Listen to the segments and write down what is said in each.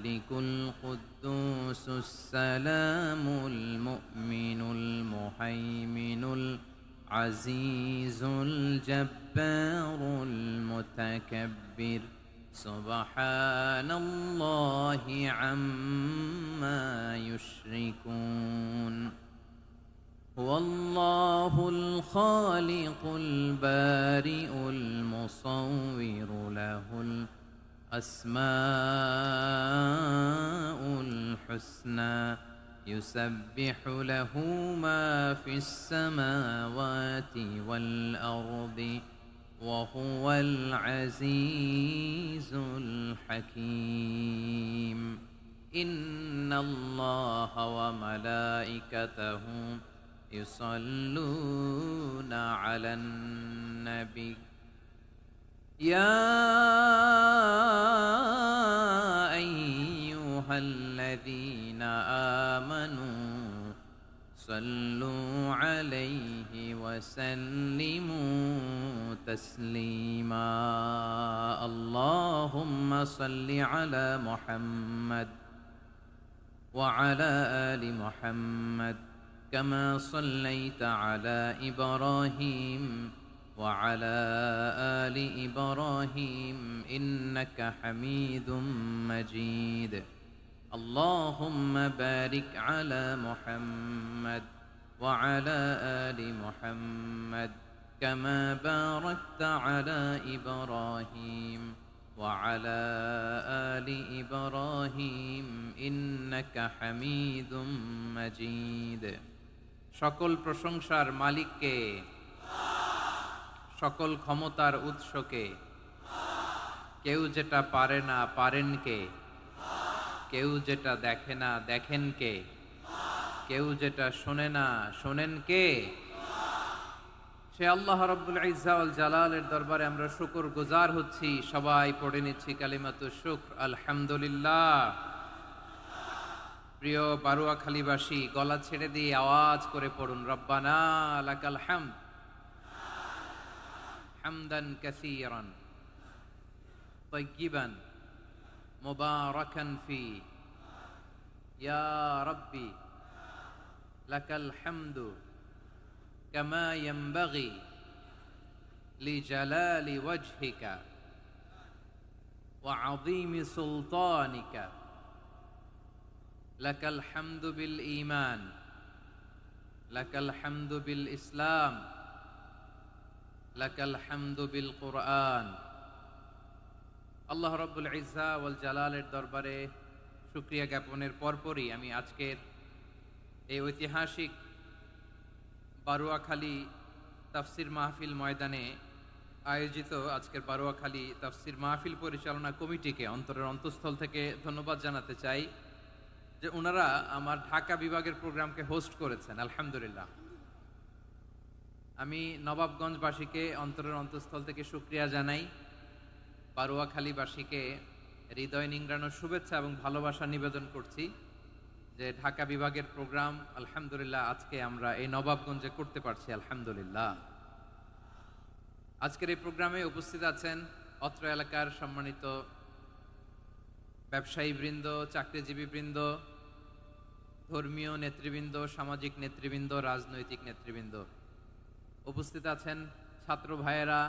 الملك القدوس السلام المؤمن المهيمن العزيز الجبار المتكبر سبحان الله عما يشركون هو الله الخالق البارئ المصور له الأسماء الحسنى يسبح له ما في السماوات والأرض وهو العزيز الحكيم إن الله وملائكته يصلون على النبي يا أيها الذين آمنوا صلوا عليه وسلموا تسليما اللهم صل على محمد وعلى آل محمد كما صليت على إبراهيم وعلى آل إبراهيم إنك حميد مجيد اللهم بارك على محمد وعلى آل محمد كما باركت على إبراهيم وعلى آل إبراهيم إنك حميد مجيد সকল প্রশংসার মালিককে সকল ক্ষমতার উৎসকে কেউ যেটা পারে না পারেন কে কেউ যেটা দেখে না দেখেন কে কেউ যেটা শোনে না শোনেন কে সে আল্লাহ রাব্বুল ইজ্জা ওয়াল জালালের দরবারে আমরা শুকর গুজার হচ্ছি সবাই পড়ে নিচ্ছি কালিমাতুশ শুকর আলহামদুলিল্লাহ প্রিয় বারুয়াখালীবাসী গলা ছেড়ে দিয়ে আওয়াজ করে পড়ুন রব্বানা লাকাল হামদ হামদান কাসীরান তাইয়িবান মুবারাকান ফি ইয়া রাব্বি লাকাল হামদু কামা ইয়ানবাগি লিজালালি ওয়াজহিকা ওয়া আযীমি সুলতানিকা লাকাল হামদু বিল ঈমান লাকাল হামদু বিল ইসলাম লাকাল হামদু বিল কুরআন আল্লাহ রাব্বুল ইজ্জা ওয়াল জালালের দরবারে শুকরিয়া জ্ঞাপনের পরপরই আমি আজকের এই ঐতিহাসিক বারুয়াখালী তাফসির মাহফিল ময়দানে আয়োজিত আজকের বারুয়াখালী তাফসির মাহফিল পরিচালনা কমিটিকে অন্তরের অন্তঃস্থল থেকে ধন্যবাদ জানাতে চাই যে ওনারা আমার ঢাকা বিভাগের প্রোগ্রামকে হোস্ট করেছেন আলহামদুলিল্লাহ আমি নবাবগঞ্জবাসীকে অন্তরের অন্তঃস্থল থেকে শুকরিয়া জানাই বারুয়াখালীবাসীকে হৃদয় নিংড়ানো শুভেচ্ছা এবং ভালোবাসা নিবেদন করছি যে ঢাকা বিভাগের প্রোগ্রাম আলহামদুলিল্লাহ আজকে আমরা এই নবাবগঞ্জে করতে পারছি আলহামদুলিল্লাহ আজকের এই প্রোগ্রামে উপস্থিত আছেন অত্র এলাকার সম্মানিত ব্যবসায়ী বৃন্দ চাকরিজীবী বৃন্দ ধর্মীয় নেতৃবৃন্দ সামাজিক নেতৃবৃন্দ রাজনৈতিক নেতৃবৃন্দ উপস্থিত আছেন ছাত্র ভাইয়েরা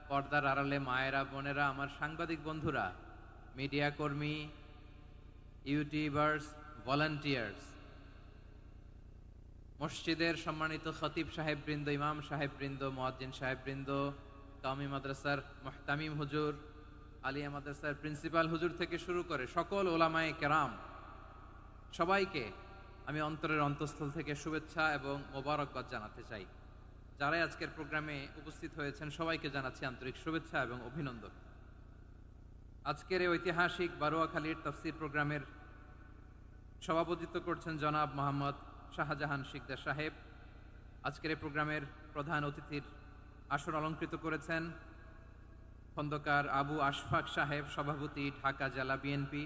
পর্দার আড়ালে মায়েরা বোনেরা আমার সাংবাদিক বন্ধুরা মিডিয়া কর্মী ইউটিউবার্স ভলান্টিয়ার্স মসজিদের সম্মানিত খতিব সাহেববৃন্দ ইমাম সাহেববৃন্দ মুয়াজ্জিন সাহেববৃন্দ কওমি মাদ্রাসার মুহতামিম হুজুর আলিয়া মাদ্রাসার প্রিন্সিপাল হুজুর থেকে শুরু করে সকল ওলামায়ে কেরাম সবাইকে আমি অন্তরের অন্তঃস্থল থেকে শুভেচ্ছা এবং মোবারকবাদ জানাতে চাই যারাই আজকের প্রোগ্রামে উপস্থিত হয়েছেন সবাইকে জানাচ্ছি আন্তরিক শুভেচ্ছা এবং অভিনন্দন আজকের এই ঐতিহাসিক বারুয়াখালীর তাফসীর প্রোগ্রামের সভাপতিত্ব করছেন জনাব মোহাম্মদ শাহজাহান শিকদার সাহেব আজকের এই প্রোগ্রামের প্রধান অতিথির আসন অলঙ্কৃত করেছেন খন্দকার আবু আশফাক সাহেব সভাপতি ঢাকা জেলা বিএনপি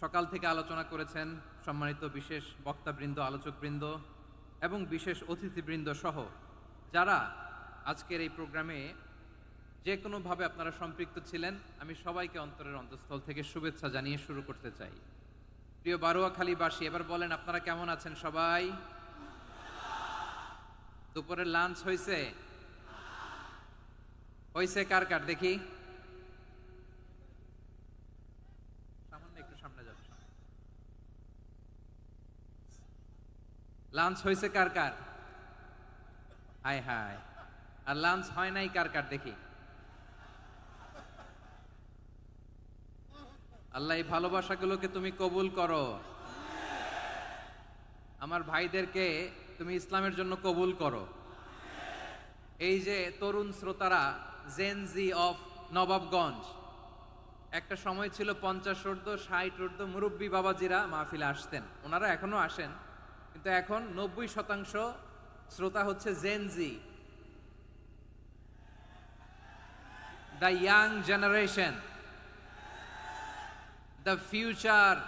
সকাল থেকে আলোচনা করেছেন সম্মানিত বিশেষ বক্তাবৃন্দ আলোচকবৃন্দ এবং বিশেষ অতিথিবৃন্দ সহ যারা আজকের এই প্রোগ্রামে যে কোনোভাবে আপনারা সম্পৃক্ত ছিলেন, আমি সবাইকে অন্তরের অন্তঃস্থল থেকে শুভেচ্ছা জানিয়ে শুরু করতে চাই। প্রিয় বারুয়াখালীবাসী, এবার বলেন আপনারা কেমন আছেন সবাই? দুপুরের লাঞ্চ হয়েছে? হয়েছে কার কার দেখি? সামান্য একটু সামনে যাবে। লাঞ্চ হয়েছে কার কার? হাই হাই। আর লাঞ্চ হয় নাই কার কার দেখি? আল্লাহ এই ভালোবাসাগুলোকে তুমি কবুল করো। আমার ভাইদেরকে তুমি ইসলামের জন্য কবুল করো। এই যে তরুণ শ্রোতারা, জেনজি অফ নবাবগঞ্জ, একটা সময় ছিল 50 ঊর্ধ্ব 60 ঊর্ধ্ব মুরব্বী বাবাজিরা মাহফিলে আসতেন, ওনারা এখনো আসেন, কিন্তু এখন 90% শ্রোতা হচ্ছে Gen Z, the young generation, the future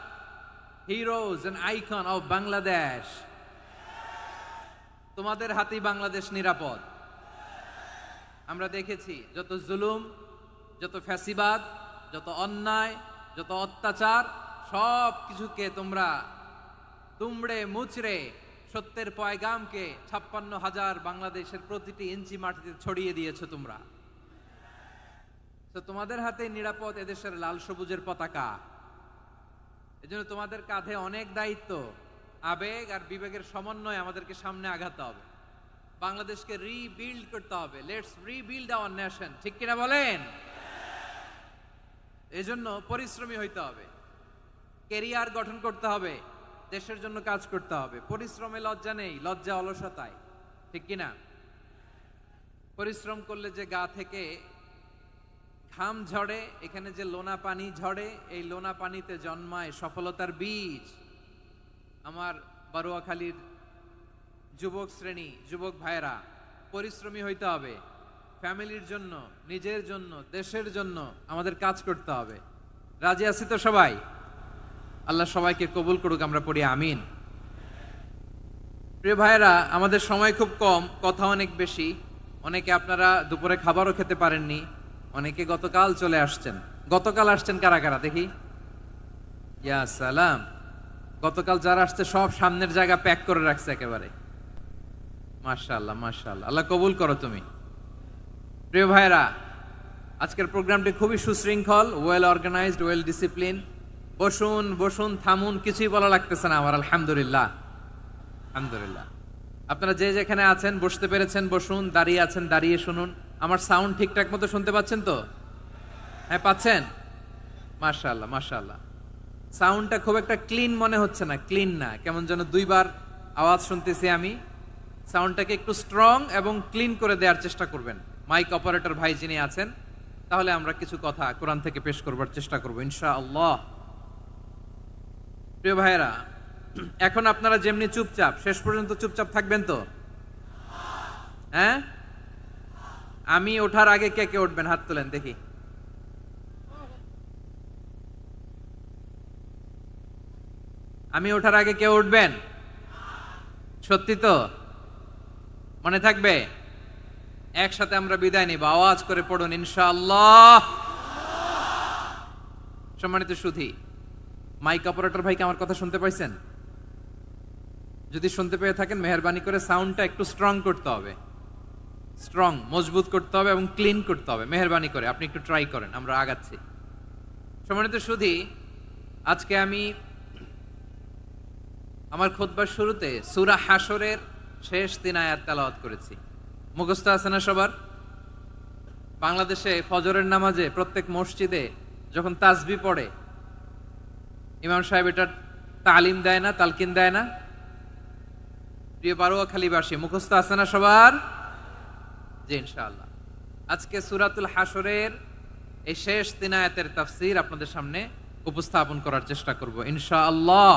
heroes and icon of Bangladesh. তোমাদের হাতেই বাংলাদেশ নিরাপদ। আমরা দেখেছি যত জুলুম, যত ফ্যাসিবাদ, যত অন্যায়, যত অত্যাচার, সব কিছুকে তোমরা দুমড়ে মুচড়ে সত্যের পয়গামকে 56,000 বাংলাদেশের প্রতিটি ইঞ্চি মাটিতে ছড়িয়ে দিয়েছো তোমরা। তো তোমাদের হাতে নিরাপদ এদেশের লাল সবুজের পতাকা। এজন্য তোমাদের কাঁধে অনেক দায়িত্ব, আবেগ আর বিবেকের সমন্বয়ে আমাদেরকে সামনে আগাতে হবে, বাংলাদেশকে রিবিল্ড করতে হবে। লেটস রিবিল্ড আওয়ার নেশন, ঠিক কিনা বলেন? এজন্য পরিশ্রমী হইতে হবে, ক্যারিয়ার গঠন করতে হবে, দেশের জন্য কাজ করতে হবে। পরিশ্রমে লজ্জা নেই, লজ্জা অলসতায়, ঠিক কিনা? পরিশ্রম করলে যে গা থেকে ঘাম ঝরে, এখানে যে লোনা পানি ঝরে, এই লোনা পানিতে জন্মায় সফলতার বীজ। আমার বারুয়াখালীর যুবক শ্রেণী, যুবক ভাইরা, পরিশ্রমী হইতে হবে, ফ্যামিলির জন্য, নিজের জন্য, দেশের জন্য আমাদের কাজ করতে হবে। রাজি আছি তো সবাই? আল্লাহ সবাইকে কবুল করুক, আমরা পড়ি আমিন। প্রিয় ভাইরা, আমাদের সময় খুব কম, কথা অনেক বেশি। অনেকে আপনারা দুপুরে খাবারও খেতে পারেননি, অনেকে গতকাল চলে আসছেন। গতকাল আসছেন কারা কারা দেখি? ইয়া সালাম। গতকাল যারা আসছে সব সামনের জায়গা প্যাক করে রাখছে একেবারে। মাশাআল্লাহ মাশাআল্লাহ, আল্লাহ কবুল করো তুমি। প্রিয় ভাইরা, আজকের প্রোগ্রামটি খুবই সুশৃঙ্খল, ওয়েল অর্গানাইজড, ওয়েল ডিসিপ্লিন। বসুন বসুন, থামুন, কিছুই বলা লাগতেছে না আমার। আলহামদুলিল্লাহ আলহামদুলিল্লাহ। আপনারা যে যেখানে আছেন বসতে পেরেছেন বসুন, দাঁড়িয়ে আছেন দাঁড়িয়ে শুনুন। আমার সাউন্ড ঠিকঠাক মতো শুনতে পাচ্ছেন তো? হ্যাঁ পাচ্ছেন? মাশাআল্লাহ মাশাআল্লাহ। সাউন্ডটা খুব একটা ক্লিন মনে হচ্ছে না, ক্লিন না, কেমন যেন দুইবার আওয়াজ শুনতেছি আমি। সাউন্ডটাকে একটু স্ট্রং এবং ক্লিন করে দেওয়ার চেষ্টা করবেন মাইক অপারেটর ভাই যিনি আছেন, তাহলে আমরা কিছু কথা কোরআন থেকে পেশ করবার চেষ্টা করব ইনশাআল্লাহ। প্রিয় ভাইরা, এখন আপনারা যেমনি চুপচাপ, শেষ পর্যন্ত চুপচাপ থাকবেন তো? হ্যাঁ, আমি ওঠার আগে কে কে উঠবেন হাত তোলেন দেখি। আমি ওঠার আগে কে উঠবেন? সত্যি তো? মনে থাকবে? একসাথে আমরা বিদায় নিব, আওয়াজ করে পড়ুন ইনশাআল্লাহ। সম্মানিত সুধী, মাইক অপারেটর ভাইকে আমার কথা শুনতে পাইছেন? যদি শুনতে পেয়ে থাকেন মেহেরবানি করে সাউন্ডটা একটু স্ট্রং করতে হবে, স্ট্রং মজবুত করতে হবে এবং ক্লিন করতে হবে। মেহেরবানি করে আপনি একটু ট্রাই করেন, আমরা আগাচ্ছি। সম্মানিত সুধী, আজকে আমি আমার খুতবার শুরুতে সূরা হাশরের শেষ 3 আয়াত তেলাওয়াত করেছি। মুখস্থ আছে না সবার? বাংলাদেশে ফজরের নামাজে প্রত্যেক মসজিদে যখন তাসবিহ পড়ে ইমাম সাহেব এটা তালিম দেয় না, তালকিন দেয় না? প্রিয় বারুয়াখালীবাসী, মুখস্থ আছে না সবার? জি ইনশাআল্লাহ। আজকে সূরাতুল হাশরের এই শেষ 3 আয়াতের তাফসীর আপনাদের সামনে উপস্থাপন করার চেষ্টা করব ইনশাআল্লাহ।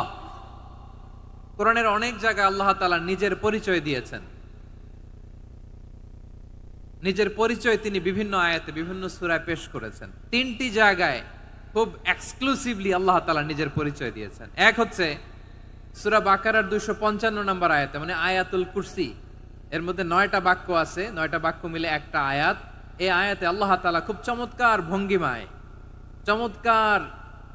কোরআনের অনেক জায়গায় আল্লাহ তাআলা নিজের পরিচয় দিয়েছেন। নিজের পরিচয় তিনি বিভিন্ন আয়াতে বিভিন্ন সূরায় পেশ করেছেন। 3টি জায়গায় খুব এক্সক্লুসিভলি আল্লাহ তাআলা নিজের পরিচয় দিয়েছেন। এক হচ্ছে সূরা বাকারার 255 নম্বর আয়াতে, মানে আয়াতুল কুরসি। এর মধ্যে 9টা বাক্য আছে, 9টা বাক্য মিলে একটা আয়াত। এই আয়াতে আল্লাহ তাআলা খুব চমৎকার ভঙ্গিমায়, চমৎকার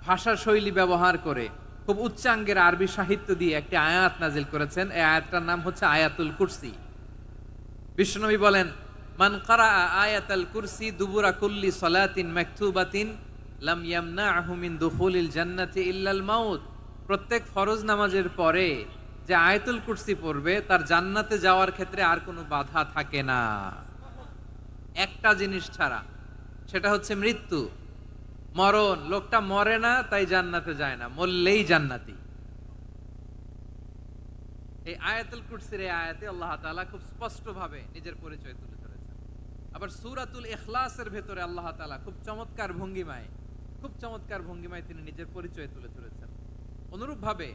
ভাষা শৈলী ব্যবহার করে, খুব উচ্চাঙ্গের আরবি সাহিত্য দিয়ে একটি আয়াত নাজিল করেছেন। এই আয়াতটার নাম হচ্ছে আয়াতুল কুরসি। বিশ্বনবী বলেন, মান কারা আয়াতুল কুরসি দুবুরা কুল্লি সালাতিন মাকতুবাতিন লাম ইয়ামনাহু মিন দুখুলিল জান্নাতি ইল্লাল মাউত। প্রত্যেক ফরজ নামাজের পরে যে আয়াতুল কুরসি পড়বে তার জান্নাতে যাওয়ার ক্ষেত্রে আর কোনো বাধা থাকে না, একটা জিনিস ছাড়া, সেটা হচ্ছে মৃত্যু, মরণ। লোকটা মরে না তাই জান্নাতে যায় না, মরলেই জান্নাতি। এই আয়াতুল কুরসির এই আয়াতে আল্লাহ তাআলা খুব স্পষ্ট ভাবে নিজের পরিচয় তুলে ধরেছেন। আবার সূরাতুল ইখলাসের ভেতরে আল্লাহ তাআলা খুব চমৎকার ভঙ্গিমায় তিনি নিজের পরিচয় তুলে ধরেছেন। অনুরূপ ভাবে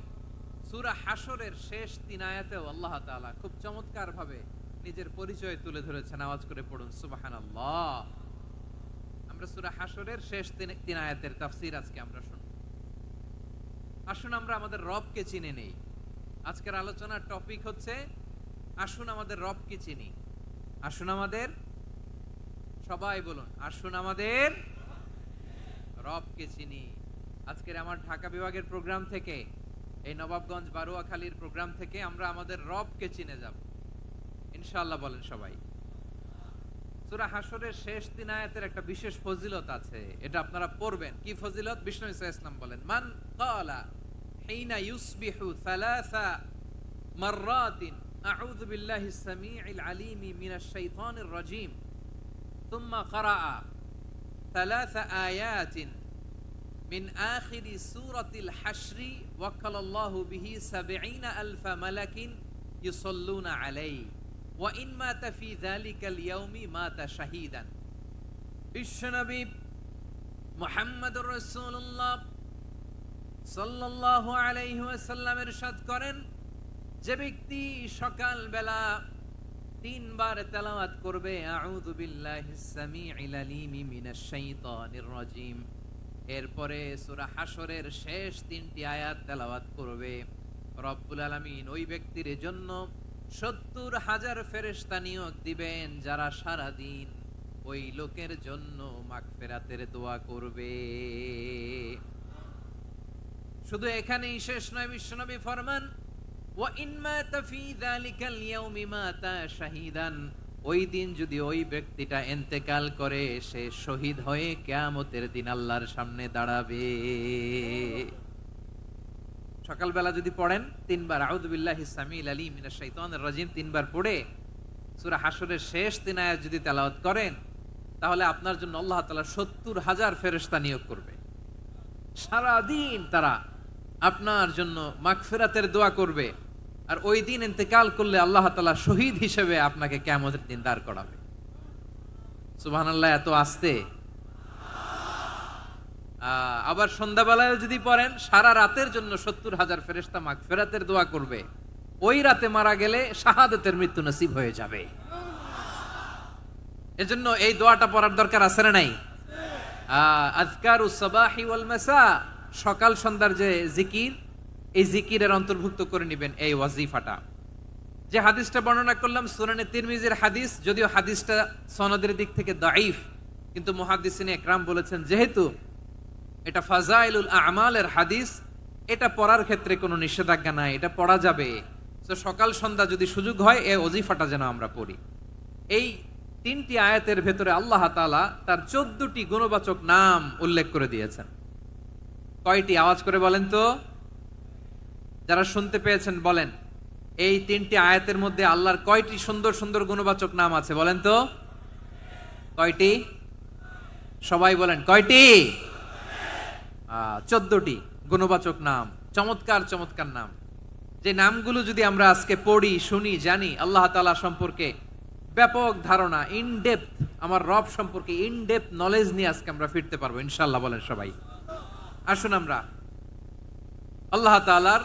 সূরা হাশরের শেষ 3 আয়াতেও আল্লাহ তাআলা খুব চমৎকার ভাবে নিজের পরিচয় তুলে ধরেছেন। আওয়াজ করে পড়ুন সুবহানাল্লাহ। আমরা সূরা হাশরের শেষ 3 আয়াতের তাফসীর আজকে আমরা শুনব। আসুন আমরা আমাদের রবকে চিনে নেই। আজকের আলোচনার টপিক হচ্ছে আসুন আমাদের রবকে চিনি। আসুন আমাদের, সবাই বলুন, আসুন আমাদের রবকে চিনি। আজকের আমার ঢাকা বিভাগের প্রোগ্রাম থেকে, এই নবাবগঞ্জ বারুয়াখালীর প্রোগ্রাম থেকে আমরা আমাদের রবকে চিনে যাব ইনশাআল্লাহ। বলেন সবাই। সূরা হাশরের শেষ 3 আয়াতের একটা বিশেষ ফজিলত আছে, এটা আপনারা পড়বেন। কি ফজিলত? বিষ্ণু ঈসা ইসলাম বলেন, মান ক্বালা হিনা ইউসবিহু সালাসা মাররাতিন আউযু বিল্লাহিস সামিউল আলীম মিনাশ শাইতানির রাজীম থুম্মা ক্বারা সালাসা আয়াতিন মিন আখিরি সূরাতিল হাশরি ওয়াক্কালাল্লাহু বিহি ৭০,০০০ মালাকিন ইউসাল্লুনা আলাইহি ওয়া ইন মাতা ফি যালিকাল ইয়াউমি মাতা শাহীদান। বিশ্বনবী মুহাম্মদুর রাসূলুল্লাহ সাল্লাল্লাহু আলাইহি ওয়াসাল্লাম ইরশাদ করেন, যে ব্যক্তি সকাল বেলা 3 বার তেলাওয়াত করবে আউযু বিল্লাহিস সামিউল আলীম মিনাশ শাইতানির রাজীম, এরপরে সূরা হাশরের শেষ 3টি আয়াত তেলাওয়াত করবে, রব্বুল আলামিন ওই ব্যক্তির জন্য ৭০,০০০ ফেরেশতা নিয়োগ দিবেন যারা সারা দিন ওই লোকের জন্য মাগফিরাতের দোয়া করবে। শুধু এখানেই শেষ নয়, বিশ্বনবী ফরমান, ওয়া ইন মাতা ফি যালিকাল ইয়াউমি মাতা শাহীদান, ওই দিন যদি ওই ব্যক্তিটা ইন্তেকাল করে সে শহীদ হয়ে কিয়ামতের দিন আল্লাহর সামনে দাঁড়াবে। সকালবেলা যদি পড়েন 3 বার আউযু বিল্লাহিস সামিউল আলীম মিনাশ শাইতানির রাজীম 3 বার পড়ে সূরা হাশরের শেষ 3 আয়াত যদি তেলাওয়াত করেন, তাহলে আপনার জন্য আল্লাহ তাআলা ৭০,০০০ ফেরেশতা নিয়োগ করবে। সারা দিন তারা আপনার জন্য মাগফিরাতের দোয়া করবে, আর ওই দিন ইন্তেকাল করলে আল্লাহ তাআলা শহীদ হিসেবে আপনাকে কিয়ামতের দিন দাঁড় করাবে। সুবহানাল্লাহ। এত আস্তে। আবার সন্ধ্যাবেলায় যদি পড়েন, সারা রাতের জন্য ৭০,০০০ ফেরেশতা মাগফিরাতের দোয়া করবে। ওই রাতে মারা গেলে শাহাদাতের মৃত্যু নসিব হয়ে যাবে। এজন্য এই দোয়াটা পড়ার দরকার আছে না নাই? আযকারুস সাবাহি ওয়াল মাসা, সকাল সন্ধ্যার যে জিকির, এই জিকিরের অন্তর্ভুক্ত করে নেবেন এই ওয়াজিফাটা। যে হাদিসটা বর্ণনা করলাম সুনানে তিরমিজির হাদিস, যদিও হাদিসটা সনদের দিক থেকে দাঈফ, কিন্তু মুহাদ্দিসিনে ইকরাম বলেছেন যেহেতু এটা ফাজাইলুল আমালের হাদিস, এটা পড়ার ক্ষেত্রে কোনো নিষেধাজ্ঞা নাই, এটা পড়া যাবে। তো সকাল সন্ধ্যা যদি সুযোগ হয় এই ওয়াজিফাটা যেন আমরা পড়ি। এই 3টি আয়াতের ভেতরে আল্লাহ তাআলা তার 14টি গুণবাচক নাম উল্লেখ করে দিয়েছেন। কয়টি? আওয়াজ করে বলেন তো, যারা শুনতে পেয়েছেন বলেন। এই 3টি আয়াতের মধ্যে আল্লাহর কয়টি সুন্দর সুন্দর গুণবাচক নাম আছে বলেন তো? কয়টি? সবাই বলেন কয়টি? 14টি গুণবাচক নাম, চমৎকার চমৎকার নাম। যে নামগুলো যদি আমরা আজকে পড়ি, শুনি, জানি, আল্লাহ তাআলা সম্পর্কে ব্যাপক ধারণা, ইন ডেপথ, আমার রব সম্পর্কে ইন ডেপথ নলেজ নিয়ে আজকে আমরা ফিরতে পারবো ইনশাআল্লাহ। বলেন সবাই। আসুন আমরা আল্লাহ তাআলার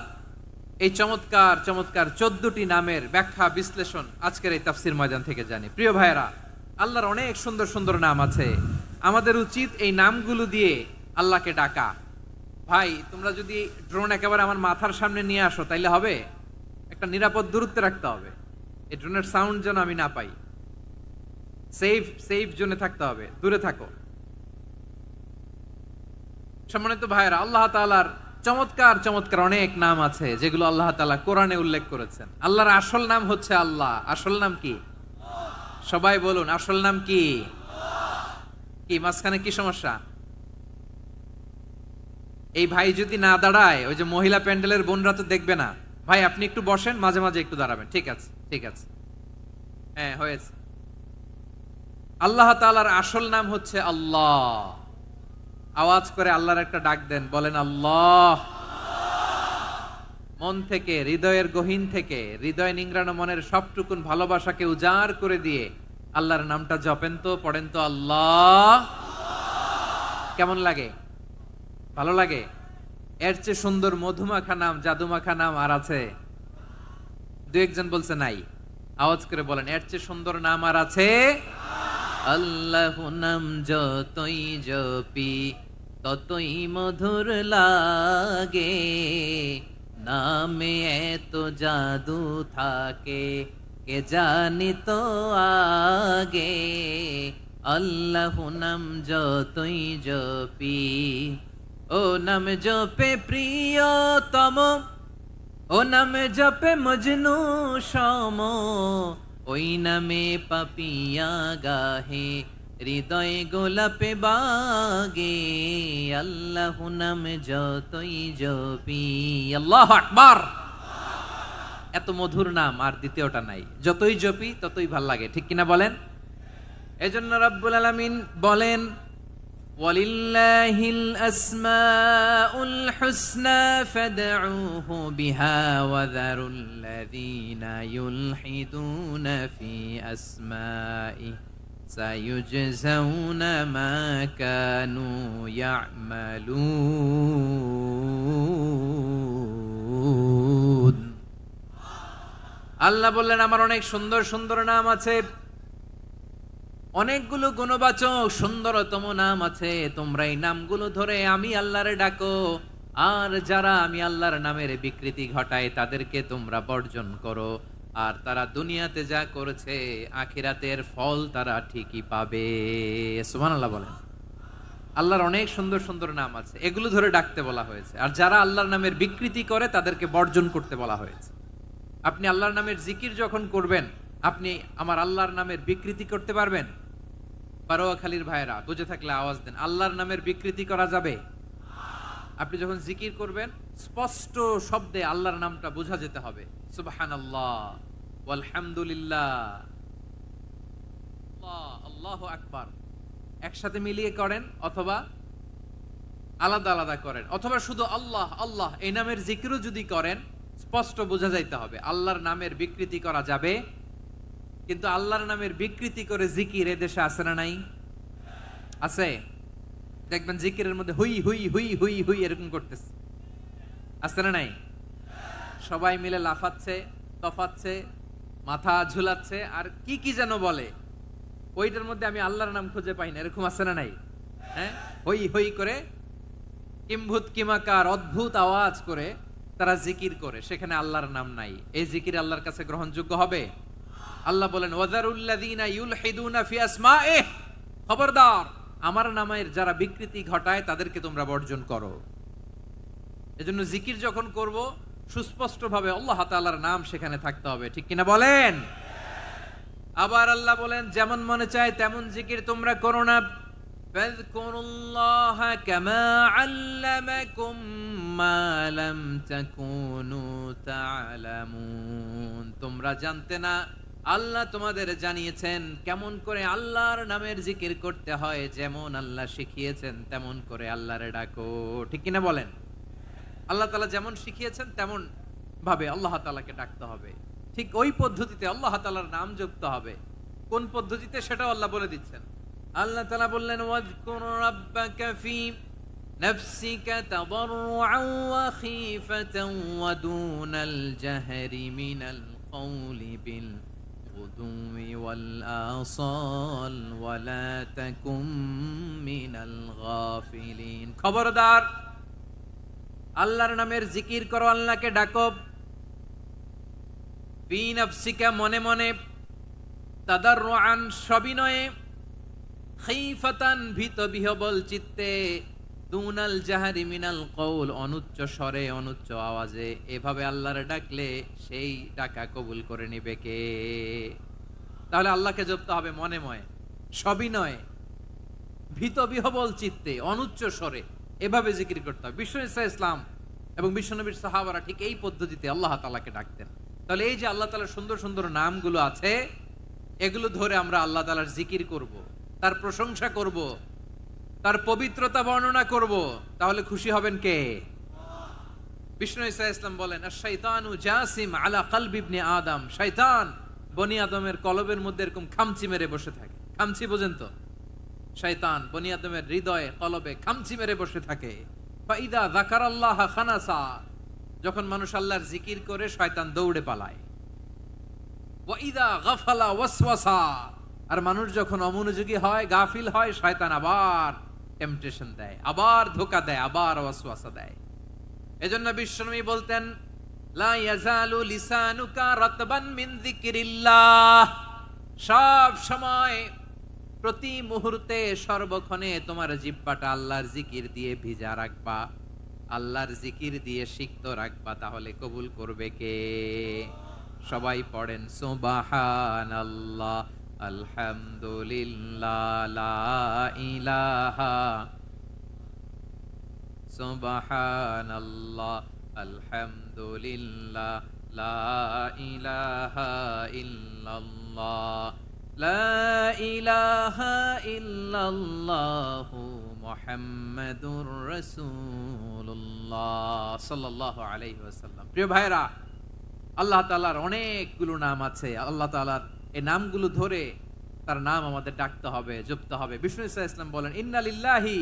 এই চমৎকার চমৎকার 14টি নামের ব্যাখ্যা বিশ্লেষণ আজকের এই তাফসীর ময়দান থেকে জানি। প্রিয় ভাইয়েরা, আল্লাহর অনেক সুন্দর সুন্দর নাম আছে। আমাদের উচিত এই নামগুলো দিয়ে আল্লাহকে ডাকা। ভাই, তোমরা যদি ড্রোন একেবারে আমার মাথার সামনে নিয়ে আসো তাইলে হবে? একটা নিরাপদ দূরত্বে রাখতে হবে, এই ড্রোনের সাউন্ড যেন আমি না পাই। সেফ সেফ জোনে থাকতে হবে, দূরে থাকো। সম্মানিত ভাইয়েরা, আল্লাহ তাআলার চমৎকার চমৎকার অনেক নাম আছে যেগুলো আল্লাহ তাআলা কোরআনে উল্লেখ করেছেন। আল্লাহর আসল নাম হচ্ছে আল্লাহ। আসল নাম কি? সবাই বলুন, আসল নাম কি? কি মাঝখানে কি সমস্যা? এই ভাই যদি না দাঁড়ায়, ওই যে মহিলা প্যান্ডেলের বোনরা তো দেখবে না। ভাই আপনি একটু বসেন, মাঝে মাঝে একটু দাঁড়াবেন। ঠিক আছে, ঠিক আছে, হ্যাঁ হয়েছে। আল্লাহ তাআলার আসল নাম হচ্ছে আল্লাহ। আওয়াজ করে আল্লাহর একটা ডাক দেন, বলেন আল্লাহ। মন থেকে, হৃদয়ের গহীন থেকে, হৃদয় নিংড়ানো মনের সবটুকুন ভালোবাসাকে উজাড় করে দিয়ে আল্লাহর নামটা জপেন তো, পড়েন তো আল্লাহ। কেমন লাগে? ভালো লাগে? এর চেয়ে সুন্দর মধুমাখা নাম, জাদুমাখা নাম আর আছে? দু একজন বলছে নাই। আওয়াজ করে বলেন, এর চেয়ে সুন্দর নাম আর আছে? আল্লাহ নাম যতই জপি ততই মধুর লাগে, নামে এত জাদু থাকে কে জানি তো আগে। আল্লাহ নাম যতই জপি, ও নাম জপে প্রিয়তম, ও নামে জপে মজনু সম, ওই নামে পাপিয়া গাহে হৃদয় গোলাপে বাগে। আল্লাহ নাম যতই জপি। আল্লাহু আকবার। এত মধুর নাম আর দ্বিতীয়টা নাই। যতই জপি ততই ভাল লাগে, ঠিক কিনা বলেন? এজন্য রব্বুল আলামিন বলেন, ওয়ালিল্লাহিল আসমাউল হুসনা ফাদউহু বিহা ওয়া যারুল্লাযীনা ইউলহিদুনা ফি আসমাইহি সায়ুজজাউনা মা কানু ইয়ামালুন। আল্লাহ বললেন, আমার অনেক সুন্দর সুন্দর নাম আছে, অনেকগুলো গুণবাচক সুন্দরতম নাম আছে। তোমরা এই নামগুলো ধরে আমি আল্লাহরে ডাকো, আর যারা আমি আল্লাহর নামের বিকৃতি ঘটায় তাদেরকে তোমরা বর্জন করো। আর তারা দুনিয়াতে যা করেছে আখিরাতের ফল তারা ঠিকই পাবে। সুবহানাল্লাহ বলেন। আল্লাহর অনেক সুন্দর সুন্দর নাম আছে, এগুলো ধরে ডাকতে বলা হয়েছে। আর যারা আল্লাহর নামের বিকৃতি করে তাদেরকে বর্জন করতে বলা হয়েছে। আপনি আল্লাহর নামের জিকির যখন করবেন, আপনি আমার আল্লাহর নামের বিকৃতি করতে পারবেন? বারোয়াখালীর ভাইরা বুঝে থাকলে আওয়াজ দেন, আল্লাহর নামের বিকৃতি করা যাবে? আপনি যখন জিকির করবেন স্পষ্ট শব্দে আল্লাহর নামটা বোঝা যেতে হবে। সুবহানাল্লাহ, আলহামদুলিল্লাহ, আল্লাহু আকবার একসাথে মিলিয়ে করেন, অথবা আলাদা আলাদা করেন, অথবা শুধু আল্লাহ আল্লাহ এই নামের জিকিরও যদি করেন স্পষ্ট বোঝা যাইতে হবে। আল্লাহর নামের বিকৃতি করা যাবে। কিন্তু আল্লাহর নামের বিকৃতি করে জিকির এদেশে আছে না নাই? আছে। দেখবেন জিকিরের মধ্যে হুই হুই হুই হুই হুই এরকম করতেছে, আছে না নাই? সবাই মিলে লাফাচ্ছে, তফাচ্ছে, মাথা ঝুলাচ্ছে, আর কি কি যেন বলে। ওইটার মধ্যে আমি আল্লাহর নাম খুঁজে পাই না, এরকম আছে না নাই? হ্যাঁ, হই হই করে কিম্ভূত কিমাকার অদ্ভুত আওয়াজ করে তারা জিকির করে, সেখানে আল্লাহর নাম নাই। এই জিকির আল্লাহর কাছে গ্রহণযোগ্য হবে? আল্লাহ বলেন, ওয়াযারুল্লাযীনা ইউলহিদুনা ফি আসমাইহি, খবরদার আমার নামের যারা বিকৃতি ঘটায় তাদেরকে তোমরা বর্জন করো। এজন্য জিকির যখন করব সুস্পষ্টভাবে আল্লাহ তাআলার নাম সেখানে থাকতে হবে, ঠিক কিনা বলেন? আবার আল্লাহ বলেন, যেমন মনে চায় তেমন জিকির তোমরা করো না। ফাযকুরুল্লাহা কামা আল্লামাকুম মা লাম তাকুনু তা'লামুন। তোমরা জানতে না, আল্লাহ তোমাদের জানিয়েছেন কেমন করে আল্লাহর নামের জিকির করতে হয়। যেমন আল্লাহ শিখিয়েছেন তেমন করে আল্লাহরে ডাকো, ঠিক কিনা বলেন? আল্লাহ তাআলা যেমন শিখিয়েছেন তেমন ভাবে আল্লাহ তাআলাকে ডাকতে হবে। ঠিক ওই পদ্ধতিতে আল্লাহ তাআলার নাম জপতে হবে। কোন পদ্ধতিতে সেটাও আল্লাহ বলে দিচ্ছেন। আল্লাহ তাআলা বললেন, ওয়াযকুর রাব্বাকা ফি নাফসিকা তাদাররুআন ওয়া খীফাতান ওয়া দুনাল জাহরি মিনাল কওলি বিল গুদুই ওয়াল আসাল ওয়া লা তাকুম মিনাল গাফিলিন। খবরদার আল্লাহর নামের জিকির করো, আল্লাহকে ডাকো। ফি নাফসিকা মনে মনে, তাদাররুআন সবিনয়ে, খাইফাতান ভীত বিহবল চিত্তে, দুনাল জাহারি মিনাল কওল অনুচ্চ স্বরে অনুচ্চ আওয়াজে। এভাবে আল্লাহরে ডাকলে সেই ডাকা কবুল করে নিবে কে? তাহলে আল্লাহকে জপতে হবে মনে মনে, সবিনয়ে, ভীত বিহবল চিত্তে, অনুচ্চ স্বরে, এভাবে জিকির করতে হবে। বিষ্ণু ইসলাম এবং বিশ্বনবীর সাহাবারা ঠিক এই পদ্ধতিতে আল্লাহ তাআলাকে ডাকতেন। তাহলে এই যে আল্লাহ তাআলার সুন্দর সুন্দর নামগুলো আছে, এগুলো ধরে আমরা আল্লাহ তাআলার জিকির করব, তার প্রশংসা করব, তার পবিত্রতা বর্ণনা করব, তাহলে খুশি হবেন কে? বিষ্ণু ইসলাম বলেন, আশ-শাইতানু জাসিম আলা কলবি ইবনে আদম, শয়তান বনি আদমের কলবের মধ্যে এরকম খামচি মেরে বসে থাকে। খামচি বোঝেন তো? শয়তান বনি আদমের হৃদয়ে কলবে খামচি মেরে বসে থাকে। ফাইদা যাকারাল্লাহ খানাসা, যখন মানুষ আল্লাহর জিকির করে শয়তান দৌড়ে পালায়। ওয়াইদা গাফালা ওয়াসওয়াসা, আর মানুষ যখন অমনোযোগী হয়, গাফিল হয়, শয়তান আবার টেম্পটেশন দেয়, আবার ধোঁকা দেয়, আবার ওয়াসওয়াসা দেয়। এজন্য বিশ্বনবী বলতেন, লা ইয়াজালু লিসানুকা রাতবান মিন যিকরিল্লাহ, সব সময় প্রতি মুহূর্তে সর্বক্ষণে তোমার জিহ্বাটা আল্লাহর জিকির দিয়ে ভিজা রাখবা, আল্লাহর জিকির দিয়ে সিক্ত রাখবা, তাহলে কবুল করবে কে? সবাই পড়েন সুবহানাল্লাহ, আলহামদুলিল্লাহ, লা ইলাহা, সুবহানাল্লাহ, আলহামদুলিল্লাহ, লা ইলাহা ইল্লাল্লাহ, লা ইলাহা ইল্লাল্লাহু মুহাম্মাদুর রাসূলুল্লাহ সাল্লাল্লাহু আলাইহি ওয়াসাল্লাম। প্রিয় ভাইরা, আল্লাহ তাআলার অনেকগুলো নাম আছে। আল্লাহ তাআলার এই নামগুলো ধরে তার নাম আমাদের ডাকতে হবে, জপতে হবে। বিষ্ণু ইসলাম বলেন, ইন্না লিল্লাহি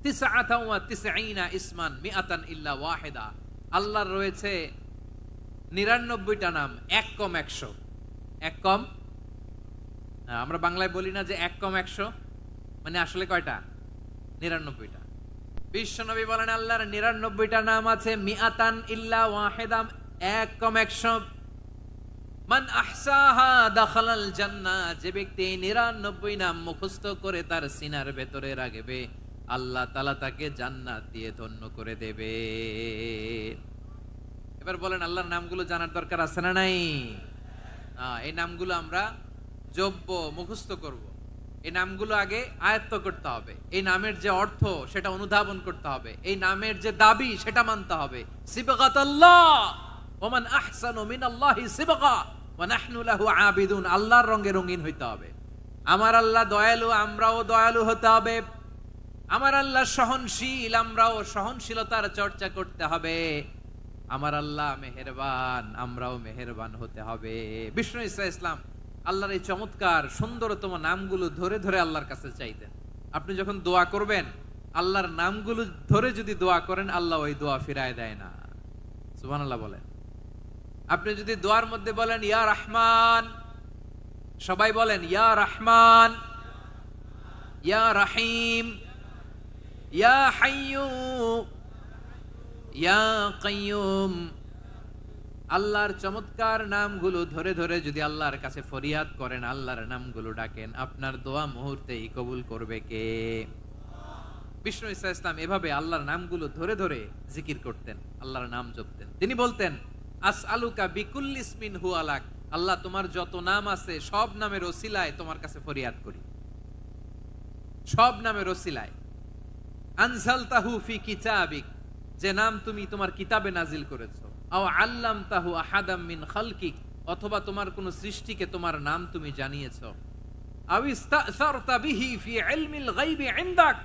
99 ইসমান মিআতান ইল্লা ওয়াহিদা, আল্লাহর রয়েছে 99টা নাম, এক কম 100। এক কম, আমরা বাংলায় বলি না যে এক কম 100, মানে আসলে কয়টা? 99টা। বিশ্বনবী বলেন, আল্লাহর 99টা নাম আছে, মিআতান ইল্লা ওয়াহিদা, এক কম 100। মান আহসাহা দাখালাল জান্নাহ, যে ব্যক্তি 99 নাম মুখস্থ করে তার সিনার ভেতরে রাখবে, আল্লাহ তাআলা তাকে জান্নাত দিয়ে ধন্য করে দেবে। এবার বলেন, আল্লাহর নামগুলো জানার দরকার আছে না নাই? এই নামগুলো আমরা জপব, মুখস্থ করব। এই নামগুলো আগে আয়ত্ত করতে হবে। এই নামের যে অর্থ সেটা অনুধাবন করতে হবে। এই নামের যে দাবি সেটা মানতে হবে। সিবগাতাল্লাহ, ওমান আহসানু মিনাল্লাহি সিবগা ওয়া নাহনু লাহু আবিদুন, আল্লাহর রঙে রঙিন হইতে হবে। আমার আল্লাহ দয়ালু, আমরাও দয়ালু হতে হবে। আমার আল্লাহ সহনশীল, আমরাও সহনশীলতার চর্চা করতে হবে। আমার আল্লাহ মেহেরবান, আমরাও মেহেরবান হতে হবে। বিষ্ণু ইসলাম আল্লাহর এই চমৎকার সুন্দরতম নামগুলো ধরে ধরে আল্লাহর কাছে চাইতেন। আপনি যখন দোয়া করবেন, আল্লাহর নামগুলো ধরে যদি দোয়া করেন, আল্লাহ ওই দোয়া ফিরায় দেয় না। সুবহানাল্লাহ বলেন। আপনি যদি দোয়ার মধ্যে বলেন ইয়া রহমান, সবাই বলেন ইয়া রহমান, ইয়া রহিম, ইয়া হাইয়্যু, ইয়া কাইয়্যুম, আল্লাহর চমৎকার নামগুলো ধরে ধরে যদি আল্লাহর কাছে ফরিয়াদ করেন, আল্লাহর নামগুলো ডাকেন, আপনার দোয়া মুহূর্তেই কবুল করবে কে? বিষ্ণু ইসলাম এভাবে আল্লাহর নামগুলো ধরে ধরে জিকির করতেন, আল্লাহর নাম জপতেন। তিনি বলতেন, আসআলুকা বিকুল্লি ইসমিন হুয়া লাক, আল্লাহ তোমার যত নাম আছে সব নামের ওসিলায় তোমার কাছে ফরিয়াদ করি, সব নামের ওসিলায়। আনজালতাহু ফি কিতাবিক, যে নাম তুমি তোমার কিতাবে নাজিল করেছো। আও আল্লামতাহু আহাদাম মিন খালকিক, অথবা তোমার কোন সৃষ্টিকে তোমার নাম তুমি জানিয়েছো। আও ইস্তাসারতা বিহি ফি ইলমিল গায়বি ইনদাক,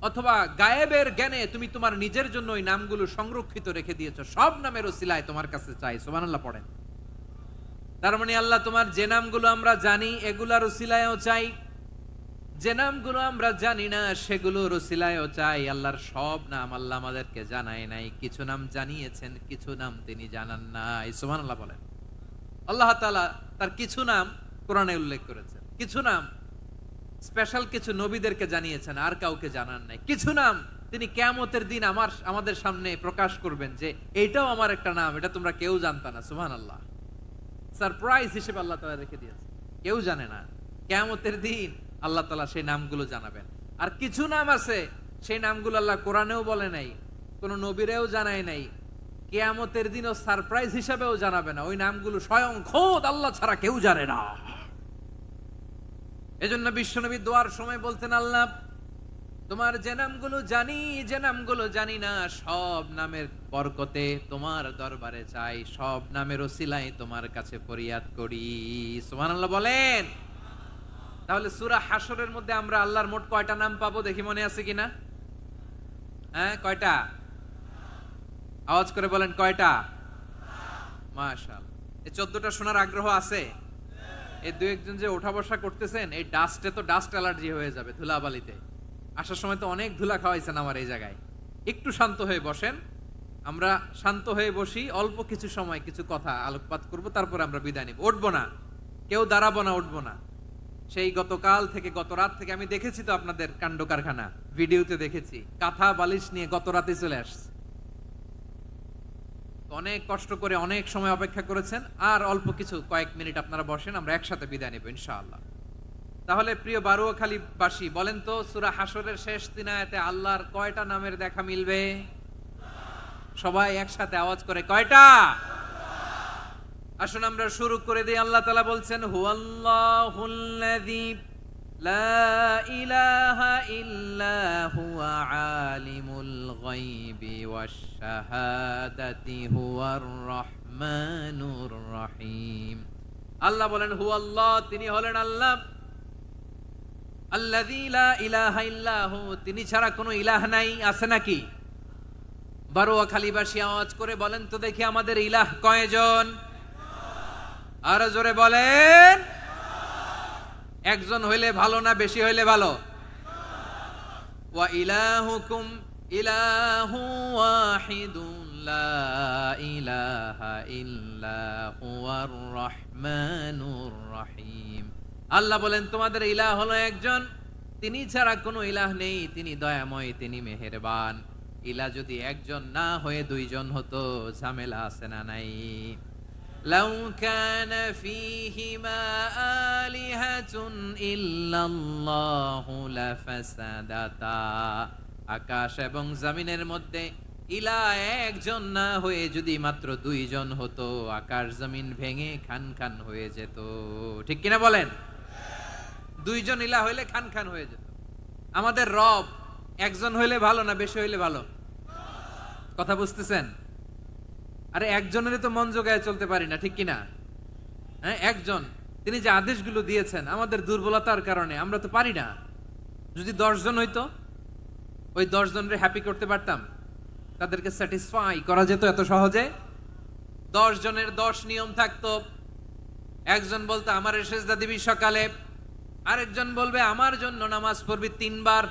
অথবা গায়েবের জ্ঞানে তুমি তোমার নিজের জন্য ওই নামগুলো সংরক্ষিত রেখে দিয়েছো। সব নামের ওসিলায় তোমার কাছে চাই। সুবহানাল্লাহ পড়েন। তার মানে আল্লাহ তোমার যে নামগুলো আমরা জানি এগুলার ওসিলায়ও চাই, যে নামগুলো আমরা জানি না সেগুলোর ওসিলায়ও চাই। আল্লাহর সব নাম আল্লাহ আমাদেরকে জানায় নাই, কিছু নাম জানিয়েছেন, কিছু নাম তিনি জানান নাই। সুবহানাল্লাহ বলেন। আল্লাহ তাআলা তার কিছু নাম কোরআনে উল্লেখ করেছেন, কিছু নাম স্পেশাল কিছু নবীদেরকে জানিয়েছেন, আর কাউকে জানান নাই। কিছু নাম তিনি কিয়ামতের দিন আমাদের সামনে প্রকাশ করবেন যে এইটাও আমার একটা নাম, এটা তোমরা কেউ জানতা না। সুবহানাল্লাহ। সারপ্রাইজ হিসেবে আল্লাহ তাআলা রেখে দিয়েছেন। কেউ জানে না। কিয়ামতের দিন আল্লাহ তাআলা সেই নামগুলো জানাবেন। আর কিছু নাম আছে সেই নামগুলো আল্লাহ কোরআনেও বলে নাই, কোন নবীরেও জানায় নাই, কিয়ামতের দিনও সারপ্রাইজ হিসাবেও জানাবে না। ওই নামগুলো স্বয়ং খোদ আল্লাহ ছাড়া কেউ জানে না। এজন্য বিশ্বনবী দোয়ার সময় বলতেন, আল্লাহ তোমার যে নামগুলো জানি, যে নামগুলো জানি না, সব নামের বরকতে তোমার দরবারে চাই, সব নামের ওসিলায় তোমার কাছে ফরিয়াদ করি। সুবহানাল্লাহ বলেন। তাহলে সূরা হাশরের মধ্যে আমরা আল্লাহর মোট কয়টা নাম পাবো দেখি, মনে আছে কিনা? হ্যাঁ, কয়টা? আওয়াজ করে বলেন, কয়টা? মাশাআল্লাহ। এই 14টা শোনার আগ্রহ আছে? এই দু একজন যে ওঠা বসা করতেছেন, এই ডাস্টে তো ডাস্ট অ্যালার্জি হয়ে যাবে, ধুলাবালিতে। আসার সময় তো অনেক ধুলা খাওয়াইছেন আমার এই জায়গায়। একটু শান্ত হয়ে বসেন, আমরা শান্ত হয়ে বসি, অল্প কিছু সময় কিছু কথা আলোকপাত করব, তারপরে আমরা বিদায় নিব। উঠবো না, কেউ দাঁড়াবো না, উঠবো না। সেই গতকাল থেকে, গত রাত থেকে আমি দেখেছি তো আপনাদের কাণ্ড কারখানা, ভিডিওতে দেখেছি, কাঁথা বালিশ নিয়ে গত রাতে চলে আসছে। অনেক কষ্ট করে অনেক সময় অপেক্ষা করেছেন, আর অল্প কিছু কয়েক মিনিট আপনারা বসেন, আমরা একসাথে বিদায় নেব ইনশাআল্লাহ। তাহলে প্রিয় বারুয়াখালীবাসী, বলেন তো সূরা হাশরের শেষ 3 আয়াতে আল্লাহর কয়টা নামের দেখা মিলবে? সবাই একসাথে আওয়াজ করে, কয়টা? আসুন আমরা শুরু করে দিই। আল্লাহ তাআলা বলছেন, হুয়াল্লাহুল্লাযী লা ইলাহা ইল্লা হুয়া আলিমুল গায়বি ওয়াশ শাহাদাতি হুয়ার রহমানুর রহিম। আল্লাহ বলেন, হুয়াল্লাহ, তিনি হলেন আল্লাহ, আল্লাযী লা ইলাহা ইল্লা হু, তিনি ছাড়া কোনো ইলাহ নাই। আছে নাকি? বারুয়াখালীবাসী আওয়াজ করে বলেন তো দেখি, আমাদের ইলাহ কয়জন? আরো জোরে বলেন। একজন হইলে ভালো না বেশি হইলে ভালো? ওয়া ইলাহুকুম ইলাহু ওয়াহিদুন লা ইলাহা ইল্লা হুয়ার রহমানুর রহিম। আল্লাহ বলেন, তোমাদের ইলাহ হলো একজন, তিনি ছাড়া কোনো ইলাহ নেই, তিনি দয়াময়, তিনি মেহেরবান। ইলাহ যদি একজন না হয়ে দুইজন হতো, ঝামেলা আছে না নাই? লাউ কানা ফীহিমা আলিহাতুন ইল্লাল্লাহু লাফাসাদাতা। আকাশ এবং জমিনের মধ্যে ইলাহ একজন না হয়ে যদি মাত্র দুইজন হতো, আকাশ জমিন ভেঙে খান খান হয়ে যেত। ঠিক কিনা বলেন? দুইজন ইলাহ হইলে খান খান হয়ে যেত। আমাদের রব একজন হইলে ভালো না বেশি হইলে ভালো? কথা বুঝতেছেন? আরে একজনের তো মন জোগায় চলতে পারি না, ঠিক কিনা? হ্যাঁ, একজন, তিনি যে আদেশগুলো দিয়েছেন আমাদের দুর্বলতার কারণে আমরা তো পারি না। যদি 10 জন হইতো, ওই 10 জনরে হ্যাপি করতে পারতাম, তাদেরকে স্যাটিসফাই করা যেত এত সহজে? 10 জনের 10 নিয়ম থাকতো। একজন বলতো আমার সেজদা দিবি সকালে, আরেকজন বলবে আমার জন্য নামাজ পড়বি 3 বার,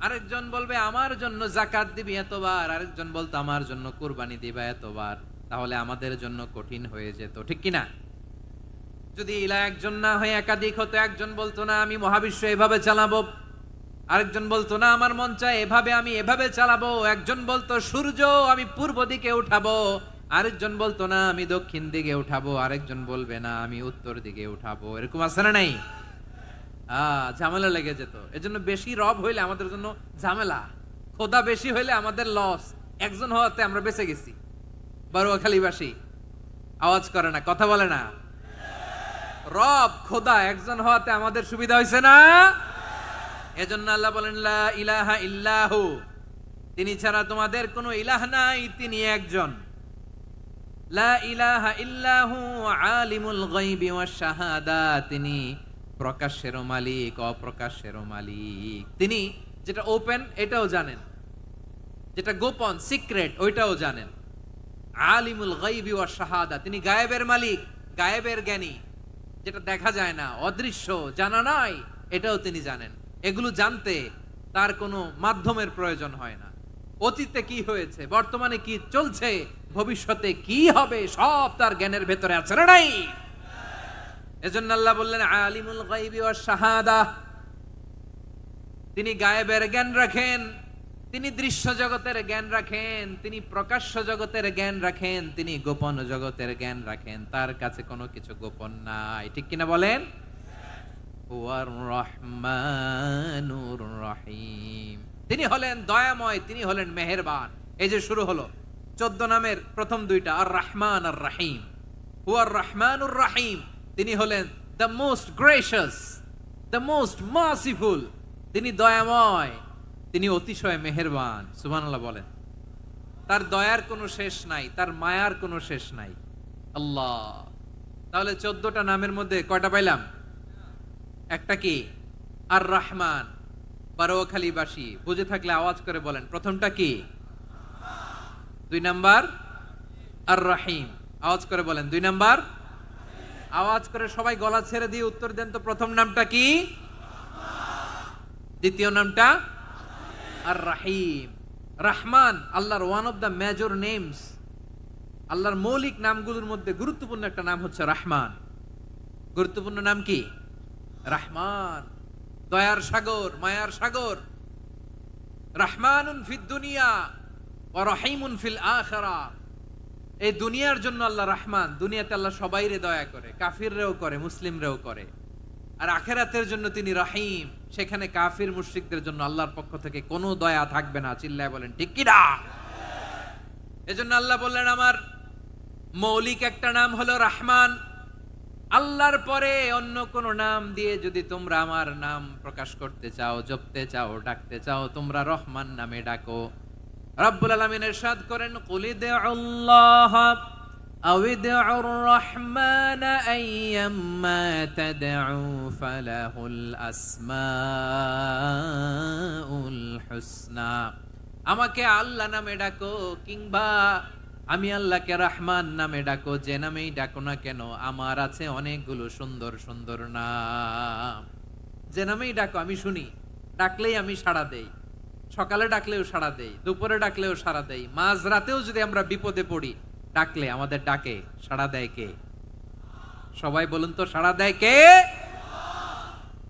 আরেকজন বলবে আমার জন্য যাকাত দিবি এতবার, আরেকজন বলতো আমার জন্য কুরবানি দিবা এতবার। তাহলে আমাদের জন্য কঠিন হয়ে যেত, ঠিক কিনা? যদি ইলাহ একজন না হয়ে একাধিক হতো, একজন বলতো না আমি মহাবিশ্ব এভাবে চালাবো, আরেকজন বলতো না আমার মন চায় এভাবে, আমি এভাবে চালাবো, একজন বলতো সূর্য আমি পূর্ব দিকে উঠাবো, আরেকজন বলতো না আমি দক্ষিণ দিকে উঠাবো, আরেকজন বলবে না আমি উত্তর দিকে উঠাবো। এরকম আছে না নাই? ঝামেলা লেগে যেত। এজন্য বেশি রব হইলে আমাদের জন্য ঝামেলা, খোদা বেশি হইলে আমাদের লস। একজন হওয়াতে আমরা বেঁচে গেছি। বারুয়াখালীবাসী আওয়াজ করে না, কথা বলে না। রব খোদা একজন হওয়াতে আমাদের সুবিধা হয়েছে না? এজন্য আল্লাহ বলেন, লা ইলাহা ইল্লাহু, তিনি ছাড়া তোমাদের কোনো ইলাহ নাই, তিনি একজন। লা ইলাহা ইল্লাহু আলিমুল গায়বি ওয়াশ শাহাদা, তিনি প্রকাশেরও মালিক, অপ্রকাশেরও মালিক। তিনি যেটা ওপেন এটাও জানেন, যেটা গোপন সিক্রেট ওইটাও জানেন। আলিমুল গায়বি ওয়াশ শাহাদা, তিনি গায়েবের মালিক, গায়েবের জ্ঞানী, যেটা দেখা যায় না, অদৃশ্য, জানা নাই, এটাও তিনি জানেন। এগুলো জানতে তার কোনো মাধ্যমের প্রয়োজন হয় না। অতীতে কি হয়েছে, বর্তমানে কি চলছে, ভবিষ্যতে কি হবে, সব তার জ্ঞানের ভেতরে আছে না নাই? এজন্য আল্লাহ বললেন আলিমুল গায়বি ওয়াশ শাহাদা, তিনি গায়েবের জ্ঞান রাখেন, তিনি দৃশ্য জগতের জ্ঞান রাখেন, তিনি প্রকাশ্য জগতের জ্ঞান রাখেন, তিনি গোপন জগতের জ্ঞান রাখেন। তার কাছে কোনো কিছু গোপন নাই, ঠিক কিনা বলেন? হুয়ার রহমানুর রহিম। তিনি হলেন দয়াময়, তিনি হলেন মেহেরবান। এই যে শুরু হলো 14 নামের প্রথম দুইটা, আর রহমান আর রহিম। হুয়ার রহমানুর রহিম, তিনি হলেন the most gracious, the most merciful. তিনি দয়াময়, তিনি অতিশয় মেহেরবান। সুবহানাল্লাহ বলেন। তার দয়ার কোনো শেষ নাই, তার মায়ার কোনো শেষ নাই। আল্লাহ। তাহলে 14টা নামের মধ্যে কয়টা পাইলাম? একটা কি? আর রহমান। বারোয়াখালীবাসী বুঝে থাকলে আওয়াজ করে বলেন, প্রথমটা কি? 2 নাম্বার আর রহিম। আওয়াজ করে বলেন 2 নাম্বার। আওয়াজ করে সবাই গলা ছেড়ে দিয়ে উত্তর দেন তো, প্রথম নামটা কি? দ্বিতীয় নামটা? আর রহিম। রহমান আল্লাহর one of the major names. আল্লাহর মৌলিক নামগুলোর মধ্যে গুরুত্বপূর্ণ একটা নাম হচ্ছে রহমান। গুরুত্বপূর্ণ নাম কি? রহমান। দয়ার সাগর, মায়ার সাগর। রহমানুন ফিদ দুনিয়া ওয়া রহিমুন ফিল আখিরা। এই দুনিয়ার জন্য আল্লাহ রহমান, দুনিয়াতে আল্লাহ সবাইরে দয়া করে, কাফিররেও করে, মুসলিমরেও করে। আর আখিরাতের জন্য তিনি রহিম, সেখানে কাফির মুশরিকদের জন্য আল্লাহর পক্ষ থেকে কোনো দয়া থাকবে না। চিল্লায় বলেন ঠিক কি না? এজন্য আল্লাহ বললেন আমার মৌলিক একটা নাম হলো রহমান। আল্লাহর পরে অন্য কোন নাম দিয়ে যদি তোমরা আমার নাম প্রকাশ করতে চাও, জপতে চাও, ডাকতে চাও, তোমরা রহমান নামে ডাকো। রব্বুল আলামিন ইরশাদ করেন, কুলিদুল্লাহ আউইদুর রহমান আইয়াম্মা তাদউ ফালাহুল আসমাউল হুসনা। আমাকে আল্লাহ নামে ডাকো, কিংবা আমি আল্লাহকে রহমান নামে ডাকো, যে নামেই ডাকো না কেন আমার আছে অনেকগুলো সুন্দর সুন্দর নাম। যে নামেই ডাকো আমি শুনি, ডাকলেই আমি সাড়া দেই। সকালে ডাকলেও সাড়া দেই, দুপুরে ডাকলেও সাড়া দেই, মাঝ রাতেও যদি আমরা বিপদে পড়ি, ডাকলে আমাদের ডাকে সাড়া দেয় কে? সবাই বলুন তো, সাড়া দেয় কে?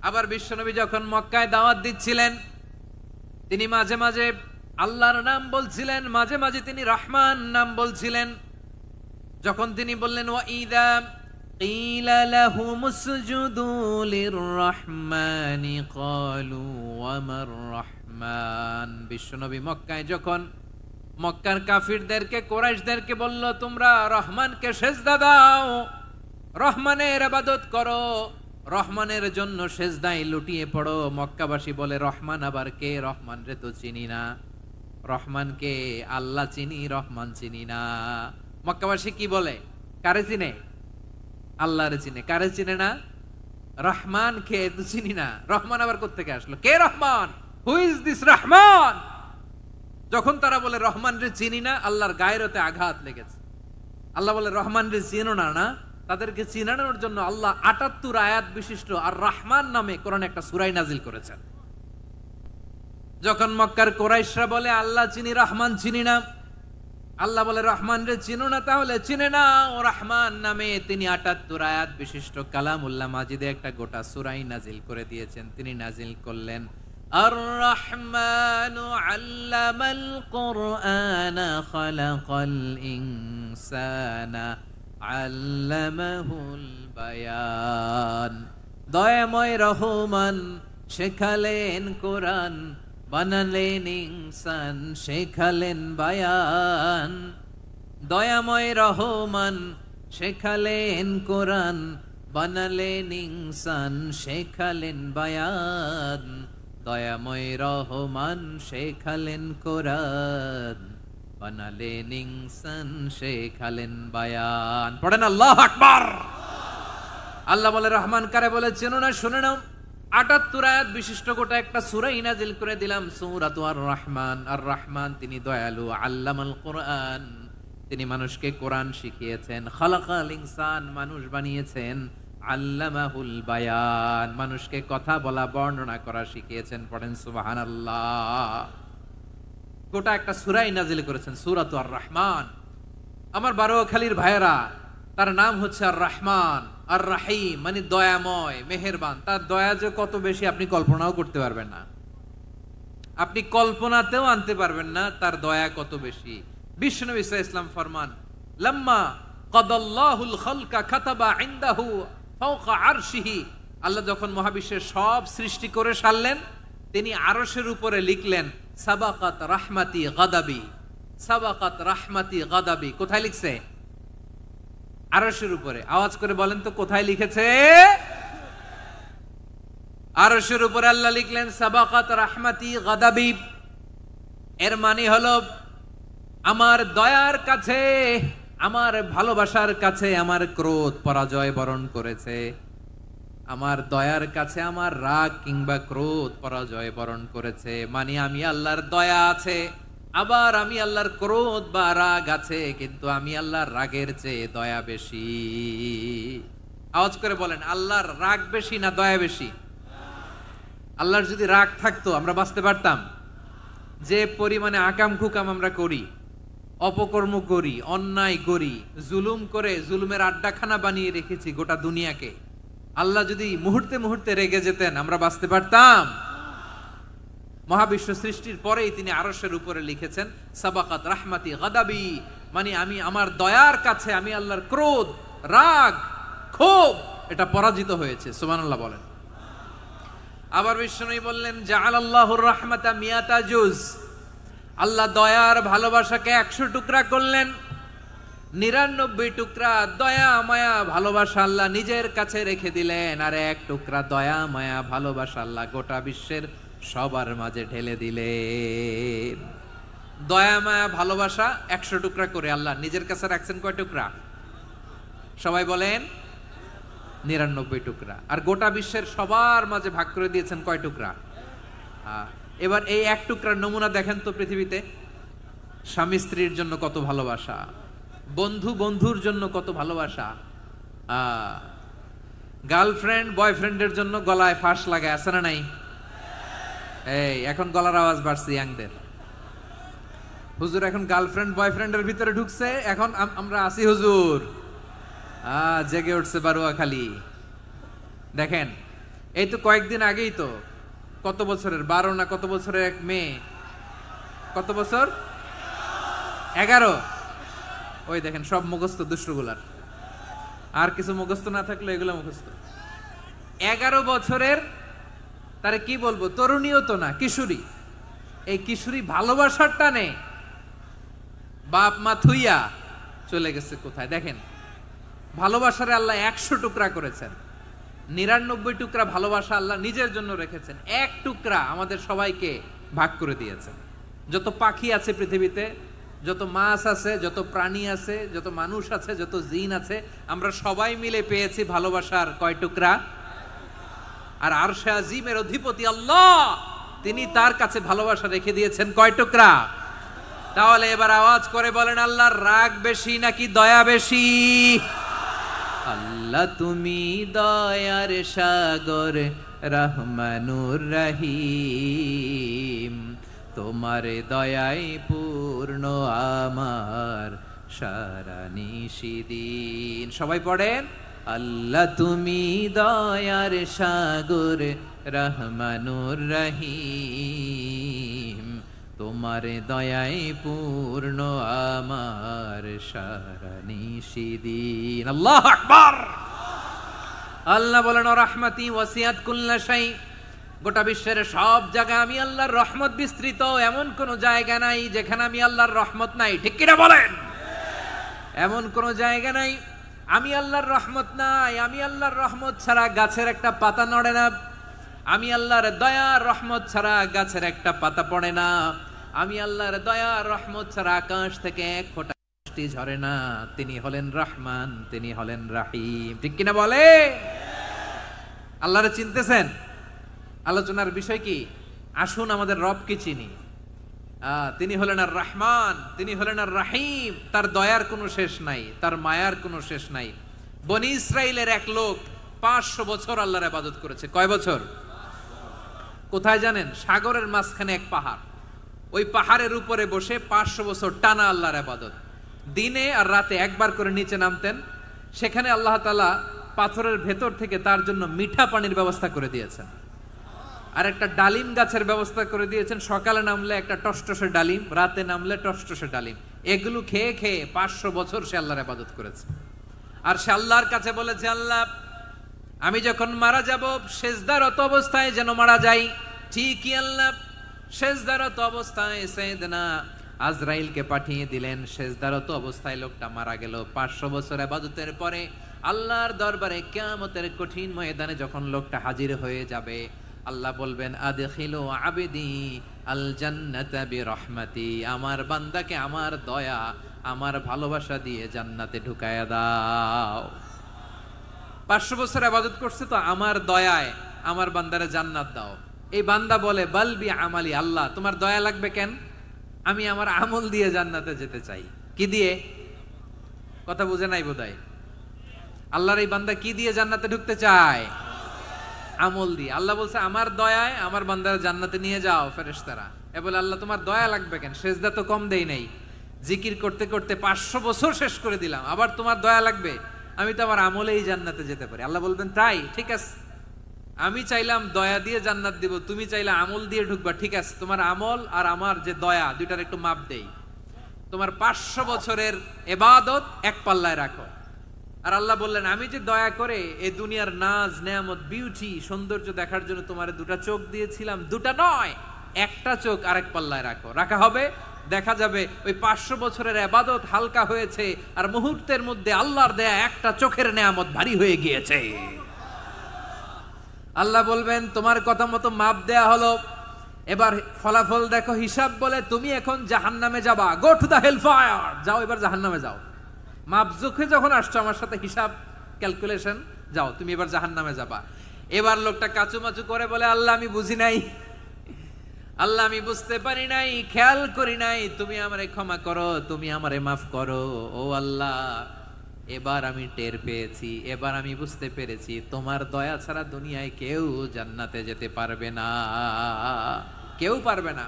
আবার বিশ্বনবী যখন মক্কায় দাওয়াত দিচ্ছিলেন, তিনি মাঝে মাঝে আল্লাহর নাম বলছিলেন, মাঝে মাঝে তিনি রহমান নাম বলছিলেন। যখন তিনি বললেন ওয়াইদা কিলা লাহুমুসজুদু লিররহমানি ক্বালু ওয়ামার রহমান। বিশ্বনবী মক্কায় যখন মক্কার কাফিরদেরকে, কুরাইশদেরকে বলল তোমরা রহমানকে সেজদা দাও, রহমানের ইবাদত করো, রহমানের জন্য সেজদায় লুটিয়ে পড়ো। মক্কাবাসী বলে রহমান আবার কে? রহমান রে তো চিনি না। রহমানকে আল্লাহ চিনি, রহমান চিনি না। মক্কাবাসী কি বলে? কারে চিনে? আল্লাহরে চিনে। কারে চিনে না? রহমান কে তো চিনি না। রহমান আবার কোত্থেকে আসলো? কে Rahman? Who is this Rahman? যখন তারা বলে রহমান রে চিনি না, আল্লাহর গায়রতে আঘাত লেগেছে। আল্লাহ বলে রহমান রে চিনো না, না? তাদেরকে চিনানোর জন্য আল্লাহ ৭৮ আয়াত বিশিষ্ট আর রহমান নামে কোরআনে একটা সূরা নাজিল করেছেন। যখন মক্কার কুরাইশরা বলে আল্লাহ চিনি, রহমান চিনি না, আল্লাহ বলে রহমান রে চিনো না, তাহলে চিনে না ও রহমান নামে তিনি ৭৮ আয়াত বিশিষ্ট কালামুল্লাহ মাজিদে একটা গোটা সূরা নাজিল করে দিয়েছেন। তিনি নাজিল করলেন আর রহমানু আল্লামাল কুরআনা খালাকাল ইনসানা আল্লামাহুল বায়ান। দয়াময় রহমান শেখালেন কোরআন, বানালেন ইনসান, শেখালেন বায়ান। দয়াময় রহমান শেখালেন কোরআন, বানালেন ইনসান, শেখালেন বায়ান। দয়াময় রহমান শেখালেন কোরআন, বানালেন ইনসান, শেখালেন বায়ান। পড়েন আল্লাহু আকবার। আল্লাহ বলে রহমান কারে বলে চেনো না? শুনে নাও, ৭৮ আয়াত বিশিষ্ট গোটা একটা সূরা নাজিল করে দিলাম, সূরাতু আর রহমান। আর রহমান তিনি দয়ালু। আল্লামাল কোরআন, তিনি মানুষকে কোরআন শিখিয়েছেন। খালাকাল ইনসান, মানুষ বানিয়েছেন। আল্লামাহুল বায়ান, মানুষকে কথা বলা, বর্ণনা করা শিখিয়েছেন। পড়েন সুবহানাল্লাহ। গোটা একটা সূরা নাজিল করেছেন, সূরাতু আর রহমান। আমার বারোয়াখালীর ভাইয়েরা, তার নাম হচ্ছে আর রহমান আর রাহিম, মানে দয়াময়, মেহেরবান। তার দয়া যে কত বেশি আপনি কল্পনাও করতে পারবেন না, আপনি কল্পনাতেও আনতে পারবেন না তার দয়া কত বেশি। বিশ্বনবী সাল্লাল্লাহু আলাইহি ওয়াসাল্লাম ফরমান, লাম্মা কাদাল্লাহুল খালকা কাতাবা ইনদাহু ফাওকা আরশিহি আল্লাহ যখন মহাবিশ্বের সব সৃষ্টি করে সারলেন, তিনি আরশের উপরে লিখলেন সাবাকাত রাহমাতি গাদাবি, সাবাকাত রাহমাতি গাদাবি। কোথায় লিখছে? আরশের উপরে। আওয়াজ করে বলেন তো কোথায় লিখেছে? আরশের উপরে আল্লাহ লিখলেন সাবাকাত রাহমাতি গাদাবি। এর মানে হলো আমার দয়ার কাছে, আমার ভালোবাসার কাছে আমার ক্রোধ পরাজয় বরণ করেছে, আমার দয়ার কাছে আমার রাগ কিংবা ক্রোধ পরাজয় বরণ করেছে। মানে আমি আল্লাহর দয়া আছে, আবার আমি আল্লাহর ক্রোধ বা রাগ আছে, কিন্তু আমি আল্লাহর রাগের চেয়ে দয়া বেশি। আওয়াজ করে বলেন, আল্লাহর রাগ বেশি না দয়া বেশি? আল্লাহর যদি রাগ থাকতো আমরা বাঁচতে পারতাম? যে পরিমাণে আকাম কুকাম আমরা করি, অপকর্ম করি, অন্যায় করি, জুলুম করে জুলুমের আড্ডাখানা বানিয়ে রেখেছি গোটা দুনিয়াকে, আল্লাহ যদি মুহূর্তে মুহূর্তে রেগে যেতেন আমরা বাঁচতে পারতাম? মহাবিশ্ব সৃষ্টির পরেই তিনি আরশের উপরে লিখেছেন সাবাকাত রাহমাতি গাদাবি, মানে আমি আমার দয়ার কাছে আমি আল্লাহর ক্রোধ, রাগ, ক্ষোভ এটা পরাজিত হয়েছে। সুবহানাল্লাহ বলেন। আবার বিষ্ণু বললেন জাআলাল্লাহুর রাহমাতা মিয়াতা জুজ, আল্লাহ দয়ার ভালোবাসাকে 100 টুকরা করলেন। 99 টুকরা দয়া মায়া ভালোবাসা আল্লাহ নিজের কাছে রেখে দিলেন, আর 1 টুকরা দয়া মায়া ভালোবাসা আল্লাহ গোটা বিশ্বের সবার মাঝে ঢেলে দিলেন। দয়া মায়া ভালোবাসা 100 টুকরা করে আল্লাহ নিজের কাছে রাখছেন কয় টুকরা? সবাই বলেন 99 টুকরা। আর গোটা বিশ্বের সবার মাঝে ভাগ করে দিয়েছেন কয় টুকরা? এবার এই 1 টুকরার নমুনা দেখেন তো পৃথিবীতে। স্বামী স্ত্রীর জন্য কত ভালোবাসা, বন্ধু বন্ধুর জন্য কত ভালোবাসা, গার্লফ্রেন্ড বয়ফ্রেন্ডের জন্য গলায় ফাঁস লাগায়, আছে না নাই? এই এখন গলার আওয়াজ বাড়ছে ইয়াংদের। হুজুর এখন গার্লফ্রেন্ড বয়ফ্রেন্ডের ভিতরে ঢুকছে, এখন আমরা আসি হুজুর। জেগে উঠছে বারুয়াখালী। দেখেন এই তো কয়েকদিন আগেই তো, কত বছরের 12 না কত বছরের এক মেয়ে, কত বছর? 11। ওই দেখেন সব মুখস্থ দুষ্টগুলার, আর কিছু মুখস্থ না থাকলে এগুলো মুখস্থ। 11 বছরের, তারে কি বলবো, তরুণীও তো না, কিশোরী। এই কিশোরী ভালোবাসার টানে বাপ মা থুইয়া চলে গেছে কোথায়? দেখেন ভালোবাসারে আল্লাহ 100 টুকরা করেছেন, 99 টুকরা ভালোবাসা আল্লাহ নিজের জন্য রেখেছেন, 1 টুকরা আমাদের সবাইকে ভাগ করে দিয়েছেন। যত পাখি আছে পৃথিবীতে, যত মাছ আছে, যত প্রাণী আছে, যত মানুষ আছে, যত জিন আছে, আমরা সবাই মিলে পেয়েছি ভালোবাসার কয় টুকরা? আর আরশে আজিমের অধিপতি আল্লাহ, তিনি তার কাছে ভালোবাসা রেখে দিয়েছেন কয় টুকরা? তাহলে এবার আওয়াজ করে বলেন, আল্লাহর রাগ বেশি নাকি দয়া বেশি? আল্লাহ তুমি দয়ার সাগর রহমানুর রহিম, তোমার দয়ায় পূর্ণ আমার সারা নিশিদিন। সবাই পড়েন, আল্লাহ তুমি দয়ার সাগর রহমানুর রহিম, তোমার দয়ায় পূর্ণ আমার সারা নিশিদিন। আল্লাহু আকবার। আল্লাহ বলেন রাহমাতি ওয়াসিআত কুল্লা শাই, গোটা বিশ্বের সব জায়গায় আমি আল্লাহর রহমত বিস্তৃত, এমন কোন জায়গা নাই যেখানে আমি আল্লাহর রহমত নাই। ঠিক কিনা বলেন? এমন কোন জায়গা নাই আমি আল্লাহর রহমত নাই। আমি আল্লাহর রহমত ছাড়া গাছের একটা পাতা নড়ে না, আমি আল্লাহর দয়ার রহমত ছাড়া গাছের একটা পাতা পড়ে না, আমি আল্লাহর দয়ার রহমত ছাড়া আকাশ থেকে এক ফোঁটা বৃষ্টি ঝরে না। তিনি হলেন রহমান, তিনি হলেন রাহিম। ঠিক কিনা বলে? আল্লাহরে চিনতেছেন? আলোচনার বিষয় কি? আসুন আমাদের রবকে চিনি। তিনি হলেন আর রহমান, তিনি হলেন আর রাহিম। তার দয়ার কোনো শেষ নাই, তার মায়ার কোনো শেষ নাই। বনি ইসরাইলের এক লোক 500 বছর আল্লাহর ইবাদত করেছে। কয় বছর? কোথায় জানেন? সাগরের মাঝখানে এক পাহাড়, ওই পাহাড়ের উপরে বসে 500 বছর টানা আল্লাহর ইবাদত। দিনে আর রাতে একবার করে নিচে নামতেন। সেখানে আল্লাহ তাআলা পাথরের ভেতর থেকে তার জন্য মিঠা পানির ব্যবস্থা করে দিয়েছেন, আর একটা ডালিম গাছের ব্যবস্থা করে দিয়েছেন। সকালে নামলে একটা টসটসে ডালিম, রাতে নামলে টসটসে ডালিম। এগুলো খেয়ে খেয়ে 500 বছর সে আল্লাহর ইবাদত করেছে। আর সে আল্লাহর কাছে বলেছে, আল্লাহ আমি যখন মারা যাব সেজদারত অবস্থায় যেন মারা যাই। ঠিকই আল্লাহ সেজদারত অবস্থায় সাইয়েদনা আজরাইলকে পাঠিয়ে দিলেন। সেজদারত অবস্থায় লোকটা মারা গেল। 500 বছর ইবাদতের পরে আল্লাহর দরবারে কিয়ামতের কঠিন ময়দানে যখন লোকটা হাজির হয়ে যাবে, আল্লাহ বলবেন আদখিলু আবদি আল জান্নাতা বিরহমাতি, আমার বান্দাকে আমার দয়া আমার ভালোবাসা দিয়ে জান্নাতে ঢুকায়া দাও। 500 বছর ইবাদত করছে তো আমার দয়ায় আমার বান্দারে জান্নাত দাও। এই বান্দা বলে বালবি আমালি, আল্লাহ তোমার দয়া লাগবে কেন, আমি আমার আমল দিয়ে জান্নাতে যেতে চাই। কি দিয়ে? কথা বুঝে নাই বোধহয়। আল্লাহর এই বান্দা কি দিয়ে জান্নাতে ঢুকতে চায়? আমল দিয়ে। আল্লাহ বলছে আমার দয়ায় আমার বান্দারা জান্নাতে নিয়ে যাও। ফেরেশতারা এ বলে আল্লাহ তোমার দয়া লাগবে কেন, সেজদা তো কম দেই নাই, জিকির করতে করতে 500 বছর শেষ করে দিলাম, আবার তোমার দয়া লাগবে? আমি তো আমার আমলেই জান্নাতে যেতে পারি। আল্লাহ বলবেন তাই, ঠিক আছে, আমি চাইলাম দয়া দিয়ে জান্নাত দিব, তুমি চাইলে আমল দিয়ে ঢুকবা, ঠিক আছে, তোমার আমল আর আমার যে দয়া দুইটার একটু মাপ দেই। তোমার 500 বছরের ইবাদত এক পাল্লায় রাখো। আর আল্লাহ বললেন আমি যে দয়া করে এই দুনিয়ার নাজ নেয়ামত বিউটি সৌন্দর্য দেখার জন্য তোমার দুটা চোখ দিয়েছিলাম, দুটা নয় একটা চোখ আরেক পাল্লায় রাখো। রাখা হবে, দেখা যাবে ওই 500 বছরের ইবাদত হালকা হয়েছে আর মুহূর্তের মধ্যে আল্লাহর দেয়া একটা চোখের নেয়ামত ভারী হয়ে গিয়েছে। আল্লাহ বলবেন তোমার কথা মতো মাপ দেয়া হলো, এবার ফলাফল দেখো, হিসাব বলে তুমি এখন জাহান্নামে যাবা, go to the hell fire, যাও এবার জাহান্নামে যাও। মাপ জোখে যখন আসছো আমার সাথে হিসাব ক্যালকুলেশন, যাও তুমি এবার জাহান্নামে যাবা। এবার লোকটা কাচুমাচু করে বলে আল্লাহ আমি বুঝি নাই, আল্লাহ আমি বুঝতে পারি নাই, খেয়াল করি নাই, তুমি আমারে ক্ষমা করো, তুমি আমারে মাফ করো। ও আল্লাহ এবার আমি টের পেয়েছি, এবার আমি বুঝতে পেরেছি তোমার দয়া ছাড়া দুনিয়ায় কেউ জান্নাতে যেতে পারবে না, কেউ পারবে না।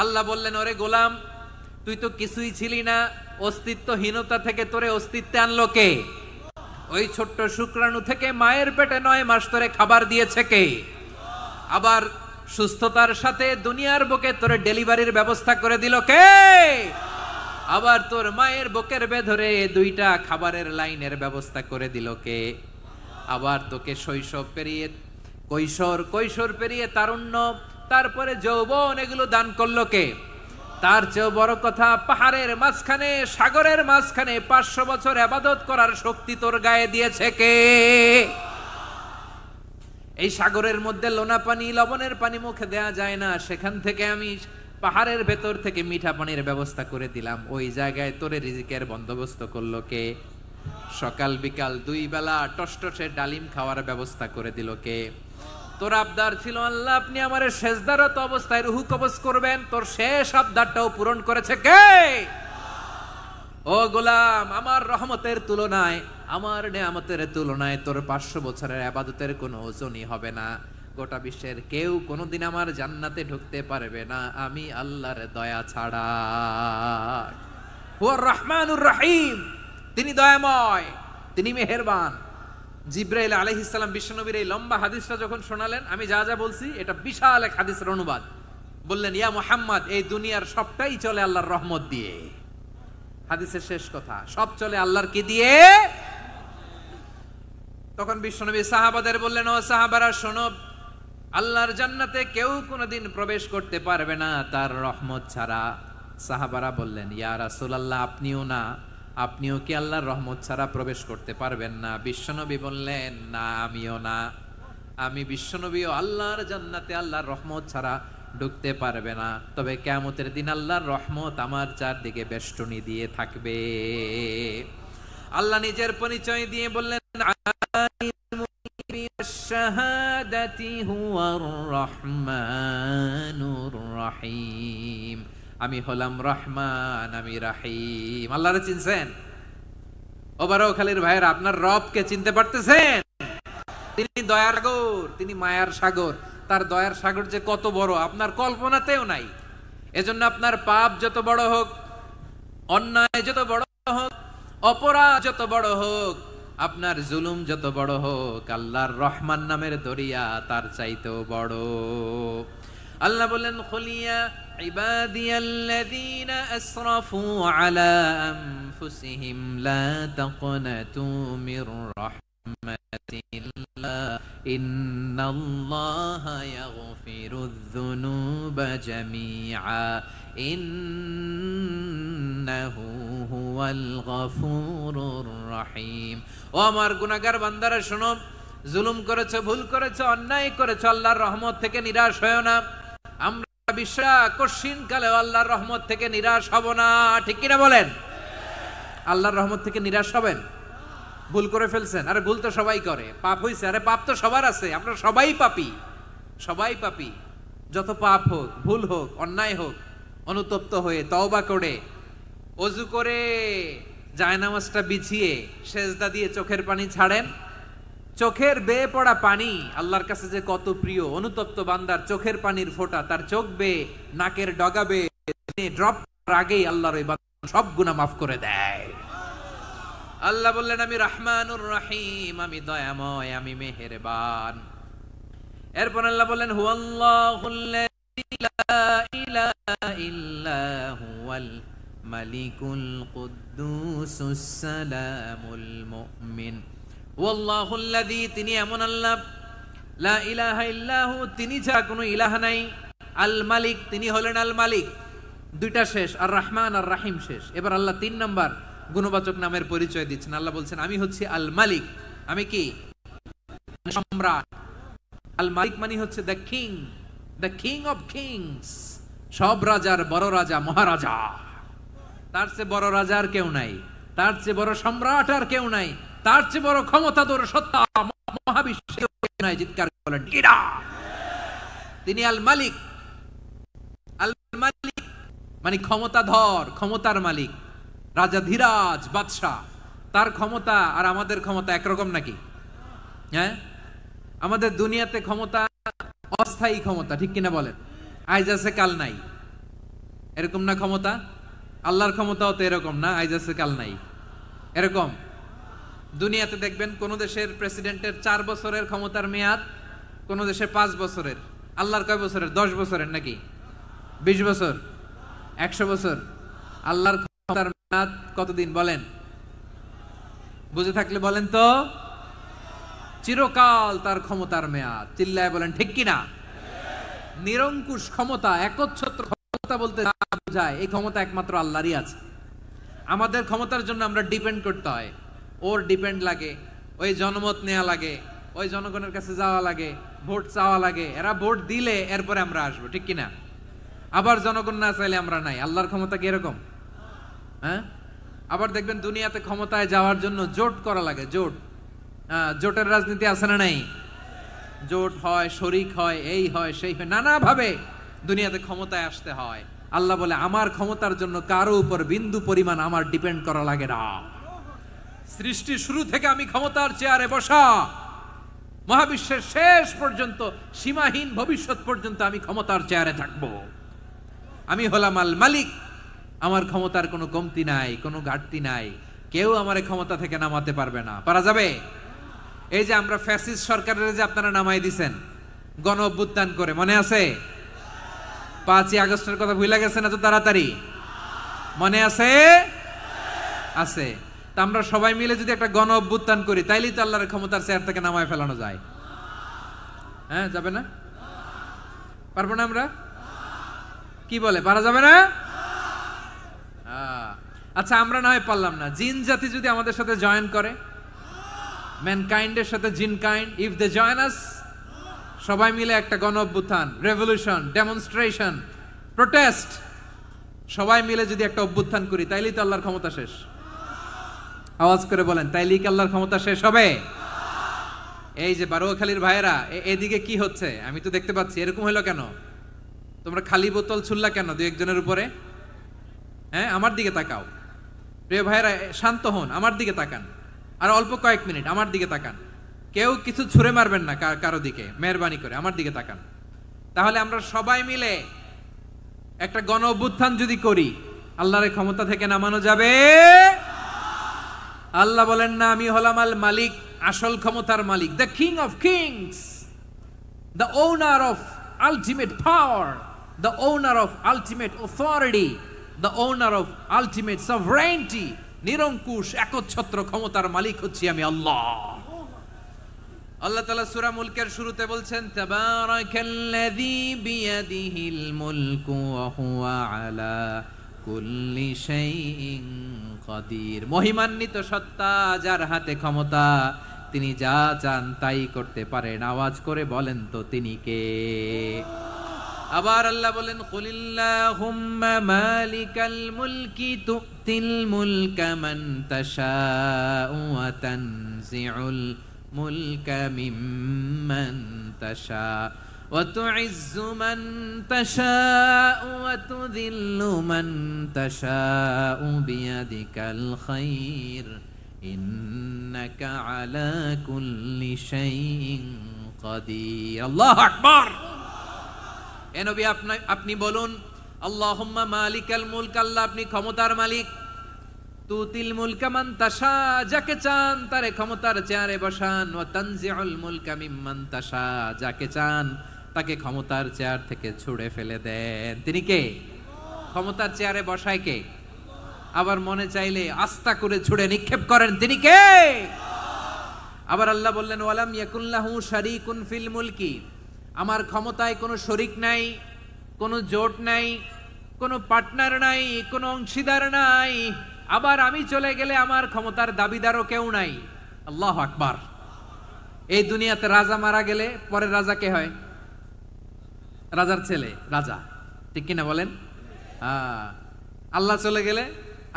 আল্লাহ বললেন ওরে গোলাম তুই তো কিছুই ছিলি না, অস্তিত্বহীনতা থেকে তোরে অস্তিত্বে আনলো কে? ওই ছোট্ট শুক্রাণু থেকে মায়ের পেটে 9 মাস ধরে খাবার দিয়েছে কে? আবার সুস্থতার সাথে দুনিয়ার বুকে তোরে ডেলিভারির ব্যবস্থা করে দিল কে? আবার তোর মায়ের বুকের ভেতরে 2টা খাবারের লাইনের ব্যবস্থা করে দিল কে? আবার তোকে শৈশব পেরিয়ে কৈশোর পেরিয়ে তারুণ্য, তারপরে যৌবন, এগুলো দান করলো কে? তার চেয়েও বড় কথা, পাহাড়ের মাঝখানে সাগরের মাঝখানে 500 বছর ইবাদত করার শক্তি তোর গায়ে দিয়েছে কে? এই সাগরের মধ্যে লোনা পানি লবণের পানি মুখে দেয়া যায় না, সেখান থেকে আমি পাহাড়ের ভেতর থেকে মিঠা পানির ব্যবস্থা করে দিলাম। ওই জায়গায় তোরে রিজিকের বন্দোবস্ত করলো কে? সকাল বিকাল 2 বেলা টসটসে ডালিম খাওয়ার ব্যবস্থা করে দিল কে? তোর আবদার ছিল আল্লাহ আপনি আমারে সেজদারত অবস্থায় রুহু কবজ করবেন, তোর শেষ আবদারটাও পূরণ করেছে কে? ও গোলাম আমার রহমতের তুলনায়, আমার নেয়ামতের তুলনায় তোর 500 বছরের ইবাদতের কোনো ওজনই হবে না। গোটা বিশ্বের কেউ কোনোদিন আমার জান্নাতে ঢুকতে পারবে না আমি আল্লাহর দয়া ছাড়া। হুয়া রহমানুর রহিম, তিনি দয়াময়, তিনি মেহেরবান। জিব্রাইল আলাইহিস সালাম বিশ্বনবীর এই লম্বা হাদিসটা যখন শোনালেন, আমি যা যা বলছি এটা বিশাল এক হাদিসের অনুবাদ, বললেন ইয়া মুহাম্মদ এই দুনিয়ার সবটাই চলে আল্লাহর রহমত দিয়ে। হাদিসের শেষ কথা, সব চলে আল্লাহর কি দিয়ে? তখন বিশ্বনবী সাহাবাদের বললেন ও সাহাবারা শোনো, আল্লাহর জান্নাতে কেউ কোনোদিন প্রবেশ করতে পারবে না তার রহমত ছাড়া। সাহাবারা বললেন ইয়া রাসূলুল্লাহ আপনিও না, আপনিও কি আল্লাহর রহমত ছাড়া প্রবেশ করতে পারবেন না? বিশ্বনবী বললেন না আমিও না, আমি বিশ্বনবীও আল্লাহর জান্নাতে আল্লাহর রহমত ছাড়া ঢুকতে পারবে না, তবে কিয়ামতের দিন আল্লাহর রহমত আমার চারদিকে বেষ্টনী দিয়ে থাকবে। আল্লাহ নিজের পরিচয় দিয়ে বললেন শাহাদাতি হুয়ার রহমানুর রহিম, আমি হলাম রহমান, আমি রাহিম। আল্লাহরে চিনছেন? ওবারও খালির ভাইয়ের আপনার রবকে চিনতে পারতেছেন? তিনি দয়ার সাগর, তিনি মায়ার সাগর। তার দয়ার সাগর যে কত বড় আপনার কল্পনাতেও নাই। এজন্য আপনার পাপ যত বড় হোক, অন্যায় যত বড় হোক, অপরাধ যত বড় হোক, আপনার জুলুম যত বড় হোক, আল্লাহর রহমান নামের দরিয়া তার চাইতেও বড়। আল্লাহ বললেন খুলিয়া ইবাদিয়াল্লাযীনা আসরাফু আলা আনফুসিহিম লা তাকনাতু মির ইন্নাল্লাহা ইয়াগফিরুয যুনুবা জামিআ ইন্নাহু হুয়াল গফুরুর রহিম। ও আমার গুনাহগার বান্দারা শোনো, জুলুম করেছো, ভুল করেছো, অন্যায় করেছো, আল্লাহর রহমত থেকে নিরাশ হয়ো না। আমরা বিশ্বাস কঠিন কালে আল্লাহর রহমত থেকে নিরাশ হব না, ঠিক কিনা বলেন? আল্লাহর রহমত থেকে নিরাশ হবেন? ভুল করে ফেলছেন, আরে ভুল তো সবাই করে, পাপ হইছে, আরে পাপ তো সবার আছে, আপনারা সবাই পাপী, সবাই পাপী। যত পাপ হোক, ভুল হোক, অন্যায় হোক, অনুতপ্ত হয়ে তওবা করে ওযু করে জায়নামাজটা বিছিয়ে সেজদা দিয়ে চোখের পানি ছাড়েন। চোখের বেয়ে পড়া পানি আল্লাহর কাছে যে কত প্রিয়। অনুতপ্ত বান্দার চোখের পানির ফোঁটা তার চোখ বেয়ে, নাকের ডগা বেয়ে ড্রপ করার আগেই আল্লাহর ওই বান্দা সব গুনাহ মাফ করে দেয়। আল্লাহ বললেন আমি রহমানুর রহিম, আমি দয়াময়, আমি মেহেরবান। এরপর আল্লাহ বললেন হুয়াল্লাহুল্লাযী লা ইলাহা ইল্লা হুয়াল মালিকুল কুদ্দুসুস সালামুল মুমিন। ওয়াল্লাহুল্লাযী, তিনি এমন আল্লাহ, লা ইলাহা ইল্লাহু, তিনি ছাড়া কোনো ইলাহ নাই, আল মালিক, তিনি হলেন আল মালিক। দুইটা শেষ, আর রহমান আর রাহিম শেষ। এবার আল্লাহ 3 নাম্বার গুণবাচক নামের পরিচয় দিচ্ছেন। আল্লাহ বলছেন আমি হচ্ছি আল মালিক, আমি কি? সম্রাট। আল মালিক মানে হচ্ছে the king, the king of kings, সব রাজার বড় রাজা, মহারাজা। তার চেয়ে বড় রাজা আর কেউ নাই, তার চেয়ে বড় সম্রাট আর কেউ নাই, তার চেয়ে বড় ক্ষমতাধর সত্তা মহাবিশ্বে নাই। চিৎকার করেন কিরা? তিনি আল মালিক। আল মালিক মানে ক্ষমতাধর, ক্ষমতার মালিক, রাজা ধীরাজ বাদশাহ। তার ক্ষমতা আর আমাদের ক্ষমতা একরকম নাকি? হ্যাঁ, আমাদের দুনিয়াতে ক্ষমতা অস্থায়ী ক্ষমতা, ঠিক কিনা বলেন? আজ আছে কাল নাই, এরকম না ক্ষমতা? আল্লাহর ক্ষমতাও তো এরকম না, আজ আছে কাল নাই এরকম। দুনিয়াতে দেখবেন কোন দেশের প্রেসিডেন্টের 4 বছরের ক্ষমতার মেয়াদ, কোন দেশের 5 বছরের। আল্লাহর কয় বছরের? 10 বছরের নাকি 20 বছর, 100 বছর? আল্লাহর ক্ষমতার মেয়াদ কতদিন বলেন? বুঝে থাকলে বলেন তো। চিরকাল তার ক্ষমতার মেয়াদ। চিল্লায় বলেন ঠিক কিনা? নিরঙ্কুশ ক্ষমতা, একচ্ছত্র ক্ষমতা বলতে বোঝায় এই ক্ষমতা একমাত্র আল্লাহরই আছে। আমাদের ক্ষমতার জন্য আমরা ডিপেন্ড করতে হয়, ওর ডিপেন্ড লাগে, ওই জনমত নেওয়া লাগে, ওই জনগণের কাছে যাওয়া লাগে, ভোট চাওয়া লাগে, এরা ভোট দিলে এরপরে আমরা আসবো, ঠিক কিনা? আবার জনগণ না চাইলে আমরা নাই। আল্লাহর ক্ষমতা কি এরকম? হ্যাঁ, আবার দেখবেন দুনিয়াতে ক্ষমতায় যাওয়ার জন্য জোট করা লাগে, জোট। জোটের রাজনীতি আছে না নাই? জোট হয়, শরিক হয়, এই হয়, সেই হয়, নানা ভাবে দুনিয়াতে ক্ষমতায় আসতে হয়। আল্লাহ বলে আমার ক্ষমতার জন্য কারো উপর বিন্দু পরিমাণ আমার ডিপেন্ড করা লাগে না। সৃষ্টি শুরু থেকে আমি ক্ষমতার চেয়ারে বসা, মহাবিশ্বের শেষ পর্যন্ত, সীমাহীন ভবিষ্যৎ পর্যন্ত আমি ক্ষমতার চেয়ারে থাকব। আমি হলাম আল মালিক, আমার ক্ষমতার কোনো কমতি নাই, কোনো ঘাটতি নাই। কেউ আমার ক্ষমতা থেকে নামাতে পারবে না। পারা যাবে? এই যে আমরা ফ্যাসিস্ট সরকারের যে আপনারা নামাই দিছেন গণ অভ্যুত্থান করে, মনে আছে? 5ই আগস্টের কথা ভুলে গেছেন এত তাড়াতাড়ি? মনে আছে? আছে। তা আমরা সবাই মিলে যদি একটা গণ অভ্যুত্থান করি, তাইলেই তো আল্লাহর ক্ষমতার চেয়ার থেকে নামায় ফেলানো যায়। হ্যাঁ, যাবে না? পারবো না আমরা? কি বলে, পারা যাবে না? আচ্ছা, আমরা না হয় পারলাম না, জিন জাতি যদি আমাদের সাথে জয়েন করে, ম্যানকাইন্ডের সাথে জিনকাইন্ড, ইফ দে জয়েন আস, সবাই মিলে একটা গণ অভ্যুত্থান, রেভলিউশন, ডেমনস্ট্রেশন, প্রোটেস্ট, সবাই মিলে যদি একটা অভ্যুত্থান করি, তাইলেই তো আল্লাহর ক্ষমতা শেষ। আওয়াজ করে বলেন, তাইলেই কি আল্লাহর ক্ষমতা শেষ হবে? এই যে বারোয়াখালীর ভাইয়েরা, এদিকে কি হচ্ছে আমি তো দেখতে পাচ্ছি, এরকম হলো কেন? তোমরা খালি বোতল ছুড়লা কেন 2-1 জনের উপরে? হ্যাঁ, আমার দিকে তাকাও প্রিয় ভাইয়েরা, শান্ত হন, আমার দিকে তাকান, আর অল্প কয়েক মিনিট আমার দিকে তাকান। কেউ কিছু ছুঁড়ে মারবেন না কারো দিকে, মেহরবানি করে আমার দিকে তাকান। তাহলে আমরা সবাই মিলে একটা গণ অভ্যুত্থান যদি করি, আল্লাহর ক্ষমতা থেকে নামানো যাবে? আল্লাহ বলেন না, আমি হলাম আল মালিক, আসল ক্ষমতার মালিক, the king of kings, the owner of ultimate power, the owner of ultimate authority, the owner of ultimate sovereignty. নিরঙ্কুশ একচ্ছত্র ক্ষমতার মালিক হচ্ছি আমি আল্লাহ। আল্লাহ তাআলা সূরা মুলকের শুরুতে বলছেন তাবারাকাল্লাযী বিয়াদিহিল মুলকু ওয়া হুয়া আলা কুল্লি শাইইন কাদির। মহিমান্বিত সত্তা, যার হাতে ক্ষমতা, তিনি যা চান তাই করতে পারেন। আওয়াজ করে বলেন তো তিনি কে? আবার আল্লাহ বলেন কুলিল্লাহুম্মা মালিকাল মুলকি তুতিল মুলকা মান তাশাউ ওয়া তানজিউল মুলকা মিম্মান তাশাউ ওয়া তুইজ্জু মান তাশাউ ওয়া তুযিল্লু মান তাশাউ বিয়াদিকাল খায়র ইন্নাকা আলা কুল্লি শাইইন কাদির। আল্লাহু আকবার। এ নবী আপনি বলুন আল্লাহুম্মা মালিকাল মুলক, আল্লাহ আপনি ক্ষমতার মালিক। তুতিল মুলকা মান তাশা, যাকে চান তারে ক্ষমতার চেয়ারে বসান। ওয়া তানজিউল মুলকা মিম্মান তাশা, যাকে চান তাকে ক্ষমতার চেয়ার থেকে ছুঁড়ে ফেলে দেন। তিনি কে? ক্ষমতার চেয়ারে বসায় কে? আবার মনে চাইলে আস্থা করে ছুঁড়ে নিক্ষেপ করেন। তিনি কে? আবার আল্লাহ বললেন ওয়ালাম ইয়াকুল্লাহু শারীকুন ফিল মুলকি, আমার ক্ষমতায় কোনো শরিক নাই, কোনো জোট নাই, কোনো পার্টনার নাই, কোনো অংশীদার নাই। আবার আমি চলে গেলে আমার ক্ষমতার দাবিদারও কেউ নাই। আল্লাহু আকবার। এই দুনিয়াতে রাজা মারা গেলে পরের রাজা কে হয়? রাজার ছেলে রাজা, ঠিক কিনা বলেন? আল্লাহ চলে গেলে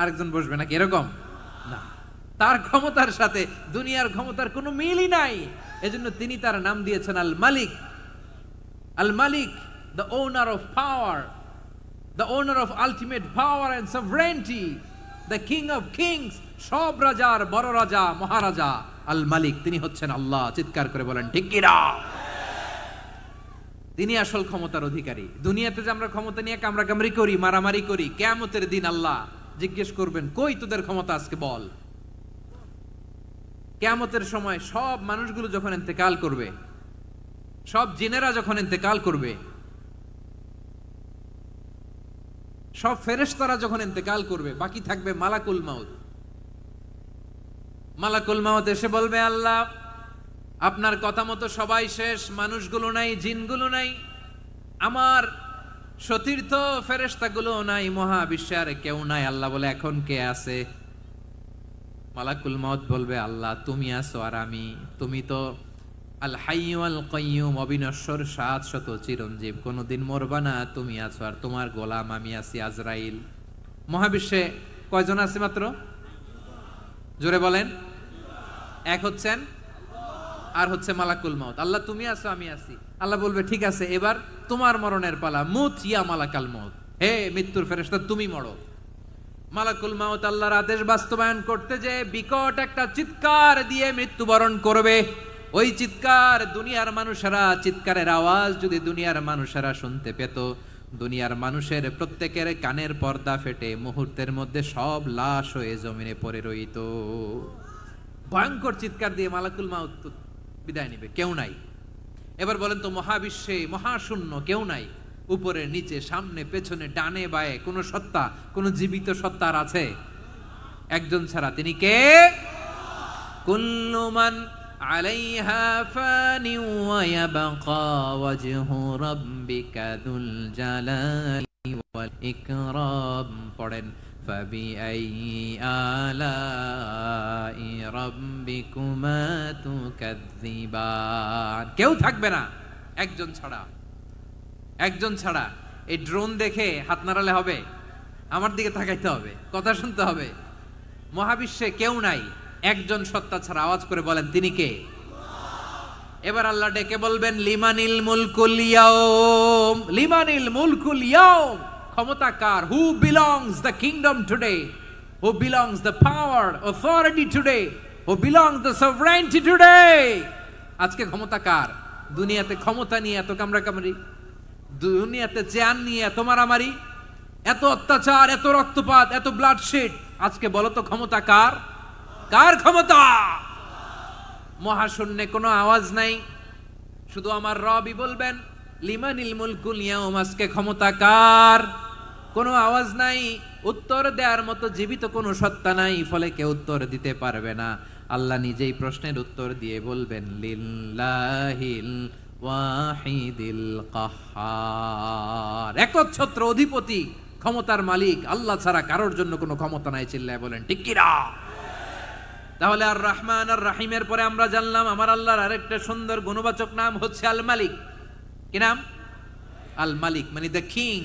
আরেকজন বসবে নাকি? এরকম না, তার ক্ষমতার সাথে দুনিয়ার ক্ষমতার কোনো মিলই নাই। এজন্য তিনি তার নাম দিয়েছেন আল মালিক। আল মালিক, the owner of power, the owner of ultimate power and sovereignty, the king of kings, সব রাজার বড় রাজা, মহারাজা আল মালিক, তিনি হচ্ছেন আল্লাহ। চিৎকার করে বলেন ঠিক কি না? তিনি আসল ক্ষমতার অধিকারী। দুনিয়াতে যে আমরা ক্ষমতা নিয়ে কামড়াকামড়ি করি, মারামারি করি, কিয়ামতের দিন আল্লাহ জিজ্ঞেস করবেন কই তোদের ক্ষমতা, আজকে বল। কিয়ামতের সময় সব মানুষগুলো যখন ইন্তেকাল করবে, সব জিনেরা যখন ইন্তেকাল করবে, সব ফেরেশতারা যখন ইন্তেকাল করবে, বাকি থাকবে মালাকুল মাউত। মালাকুল মাউত এসে বলবে আল্লাহ আপনার কথা মতো সবাই শেষ, মানুষগুলো নাই, জিনগুলো নাই, আমার সতীর্থ ফেরেশতাগুলো নাই, মহাবিশ্বে আর কেউ নাই। আল্লাহ বলে এখন কে আছে? মালাকুল মাউত বলবে আল্লাহ তুমি আছো আর আমি। তুমি তো আল হাইয়্যু আল কাইয়্যুম, অবিনশ্বর, শাশ্বত, চিরঞ্জীব, কোনদিন মরবা না, তুমি আছো আর তোমার গোলাম আমি আছি আজরাইল। মহাবিশ্বে কয়জন আছে মাত্র? জোরে বলেন। এক হচ্ছেন আর হচ্ছে মালাকুল মাউত। আল্লাহ তুমি আছো আমি আছি। আল্লাহ বলবে ঠিক আছে এবার তোমার মরণের পালা, মুত ইয়া মালাকাল মাউত, হে মৃত্যুর ফেরেশতা তুমি মরো। মালাকুল মাউত আল্লাহর আদেশ বাস্তবায়ন করতে যে বিকট একটা চিৎকার দিয়ে মৃত্যুবরণ করবে। ওই চিৎকার দুনিয়ার মানুষেরা, চিৎকারের আওয়াজ যদি দুনিয়ার মানুষেরা শুনতে পেত, দুনিয়ার মানুষের প্রত্যেকের কানের পর্দা ফেটে মুহূর্তের মধ্যে সব লাশ হয়ে জমিনে পড়ে রইত। ভয়ঙ্কর চিৎকার দিয়ে মালাকুল মাউত বিদায় নিবে, কেউ নাই। এবার বলেন তো মহাবিশ্বে মহাশূন্য, কেউ নাই, উপরে নিচে সামনে পেছনে ডানে বায়ে কোন সত্তা, কোন জীবিত সত্তার আছে? একজন ছাড়া, তিনি কে? কুল্লু মান আলাইহা ফানি ওয়া ইয়াবকা ওয়াজহু রাব্বিকা যুল জালালি ওয়াল ইকরাম। পড়েন ফাবিআইয়ি আলাই রাব্বিকুমা তুকাযযিবান। কেউ থাকবে না একজন ছাড়া, একজন ছাড়া। এই ড্রোন দেখে হাত নাড়ালে হবে? আমার দিকে তাকাইতে হবে, কথা শুনতে হবে। মহাবিশ্বে কেউ নাই, একজন সত্তা ছাড়া। আওয়াজ করে বলেন তিনি কে? এবার আল্লাহ ডেকে বলবেন লিমানিল মুলকুল ইয়াউম, লিমানিল মুলকুল ইয়াউম, ক্ষমতা কার? Who belongs the kingdom today, who belongs the power authority today, who belongs the sovereignty today. আজকে ক্ষমতা কার? দুনিয়াতে ক্ষমতা নিয়ে এত কামড়াকামড়ি, দুনিয়াতে চেয়ার নিয়ে এত মারামারি, এত অত্যাচার, এত রক্তপাত, এত ব্লাডশেড। আজকে বলো তো ক্ষমতা কার? কার ক্ষমতা? মহাশূন্যে কোনো আওয়াজ নাই, শুধু আমার রবই বলবেন লিমানিল মুলকুল ইয়াউম, আজকে ক্ষমতা কার? কোনো আওয়াজ নাই, উত্তর দেওয়ার মতো জীবিত কোনো সত্তা নাই, ফলে কেউ উত্তর দিতে পারবে না। আল্লাহ নিজেই প্রশ্নের উত্তর দিয়ে বলবেন লিল্লাহিল ওয়াহিদিল কাহ্হার, একচ্ছত্র অধিপতি ক্ষমতার মালিক আল্লাহ ছাড়া কারোর জন্য কোনো ক্ষমতা নাই। চিল্লায় বলেন ঠিক কিনা? তাহলে আর রহমান আর রাহিমের পরে আমরা জানলাম আমার আল্লাহর আরেকটা সুন্দর গুণবাচক নাম হচ্ছে আল মালিক। কি নাম? আল মালিক, মানে দ্য কিং,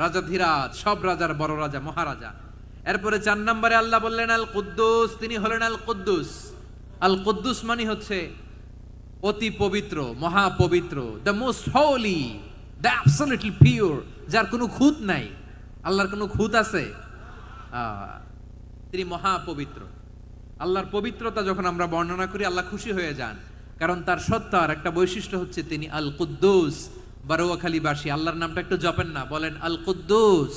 রাজাধিরাজ, সব রাজার বড় রাজা, মহারাজা। এরপরে 4 নম্বরে আল্লাহ বললেন আল কুদ্দুস, তিনি হলেন আল কুদ্দুস। আল কুদ্দুস মানে হচ্ছে অতি পবিত্র, মহাপবিত্র, the most holy, the absolutely pure, যার কোনো খুঁত নাই। আল্লাহর কোনো খুঁত আছে? তিনি মহাপবিত্র। আল্লাহর পবিত্রতা যখন আমরা বর্ণনা করি আল্লাহ খুশি হয়ে যান, কারণ তার সত্তার একটা বৈশিষ্ট্য হচ্ছে তিনি আল কুদ্দুস। বারোয়াখালীবাসী আল্লাহর নামটা একটু জপেন না, বলেন আল কুদ্দুস,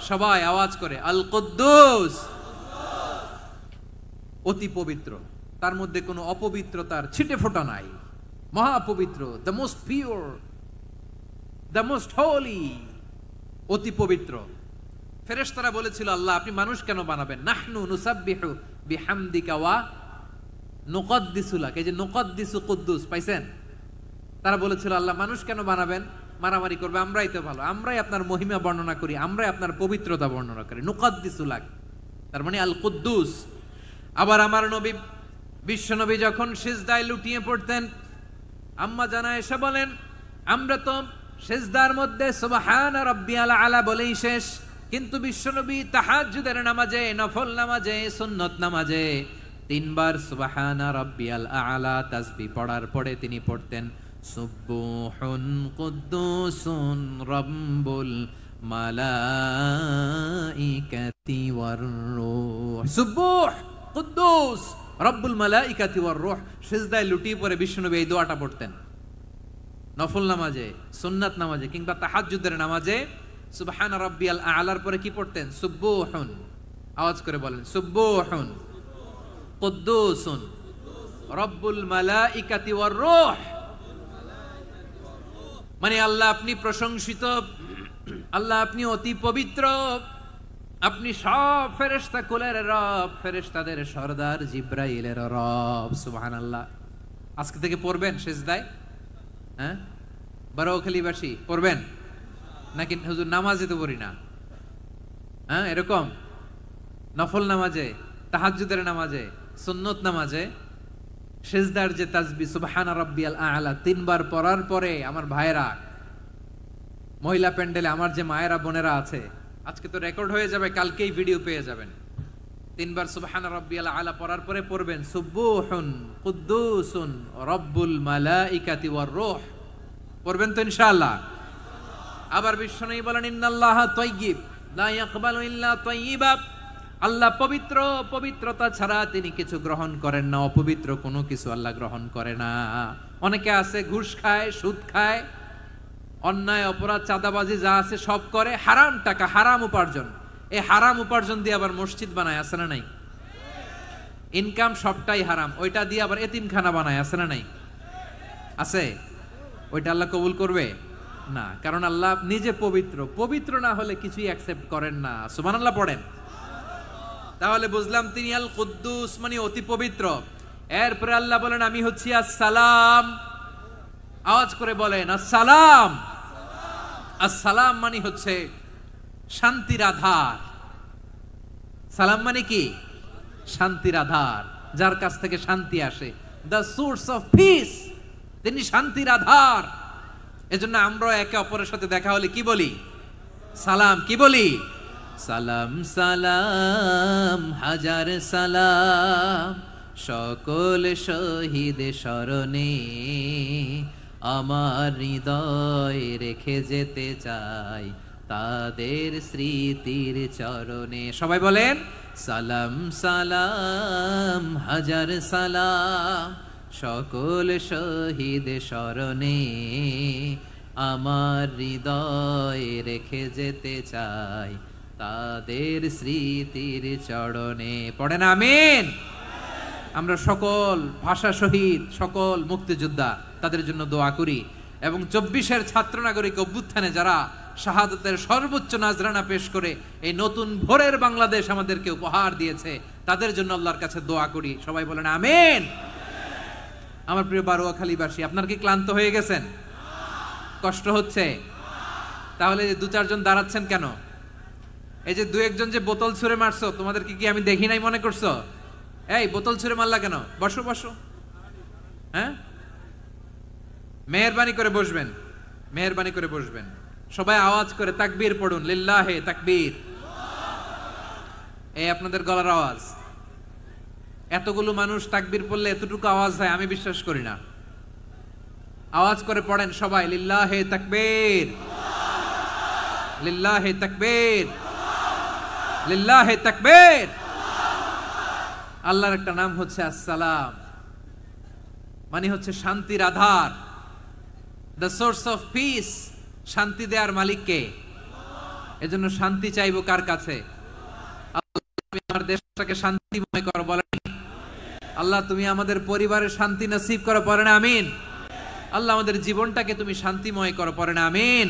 সবাই আওয়াজ করে আল কুদ্দুস। অতি পবিত্র, তার মধ্যে কোনো অপবিত্রতার ছিটে ফোঁটা নাই, মহাপবিত্র, the most pure, the most holy, অতি পবিত্র। ফেরেশতারা বলেছিল আল্লাহ আপনি মানুষ কেন বানাবেন? নাহনু নুসাব্বিহু বিহামদিকা ওয়া নুকদ্দিসু লাক, এই যে নুকদ্দিসু কুদ্দুস পাইছেন? তারা বলেছিল আল্লাহ মানুষ কেন বানাবেন, মারামারি করবে, আমরাই তো ভালো, আমরাই আপনার মহিমা বর্ণনা করি, আমরাই আপনার পবিত্রতা বর্ণনা করি। নুকদ্দিসু লাক তার মানে আল কুদ্দুস। আবার আমার নবী বিশ্ব নবী যখন সিজদায় লুটিয়ে পড়তেন, আম্মা জানা এসে বলেন আমরা তো সিজদার মধ্যে সুবহান রাব্বিয়াল আলা বলেই শেষ, কিন্তু বিশ্বনবী তাহাজ্জুদের নামাজে, নফল নামাজে, সুন্নত নামাজে 3 বার সুবহান রাব্বিয়াল আলা তাসবিহ পড়ার পরে তিনি পড়তেন সুবহুন কুদ্দুসুন রাব্বুল মালাইকাতি ওয়ার রূহ। সুবহ কুদ্দুস রব্বুল মালাইকাতি ওয়ার রূহ। সিজদায় লুটিয়ে পড়ে বিশ্বনবী এই দোয়াটা পড়তেন। নফল নামাজে, সুন্নাত নামাজে কিংবা তাহাজ্জুদের নামাজে সুবহান রাব্বিয়াল আলার পরে কি পড়তেন? সুবহুন। আওয়াজ করে বলেন সুবহুন কুদ্দুসুন রব্বুল মালাইকাতি ওয়ার রূহ। মানে আল্লাহ আপনি প্রশংসিত, আল্লাহ আপনি অতি পবিত্র, আপনি সব ফেরেশতা কুলের রব, ফেরেশতাদের সরদার জিব্রাইলের রব। সুবহানাল্লাহ। আজকে থেকে পড়বেন সিজদায়? হ্যাঁ, বারোখালীবাসী পড়বেন নাকি? হুজুর নামাজে তো পড়ি না। হ্যাঁ, এরকম নফল নামাজে, তাহাজ্জুদের নামাজে, সুন্নত নামাজে সিজদার যে তাসবিহ সুবহান রাব্বিয়াল আলা 3 বার পড়ার পরে আমার ভাইরা, মহিলা প্যান্ডেলে আমার যে মায়েরা বোনেরা আছে, আজকে তো রেকর্ড হয়ে যাবে, কালকেই ভিডিও পেয়ে যাবেন। 3 বার সুবহান রাব্বিয়াল আলা পড়ার পরে পড়বেন সুবহুন কুদ্দুসুন রব্বুল মালাইকাতি ওয়ার রূহ। পড়বেন তো ইনশাআল্লাহ? আবার বিশ্বনবী বলেন ইন্নাল্লাহা তাইয়্যিব লা ইয়াকবালু ইল্লা তাইয়্যিবা। আল্লাহ পবিত্র, পবিত্রতা ছাড়া তিনি কিছু গ্রহণ করেন না, অপবিত্র কোনো কিছু আল্লাহ গ্রহণ করে না। অনেকে আছে ঘুষ খায়, সুদ খায়, অন্যায় অপরাধ চাঁদাবাজি যা আছে সব করে, হারাম টাকা, হারাম উপার্জন। এই হারাম উপার্জন দিয়ে আবার মসজিদ বানায়, আছে না নাই? ইনকাম সবটাই হারাম, ওইটা দিয়ে আবার এতিমখানা বানায়, আছে না নাই? আছে। ওইটা আল্লাহ কবুল করবে না, কারণ আল্লাহ নিজে পবিত্র। পবিত্র না হলে কিছুই অ্যাকসেপ্ট করেন না। সুবহানাল্লাহ পড়েন। তাহলে বুঝলাম তিনি আল কুদ্দুস মানে অতি পবিত্র। এরপরে আল্লাহ বলেন আমি হচ্ছি আসসালাম। আওয়াজ করে বলেন আসসালাম। আসসালাম মানে হচ্ছে শান্তির আধার। সালাম মানে কি? শান্তির আধার, যার কাছ থেকে শান্তি আসে। দ্য সোর্স অফ পিস, তিনি শান্তির আধার। এজন্য আমরা একে অপরের সাথে দেখা হলে কি বলি? সালাম। কি বলি? সালাম সালাম হাজার সালাম সকল শহীদ স্মরণে, আমার হৃদয় রেখে যেতে চাই তাদের স্মৃতির চরণে। সবাই বলেন সালাম সালাম হাজার সালাম সকল শহীদ স্মরণে, আমার হৃদয় রেখে যেতে চাই তাদের স্মৃতির চরণে। পড়েন আমিন। আমরা সকল ভাষা শহীদ, সকল মুক্তিযোদ্ধা, তাদের জন্য দোয়া করি। এবং 24-এর ছাত্র নাগরিক অভ্যুত্থানে যারা শাহাদাতের সর্বোচ্চ নাজরানা পেশ করে এই নতুন ভোরের বাংলাদেশ আমাদেরকে উপহার দিয়েছে, তাদের জন্য আল্লাহর কাছে দোয়া করি। সবাই বলেন আমিন। আমার প্রিয় বারোয়াখালীবাসী, আপনার কি ক্লান্ত হয়ে গেছেন? কষ্ট হচ্ছে? তাহলে দু চারজন দাঁড়াচ্ছেন কেন? এই যে দু একজন যে বোতল ছুঁড়ে মারছো, তোমাদের কি আমি দেখি নাই মনে করছো? এই বোতল ছুঁড়ে মারলা কেন? বসো বসো। হ্যাঁ, মেহেরবানি করে বসবেন, মেহেরবানি করে বসবেন। সবাই আওয়াজ করে তাকবীর পড়ুন, লিল্লাহে তাকবীর। এই আপনাদের গলার আওয়াজ। এতগুলো মানুষ তাকবীর পড়লে এতটুকু আওয়াজ হয় আমি বিশ্বাস করি না। আওয়াজ করে পড়েন সবাই, লিল্লাহে তাকবীর, লিল্লাহে তাকবীর, লিল্লাহে তাকবীর। আল্লাহর একটা নাম হচ্ছে আসসালাম, মানে হচ্ছে শান্তির আধার, দ্য সোর্স অফ পিস। শান্তি দেওয়ার মালিক কে? এজন্য শান্তি চাইবো কার কাছে? আল্লাহ তুমি আমার দেশটাকে শান্তিময় করো, বলেন আল্লাহ তুমি আমাদের পরিবারে শান্তি নসিব করো, পড়েন আমিন। আল্লাহ আমাদের জীবনটাকে তুমি শান্তিময় করো, পড়েন আমিন।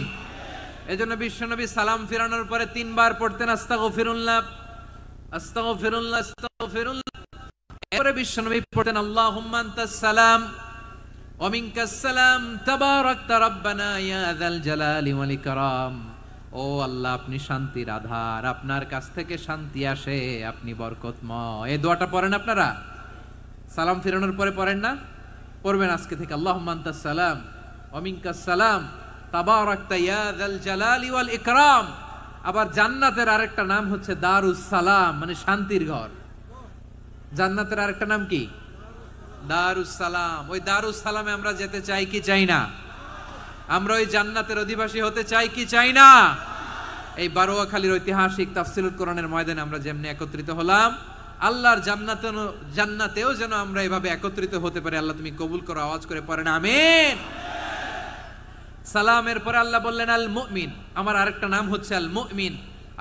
এজন্য বিশ্বনবী সালাম ফিরানোর পরে 3 বার পড়তেন আস্তাগফিরুল্লাহ, আস্তাগফিরুল্লাহ, আস্তাগফিরুল্লাহ। এরপরে বিশ্বনবী পড়তেন আল্লাহুম্মা আনতাস সালাম ওয়া মিনকাস সালাম তাবারাকতা রাব্বানা ইয়া যাল জালালি ওয়াল ইকরাম। ও আল্লাহ আপনি শান্তির আধার, আপনার কাছ থেকে শান্তি আসে, আপনি বরকতময়। এই দোয়াটা পড়েন আপনারা সালাম ফিরানোর পরে, পড়েন না? পড়বেন আজকে থেকে, আল্লাহুম্মা আনতাস সালাম ওয়া মিনকাস সালাম তাবারাকতা ইয়া যাল জালালি ওয়াল ইকরাম। আবার জান্নাতের আরেকটা নাম হচ্ছে দারুস সালাম, মানে শান্তির ঘর। জান্নাতের আরেকটা নাম কি? দারুস সালাম। ওই দারুস সালামে আমরা যেতে চাই কি চাই না? আমরা ওই জান্নাতের অধিবাসী হতে চাই কি চাই না? এই বারোয়াখালীর ঐতিহাসিক তাফসীরুল কোরআনের ময়দানে আমরা যেমনি একত্রিত হলাম, আল্লাহর জান্নাতেও যেন আমরা এভাবে একত্রিত হতে পারি। আল্লাহ তুমি কবুল করো। আওয়াজ করে পড়েন আমিন। সালামের পরে আল্লাহ বললেন আল মুমিন। আমার আরেকটা নাম হচ্ছে আল মুমিন।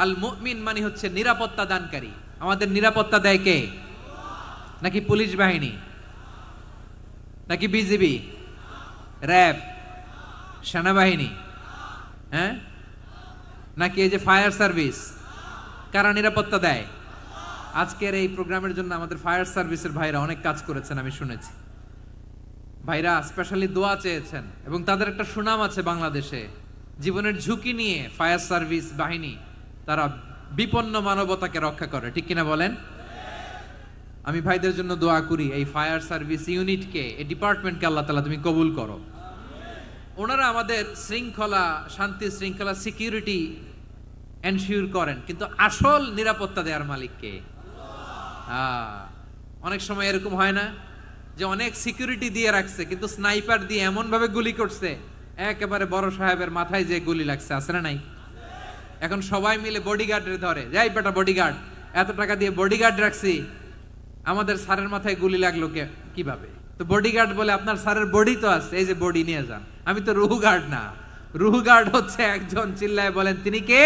আল মুমিন মানে হচ্ছে নিরাপত্তা দানকারী। আমাদের নিরাপত্তা দেয় কে? নাকি পুলিশ বাহিনী, নাকি বিজিবি, র্যাব, সেনাবাহিনী, হ্যাঁ, নাকি এই যে ফায়ার সার্ভিস? কারা নিরাপত্তা দেয়? আজকের এই প্রোগ্রামের জন্য আমাদের ফায়ার সার্ভিসের ভাইরা অনেক কাজ করেছেন, আমি শুনেছি। ভাইরা স্পেশালি দোয়া চেয়েছেন এবং তাদের একটা সুনাম আছে বাংলাদেশে। জীবনের ঝুঁকি নিয়ে ফায়ার সার্ভিস বাহিনী তারা বিপন্ন মানবতাকে রক্ষা করে, ঠিক কিনা বলেন? আমি ভাইদের জন্য দোয়া করি, এই ফায়ার সার্ভিস ইউনিটকে, এই ডিপার্টমেন্টকে আল্লাহ তাআলা তুমি কবুল করো। ওনারা আমাদের শৃঙ্খলা, শান্তি শৃঙ্খলা, সিকিউরিটি এনশিওর করেন, কিন্তু আসল নিরাপত্তা দেওয়ার মালিক কে? অনেক সময় এরকম হয় না যে অনেক সিকিউরিটি দিয়ে রাখছে, কিন্তু স্নাইপার দিয়ে এমন ভাবে গুলি করছে একেবারে বড় সাহেবের মাথায় যে গুলি লাগছে, আছে না নাই? এখন সবাই মিলে বডিগার্ডের ধরে, যাই বেটা বডিগার্ড, এত টাকা দিয়ে বডিগার্ড রাখছি, আমাদের স্যারের মাথায় গুলি লাগলো কিভাবে? তো বডিগার্ড বলে আপনার স্যারের বডি তো আছে, এই যে বডি নিয়ে যান। আমি তো রুহু গার্ড না। রুহু গার্ড হচ্ছে একজন, চিল্লায় বলেন তিনি কে?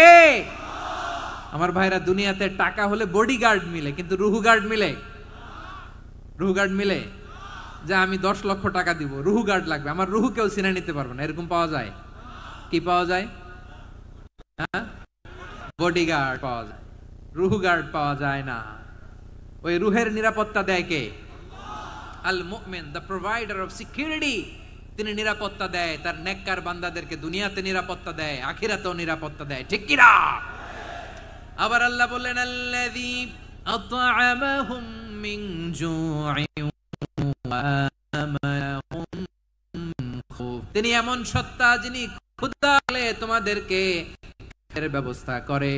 আমার ভাইরা, দুনিয়াতে টাকা হলে বডিগার্ড মিলে, কিন্তু রুহু গার্ড মিলে? রুহু গার্ড মিলে? যে আমি 10 লক্ষ টাকা দিব, রুহু গার্ড লাগবে, আমার রুহু কেউ চিনে নিতে পারবে না, এরকম পাওয়া যায়? কি পাওয়া যায়? হ্যাঁ, বডিগার্ড পাওয়া যায়, রুহু গার্ড পাওয়া যায় না। ওই রুহের নিরাপত্তা দেয় কে? আল মুমিন, দ্য প্রোভাইডার অফ সিকিউরিটি। তিনি নিরাপত্তা দেয় তার নেককার বান্দাদেরকে, দুনিয়াতে নিরাপত্তা দেয়, আখিরাতেও নিরাপত্তা দেয়, ঠিক কি না? আবার আল্লাহ বললেন আল্লাযী আত'আমাহুম মিন জু'ইন ওয়া আমানাহুম মিন খাউফ। তিনি এমন সত্তা যিনি ক্ষুধালে তোমাদেরকে খাবারের ব্যবস্থা করে,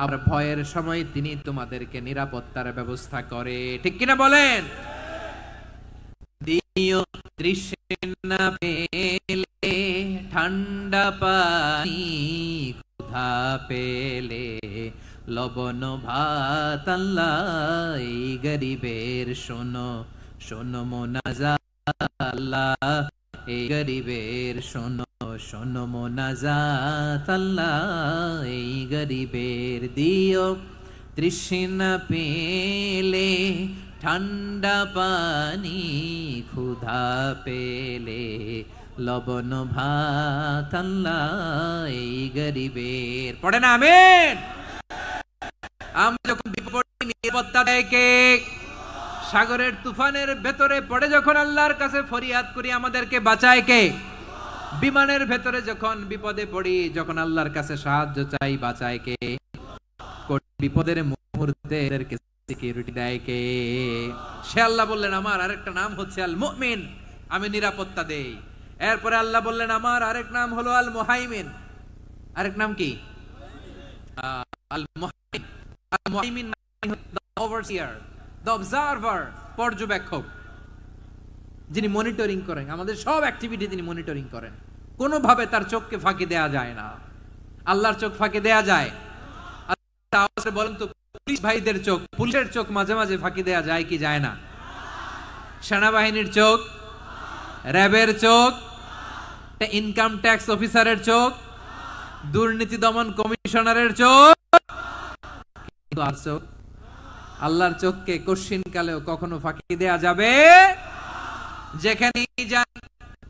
আর ভয়ের সময় তিনি তোমাদেরকে নিরাপত্তার ব্যবস্থা করে, ঠিক কিনা বলেন? দিও তৃষ্ণা পেলে ঠান্ডা পানি, ক্ষুধা পেলে লবণ ভাত, আল্লাহ এই গরিবের শোনো শোনো মোনাজাত, আল্লাহ এই গরিবের শোনো শোনো মোনাজাত, আল্লাহ এই গরিবের দিও তৃষ্ণা পেলে ঠান্ডা পানি, ক্ষুধা পেলে লবণ ভাত, আল্লাহ এই গরিবের। পড়ে না আমিন? আমরা যখন বিপদে নিরাপত্তা দেয় কে? সাগরের তুফানের ভেতরে পড়ে যখন আল্লাহর কাছে ফরিয়াদ করি আমাদেরকে বাঁচায় কে? বিমানের ভেতরে যখন বিপদে পড়ি, যখন আল্লাহর কাছে সাহায্য চাই, বাঁচায় কে? বিপদের মুহূর্তে এদেরকে সিকিউরিটি দেয় কে? সে আল্লাহ বললেন আমার আরেকটা নাম হচ্ছে আল মুমিন, আমি নিরাপত্তা দেই। এরপরে আল্লাহ বললেন আমার আরেক নাম হলো আল মুহাইমিন। আরেক নাম কি? আল মুহাইমিন। আল মুহাইমিন দ্য ওভারসিয়ার, দ্য অবজারভার, পর্যবেক্ষক, যিনি মনিটরিং করেন আমাদের সব অ্যাক্টিভিটি, তিনি মনিটরিং করেন। কোনোভাবে তার চোখকে ফাঁকি দেয়া যায় না। আল্লাহর চোখ ফাঁকি দেয়া যায়? বলেন তো, পুলিশ ভাইদের চোখ, পুলিশের চোখ মাঝে মাঝে ফাঁকি দেয়া যায় কি যায় না? সেনাবাহিনীর চোখ, র্যাবের চোখ, ইনকাম ট্যাক্স অফিসারের চোখ, দুর্নীতি দমন কমিশনারের চোখ, আল্লাহর চোখকে কশিন কালেও কখনো ফাঁকি দেয়া যাবে? যেখানে যান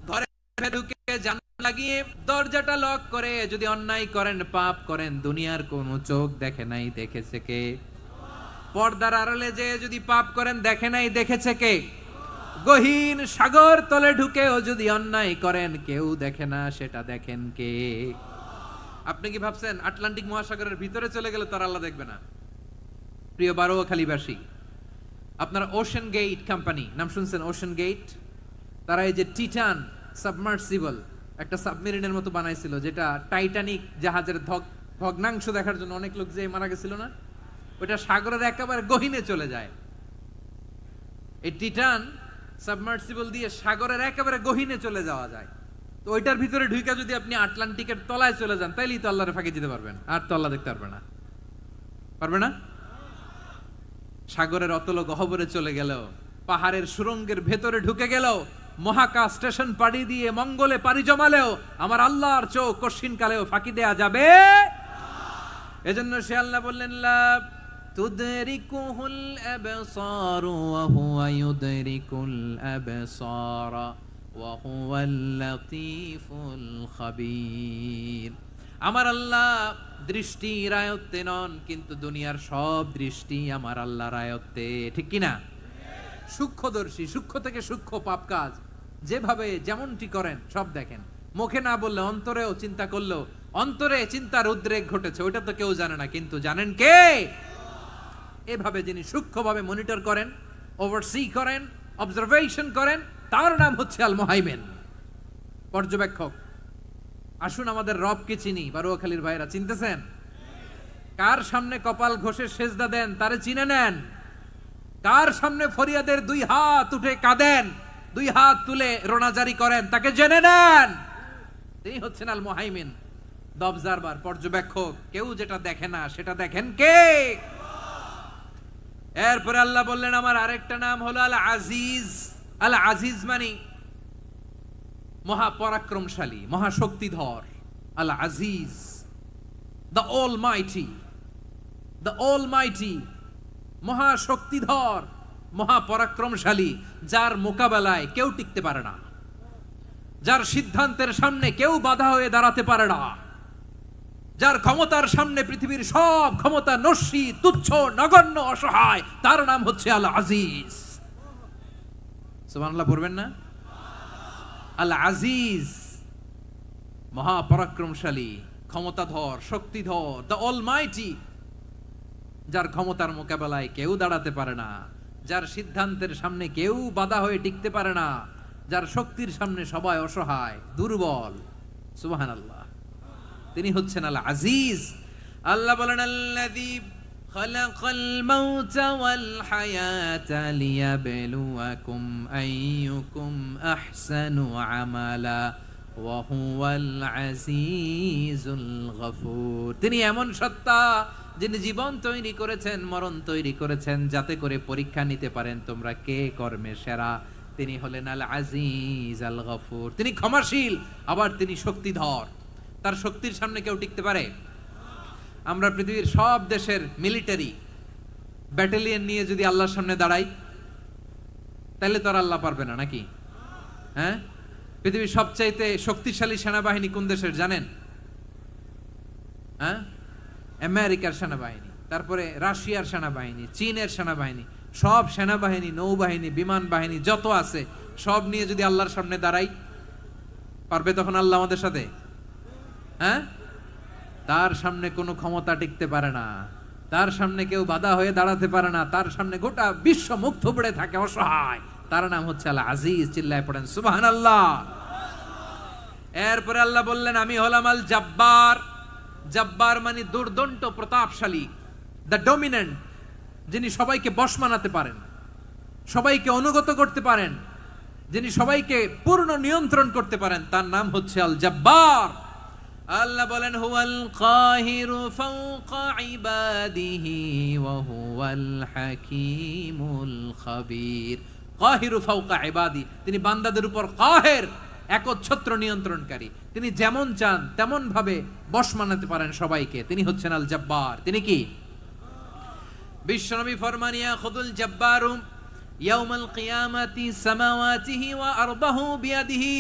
ঘরে ঢুকে জানালা লাগিয়ে দরজাটা লক করে যদি অন্যায় করেন, পাপ করেন, দুনিয়ার কোন চোখ দেখে নাই, দেখেছে কে? পর্দার আড়ালে যে যদি পাপ করেন, দেখে নাই, দেখেছে কে? গহীন সাগর তলে ঢুকেও যদি অন্যায় করেন, কেউ দেখে না, সেটা দেখেন কে? আপনি কি ভাবছেন আটলান্টিক মহাসাগরের ভিতরে চলে গেলে তার আল্লাহ দেখবে না? প্রিয় বারোয়াখালীবাসী, আপনারা ওশেন গেট কোম্পানি নাম শুনছেন? ওশেন গেট, তারা এই যে টিটান সাবমার্সিবল একটা সাবমেরিনের মতো বানাইছিল, যেটা টাইটানিক জাহাজের ভগ্নাংশ দেখার জন্য অনেক লোক যে মারা গেছিল না, ওটা সাগরের একেবারে গহীনে চলে যায়। এই টিটান সাবমার্সিবল দিয়ে সাগরের একেবারে গহীনে চলে যাওয়া যায়। তো ওইটার ভিতরে ঢুকে যদি আপনি আটলান্টিকের তলায় চলে যান, তাইলেই তো আল্লাহরে ফাঁকি দিতে পারবেন, আর তো আল্লাহ দেখতে পারবে না। পারবে না? সাগরের অতল গহ্বরে চলে গেল, পাহাড়ের সুরঙ্গের ভেতরে ঢুকে গেল, মহাকাশ স্টেশন পাড়ি দিয়ে মঙ্গলে পাড়ি জমালেও আমার আল্লাহর চোখ কশিন কালেও ফাঁকি দেয়া যাবে? এজন্য সে আল্লাহ বললেন লা তুদরিকুহুল আবসারু ওয়া হুয়া ইউদরিকুল আবসারা ওয়া হুয়াল লাতীফুল খাবীর। আমার আল্লাহ দৃষ্টির আয়ত্তে নন, কিন্তু দুনিয়ার সব দৃষ্টি আমার আল্লাহর আয়ত্তে, ঠিক কি না? সূক্ষ্মদর্শী, সূক্ষ্ম থেকে সূক্ষ্ম পাপ কাজ যেভাবে যেমনটি করেন সব দেখেন। মুখে না বললে অন্তরেও চিন্তা করলেও অন্তরে চিন্তার উদ্রেক ঘটেছে, ওইটা তো কেউ জানে না, কিন্তু জানেন কে? এভাবে যিনি সূক্ষ্মভাবে মনিটর করেন, ওভারসি করেন, অবজারভেশন করেন, তার নাম হচ্ছে আল মুহাইমিন, পর্যবেক্ষক। আসুন আমাদের রবকে চিনি। বারোয়াখালীর ভাইরা চিনতেছেন? কার সামনে কপাল ঘষে সেজদা দেন তারে চিনে নেন। কার সামনে ফরিয়াদের দুই হাত উঠে কাঁদেন, দুই হাত তুলে রোনাজারি করেন, তাকে জেনে নেন। তিনি হচ্ছেন আল মুহাইমিন, দ্য অবজারভার, পর্যবেক্ষক। কেউ যেটা দেখে না সেটা দেখেন কে? এরপরে আল্লাহ বললেন আমার আরেকটা নাম হলো আল আজিজ। আল আজিজ মানে মহাপরাক্রমশালী, মহাশক্তিধর। আল আজিজ, দ্য অলমাইটি, দ্য অলমাইটি, মহাশক্তিধর, মহাপরাক্রমশালী, যার মোকাবেলায় কেউ টিকতে পারে না, যার সিদ্ধান্তের সামনে কেউ বাধা হয়ে দাঁড়াতে পারে না, যার ক্ষমতার সামনে পৃথিবীর সব ক্ষমতা নস্যি, তুচ্ছ, নগণ্য, অসহায়, তার নাম হচ্ছে আল আজিজ। সুবহানাল্লাহ পড়বেন না? আল আজিজ, মহাপরাক্রমশালী, ক্ষমতাধর, শক্তিধর, দ্য অলমাইটি, যার ক্ষমতার মোকাবেলায় কেউ দাঁড়াতে পারে না, যার সিদ্ধান্তের সামনে কেউ বাধা হয়ে টিকতে পারে না, যার শক্তির সামনে সবাই অসহায়, দুর্বল। সুবহানাল্লাহ, তিনি হচ্ছেন আল আজিজ। আল্লাহ বলেন আল্লাযী খালাকাল মাউতা ওয়াল হায়াতা লিয়াবলুয়াকুম আইয়ুকুম আহসানু আমালা ওয়া হুয়াল আজিজুল গফুর। তিনি এমন সত্তা যিনি জীবন তৈরি করেছেন, মরণ তৈরি করেছেন, যাতে করে পরীক্ষা নিতে পারেন তোমরা কে কর্মে সেরা। তিনি হলেন আল আজিজ আল গফুর। তিনি ক্ষমাশীল, আবার তিনি শক্তিধর। তার শক্তির সামনে কেউ টিকতে পারে? আমরা পৃথিবীর সব দেশের মিলিটারি ব্যাটালিয়ন নিয়ে যদি আল্লাহর সামনে দাঁড়াই, তাহলে তো আর আল্লাহ পারবে না নাকি? হ্যাঁ, পৃথিবীর সবচাইতে শক্তিশালী সেনাবাহিনী কোন দেশের জানেন? হ্যাঁ, আমেরিকার সেনাবাহিনী। তারপরে রাশিয়ার সেনাবাহিনী, চীনের সেনাবাহিনী, সব সেনাবাহিনী, নৌবাহিনী, বিমান বাহিনী যত আছে সব নিয়ে যদি আল্লাহর সামনে দাঁড়াই, পারবে তখন আল্লাহ আমাদের সাথে? হ্যাঁ, তার সামনে কোনো ক্ষমতা টিকতে পারে না, তার সামনে কেউ বাধা হয়ে দাঁড়াতে পারে না, তার সামনে গোটা বিশ্ব মুখ থুবড়ে থাকে অসহায়। তার নাম হচ্ছে আল আজিজ। চিল্লায় পড়েন সুবহানাল্লাহ। এরপরে আল্লাহ বললেন আমি হলাম আল জব্বার। জব্বার মানে দুর্দণ্ড প্রতাপশালী, দ্য ডমিনেন্ট, যিনি সবাইকে বশ মানাতে পারেন, সবাইকে অনুগত করতে পারেন, যিনি সবাইকে পূর্ণ নিয়ন্ত্রণ করতে পারেন, তার নাম হচ্ছে আল জব্বার। আল্লাহ বলেন হুয়াল কাহিরু ফাওকা ইবাদিহি ওয়া হুয়াল হাকীমুল খাবীর। কাহিরু ফাওকা ইবাদি, তিনি বান্দাদের উপর কাহের, একচ্ছত্র নিয়ন্ত্রণকারী। তিনি যেমন চান তেমন ভাবে বশ মানাতে পারেন সবাইকে। তিনি হচ্ছেন আল জব্বার। তিনি কি? বিশ্বনবী ফরমান ইয়াখুদুল জব্বারু ইয়াউমাল কিয়ামাতি সামাওয়াতিহি ওয়া আরদাহু বিয়াদিহি।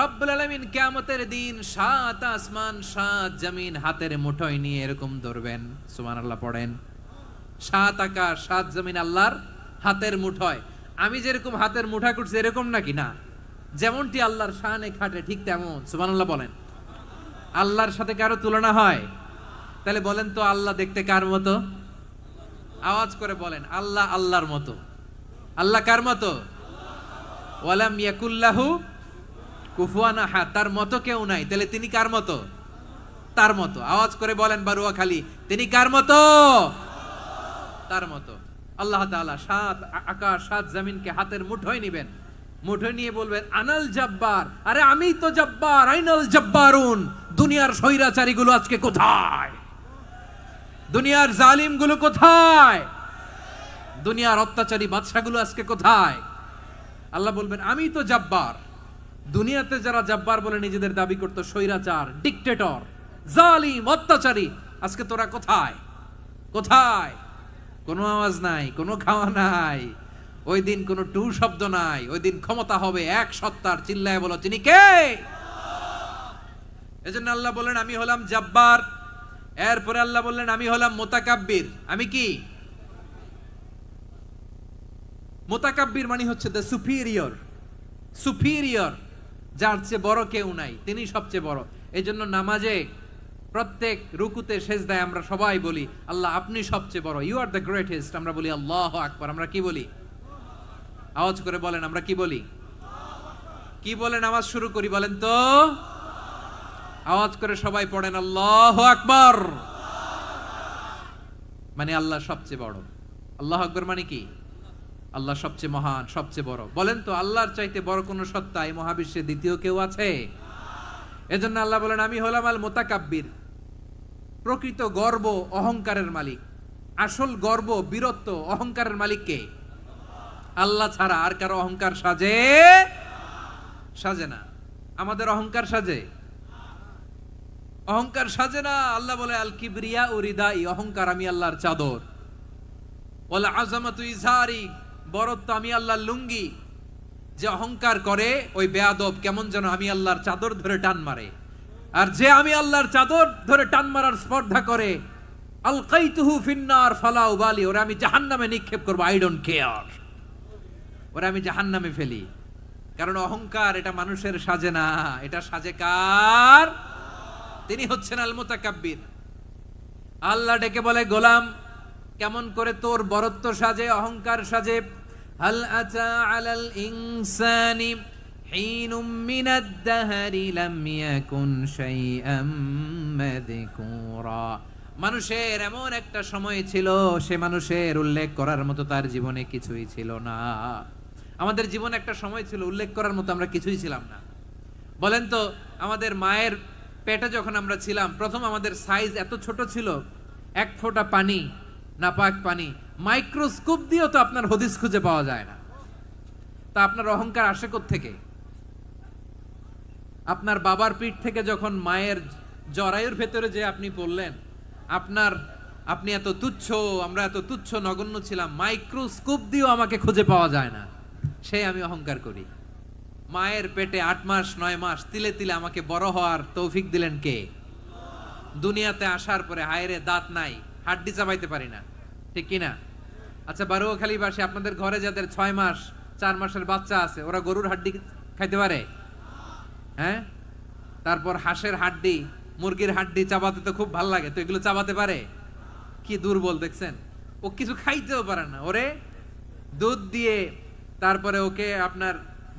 রব্বুল আলামিন কিয়ামতের দিন 7 আসমান 7 জমিন হাতের মুঠোয় নিয়ে এরকম ধরবেন। সুবহানাল্লাহ পড়েন। 7 আকাশ 7 জমিন আল্লাহর হাতের মুঠোয়। আমি যেরকম হাতের মুঠা করছি এরকম নাকি? না, যেমনটি আল্লাহর শানে খাটে ঠিক তেমন। সুবহানাল্লাহ বলেন। আল্লাহর সাথে কারো তুলনা হয়? তাহলে বলেন তো আল্লাহ দেখতে কার মতো? আওয়াজ করে বলেন আল্লাহ আল্লাহর মতো। আল্লাহ কার মতো? ওয়ালাম ইয়াকুল্লাহু কুফুয়ান আহাদ, তার মতো কেউ নাই। তাহলে তিনি কার মতো? তার মতো। আওয়াজ করে বলেন বারুয়াখালী, তিনি কার মতো? তার মতো। আল্লাহ তাআলা 7 আকাশ 7 জমিনকে হাতের মুঠোয় নেবেন, মুঠোয় নিয়ে বলবেন আনাল জব্বার। আরে আমি তো জব্বার, আইনাল জব্বারুন। দুনিয়ার স্বৈরাচারীগুলো আজকে কোথায়? দুনিয়ার জালিমগুলো কোথায়? দুনিয়ার অত্যাচারী বাদশাগুলো আজকে কোথায়? আল্লাহ বলবেন আমি তো জব্বার। দুনিয়াতে যারা জব্বার বলে নিজেদের দাবি করতো, স্বৈরাচার, ডিক্টেটর, জালিম, অত্যাচারী, আজকে তোরা কোথায়? কোথায়? কোনো আওয়াজ নাই, কোনো খাওয়া নাই, ওই দিন কোনো টু শব্দ নাই। ওই দিন ক্ষমতা হবে এক সত্তার। চিল্লায় বলো তিনি কে? এজন্য আল্লাহ বললেন আমি হলাম জব্বার। এরপরে আল্লাহ বললেন আমি হলাম মুতাকাব্বির। আমি কি? মুতাকাব্বির মানে হচ্ছে দ্য সুপিরিয়র। সুপিরিয়র, যার চেয়ে বড় কেউ নাই, তিনি সবচেয়ে বড়। এই জন্য নামাজে প্রত্যেক রুকুতে সেজদায় আমরা সবাই বলি আল্লাহ আপনি সবচেয়ে বড়, ইউ আর দ্য গ্রেটেস্ট। আমরা বলি আল্লাহু আকবার। আমরা কি বলি? আওয়াজ করে বলেন আমরা কি বলি? কি বলে নামাজ শুরু করি বলেন তো? আওয়াজ করে সবাই পড়েন আল্লাহু আকবার। মানে আল্লাহ সবচেয়ে বড়। আল্লাহু আকবার মানে কি? আল্লাহ সবচেয়ে মহান, সবচেয়ে বড়। বলেন তো আল্লাহর চাইতে বড় কোন সত্তা এই মহাবিশ্বে দ্বিতীয় কেউ আছে? এজন্য আল্লাহ বলেন আমি হলাম আল মুতাকাব্বির। প্রকৃত গর্ব অহংকারের মালিক। আসল গর্ব, বীরত্ব, অহংকারের মালিক কে? আল্লাহ ছাড়া আর কারো অহংকার সাজে? সাজে না। আমাদের অহংকার সাজে? অহংকার সাজে না। আল্লাহ বলে আল কিবরিয়া উরিদাই, অহংকার আমি আল্লাহর চাদর। ওয়াল আযামাতু ইজারি, বড়ত্ব আমি আল্লাহর লুঙ্গি। যে অহংকার করে ওই বেয়াদব কেমন যেন আমি আল্লাহর চাদর ধরে টান মারে। আর যে আমি আল্লাহর চাদর ধরে টান মারার স্পর্ধা করে, আলকাইতুহু ফিন্নার ফালা উবালি, ওরা আমি জাহান্নামে নিক্ষেপ করব, আই ডোন্ট কেয়ার। ওরা আমি জাহান্নামে ফেলি। কারণ অহংকার এটা মানুষের সাজে না, এটা সাজে কার? তিনি হচ্ছেন আল মুতাকাব্বির। আল্লাহ ডেকে বলে গোলাম কেমন করে তোর বরত্ব সাজে, অহংকার সাজে? হাল আতা আলাল ইনসানি হিনুম মিনাদ দাহরি লাম ইয়াকুন শাইআম মাযকুরা। মানুষের এমন একটা সময় ছিল, সে মানুষের উল্লেখ করার মতো তার জীবনে কিছুই ছিল না। আমাদের জীবনে একটা সময় ছিল উল্লেখ করার মতো আমরা কিছুই ছিলাম না। বলেন তো আমাদের মায়ের পেটে যখন আমরা ছিলাম, প্রথম আমাদের সাইজ এত ছোট ছিল, 1 ফোঁটা পানি, নাপাক পানি, মাইক্রোস্কোপ দিয়েও তো আপনার হদিস খুঁজে পাওয়া যায় না। তা আপনার অহংকার আসে কোত্থেকে? আপনার বাবার পিঠ থেকে যখন মায়ের জরায়ুর ভেতরে যে আপনি পড়লেন, আপনি এত তুচ্ছ, আমরা এত তুচ্ছ নগণ্য ছিলাম, মাইক্রোস্কোপ দিয়েও আমাকে খুঁজে পাওয়া যায় না, সেই আমি অহংকার করি। মায়ের পেটে 8 মাস 9 মাস তিলে তিলে আমাকে বড় হওয়ার তৌফিক দিলেন কে? দুনিয়াতে আসার পরে হায়রে দাঁত নাই, হাড্ডি চাবাইতে পারি না, ঠিক কিনা? আচ্ছা বারুয়াখালীবাসী, আপনাদের ঘরে যাদের 6 মাস 4 মাসের বাচ্চা আছে, ওরা গরুর হাড্ডি খাইতে পারে? হ্যাঁ। তারপর হাঁসের হাড্ডি, মুরগির হাড্ডি চাবাতে তো খুব ভালো লাগে, তো এগুলো চাবাতে পারে? কি দুর্বল দেখছেন, ও কিছু খাইতেও পারে না। ওরে দুধ দিয়ে, তারপরে ওকে আপনার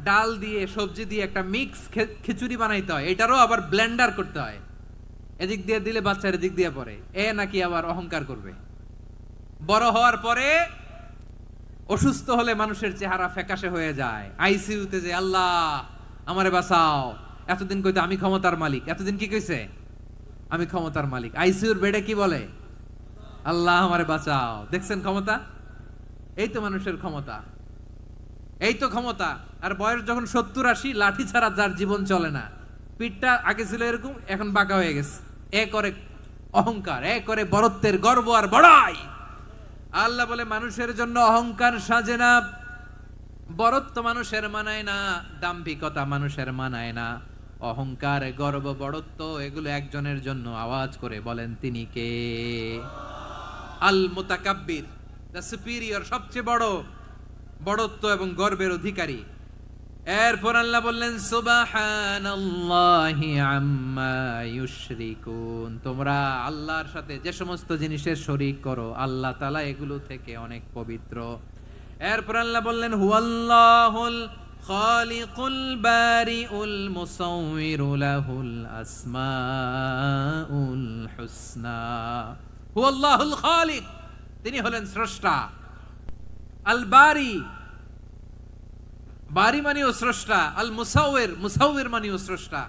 ডাল দিয়ে, সবজি দিয়ে একটা মিক্স খিচুড়ি বানাইতে হয়, এটারও আবার ব্লেন্ডার করতে হয়। এদিক দিয়ে দিলে বাচ্চার এদিক দিয়ে পড়ে, এ নাকি আবার অহংকার করবে। বড় হওয়ার পরে অসুস্থ হলে মানুষের চেহারা ফ্যাকাশে হয়ে যায়, আইসিইউতে যে আল্লাহ আমারে বাঁচাও, এতদিন কইতে আমি ক্ষমতার মালিক, এতদিন কি কইছে আমি ক্ষমতার মালিক, আইসিইউর বেডে কি বলে আল্লাহ আমারে বাঁচাও। দেখছেন ক্ষমতা? এই তো মানুষের ক্ষমতা, এই তো ক্ষমতা। আর বয়স যখন 70-80, লাঠি ছাড়া যার জীবন চলে না, পিঠটা আগে ছিল এরকম, এখন বাঁকা হয়ে গেছে। এ করে অহংকার, এ করে বড়ত্বের গর্ব আর বড়াই। আল্লাহ বলে মানুষের জন্য অহংকার সাজে না, বড়ত্ব মানুষের মানায় না, দাম্ভিকতা মানুষের মানায় না, অহংকার গর্ব বড়ত্ব এগুলো একজনের জন্য। আওয়াজ করে বলেন তিনি কে? আল মুতাকাব্বির, দ্য সুপিরিয়র, সবচেয়ে বড় বড়ত্ব এবং গর্বের অধিকারী। এরপর আল্লাহ বললেন সুবহানাল্লাহি আম্মা ইউশরিকুন, তোমরা আল্লাহর সাথে যে সমস্ত জিনিসের শরীক করো, আল্লাহ তাআলা এগুলো থেকে অনেক পবিত্র। এরপর আল্লাহ বললেন হুয়াল্লাহুল খালিকুল বারিউল মুসাউউইরু লাহুল আসমাউল হুসনা। হুয়াল্লাহুল খালিক, তিনি হলেন স্রষ্টা। আল বারি, বারি মানেও স্রষ্টা। আল মুসাউইর, মুসাউইর মানেও স্রষ্টা।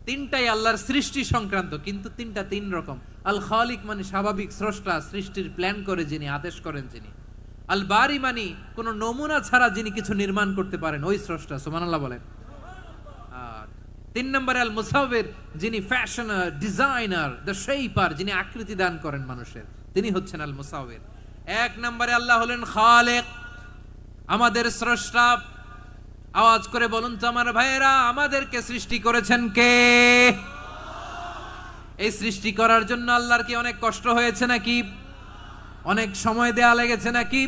তিনটাই আল্লাহর সৃষ্টি সংক্রান্ত, কিন্তু তিনটা তিন রকম। আল খালিক মানে স্বাভাবিক স্রষ্টা, সৃষ্টির প্ল্যান করে যিনি, আদেশ করেন যিনি। আল বারি মানে কোন নমুনা ছাড়া যিনি কিছু নির্মাণ করতে পারেন, ওই স্রষ্টা। সুবহানাল্লাহ বলেন। আর 3 নম্বরে আল মুসাউইর, যিনি ফ্যাশনার, ডিজাইনার, দ্য শেপার, যিনি আকৃতি দান করেন মানুষের, তিনি হচ্ছেন আল মুসাউইর। 1 নম্বরে আল্লাহ হলেন খালেক, আমাদের স্রষ্টা। আওয়াজ করে বলুন তো আমার ভাইয়েরা, আমাদেরকে সৃষ্টি করেছেন কে? এই সৃষ্টি করার জন্য আল্লাহর কি অনেক কষ্ট হয়েছে নাকি? অনেক সময় দেয়া লেগেছে নাকি?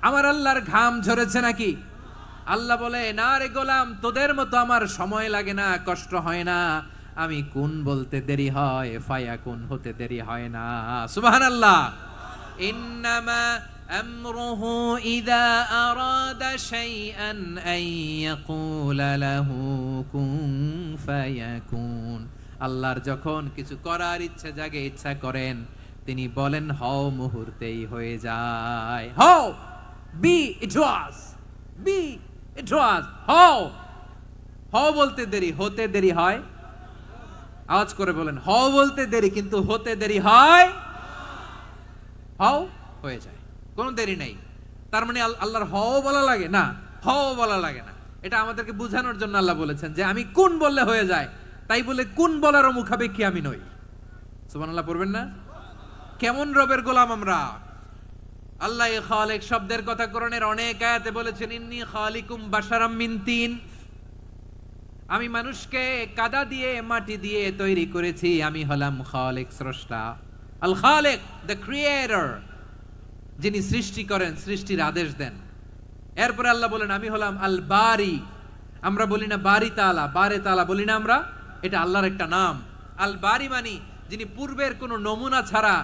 আমার আল্লাহর ঘাম ঝরেছে নাকি? আল্লাহ বলে না রে গোলাম, তোদের মতো আমার সময় লাগে না, কষ্ট হয় না। আমি কোন বলতে দেরি হয়, ফায়াকুন হতে দেরি হয় না। সুবহানাল্লাহ। ইন্নামা আমরুহু ইযা আরাদা শাইআন আন ইয়াকুলা লাহু কুন ফায়াকুন। আল্লাহর যখন কিছু করার ইচ্ছা জাগে, ইচ্ছা করেন, তিনি বলেন হও, মুহূর্তেই হয়ে যায়। হও, বি ইট ওয়াজ, বি ইট ওয়াজ। হও, হও বলতে দেরি, হতে দেরি হয়। আওয়াজ করে বলেন, হও বলতে দেরি, কিন্তু হতে দেরি হয়। হও, হয়ে যায়, কোনো দেরি নেই। তার মানে আল্লাহর হও বলা লাগে না, হও বলা লাগে না। এটা আমাদেরকে বোঝানোর জন্য আল্লাহ বলেছেন যে আমি কোন বললে হয়ে যায়, তাই বলে কোন বলারও মুখাপেক্ষী আমি নই। সুবহানাল্লাহ পড়বেন না? কেমন রবের গোলাম আমরা। আল্লাহ খালিক শব্দের কথা কোরআনের অনেক আয়াতে বলেছেন, ইন্নী খালিকুম বাশারাম মিন তিন, আমি মানুষকে কাদা দিয়ে, মাটি দিয়ে তৈরি করেছি, আমি হলাম খালিক, স্রষ্টা। আল খালিক, দ্য ক্রিয়েটর, যিনি সৃষ্টি করেন, সৃষ্টির আদেশ দেন। এরপরে আল্লাহ বলেন আমি হলাম আল বারি। আমরা বলি না বারি তাআলা, বারে তাআলা বলি না আমরা, এটা আল্লাহর একটা নাম। আল বারি মানি যিনি পূর্বের কোনো নমুনা ছাড়া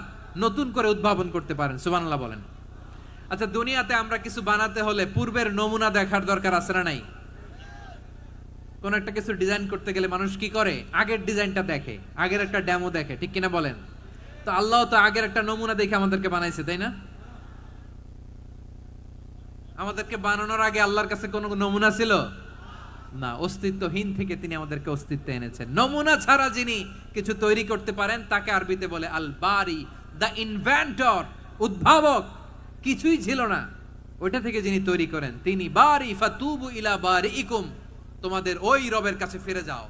নতুন করে উদ্ভাবন করতে পারেন। সুবহানাল্লাহ বলেন। আচ্ছা, দুনিয়াতে আমরা কিছু বানাতে হলে পূর্বের নমুনা দেখার দরকার আছে না নাই? কোন একটা কিছু ডিজাইন করতে গেলে মানুষ কি করে? আগের ডিজাইনটা দেখে, আগের একটা ডেমো দেখে, ঠিক কিনা বলেন? তো আল্লাহ তো আগের একটা নমুনা দেখে আমাদেরকে বানাইছে, তাই না? আমাদেরকে বানানোর আগে আল্লাহর কাছে কোনো নমুনা ছিল না, অস্তিত্বহীন থেকে তিনি আমাদেরকে অস্তিত্বে এনেছেন। নমুনা ছাড়া যিনি কিছু তৈরি করতে পারেন তাকে আরবিতে বলে আল বারি, দ্য ইনভেন্টর, উদ্ভাবক। কিছুই ছিল না, ওইটা থেকে যিনি তৈরি করেন তিনি বারি। ফাতুবু ইলা বারিইকুম, তোমাদের ওই রবের কাছে ফিরে যাও।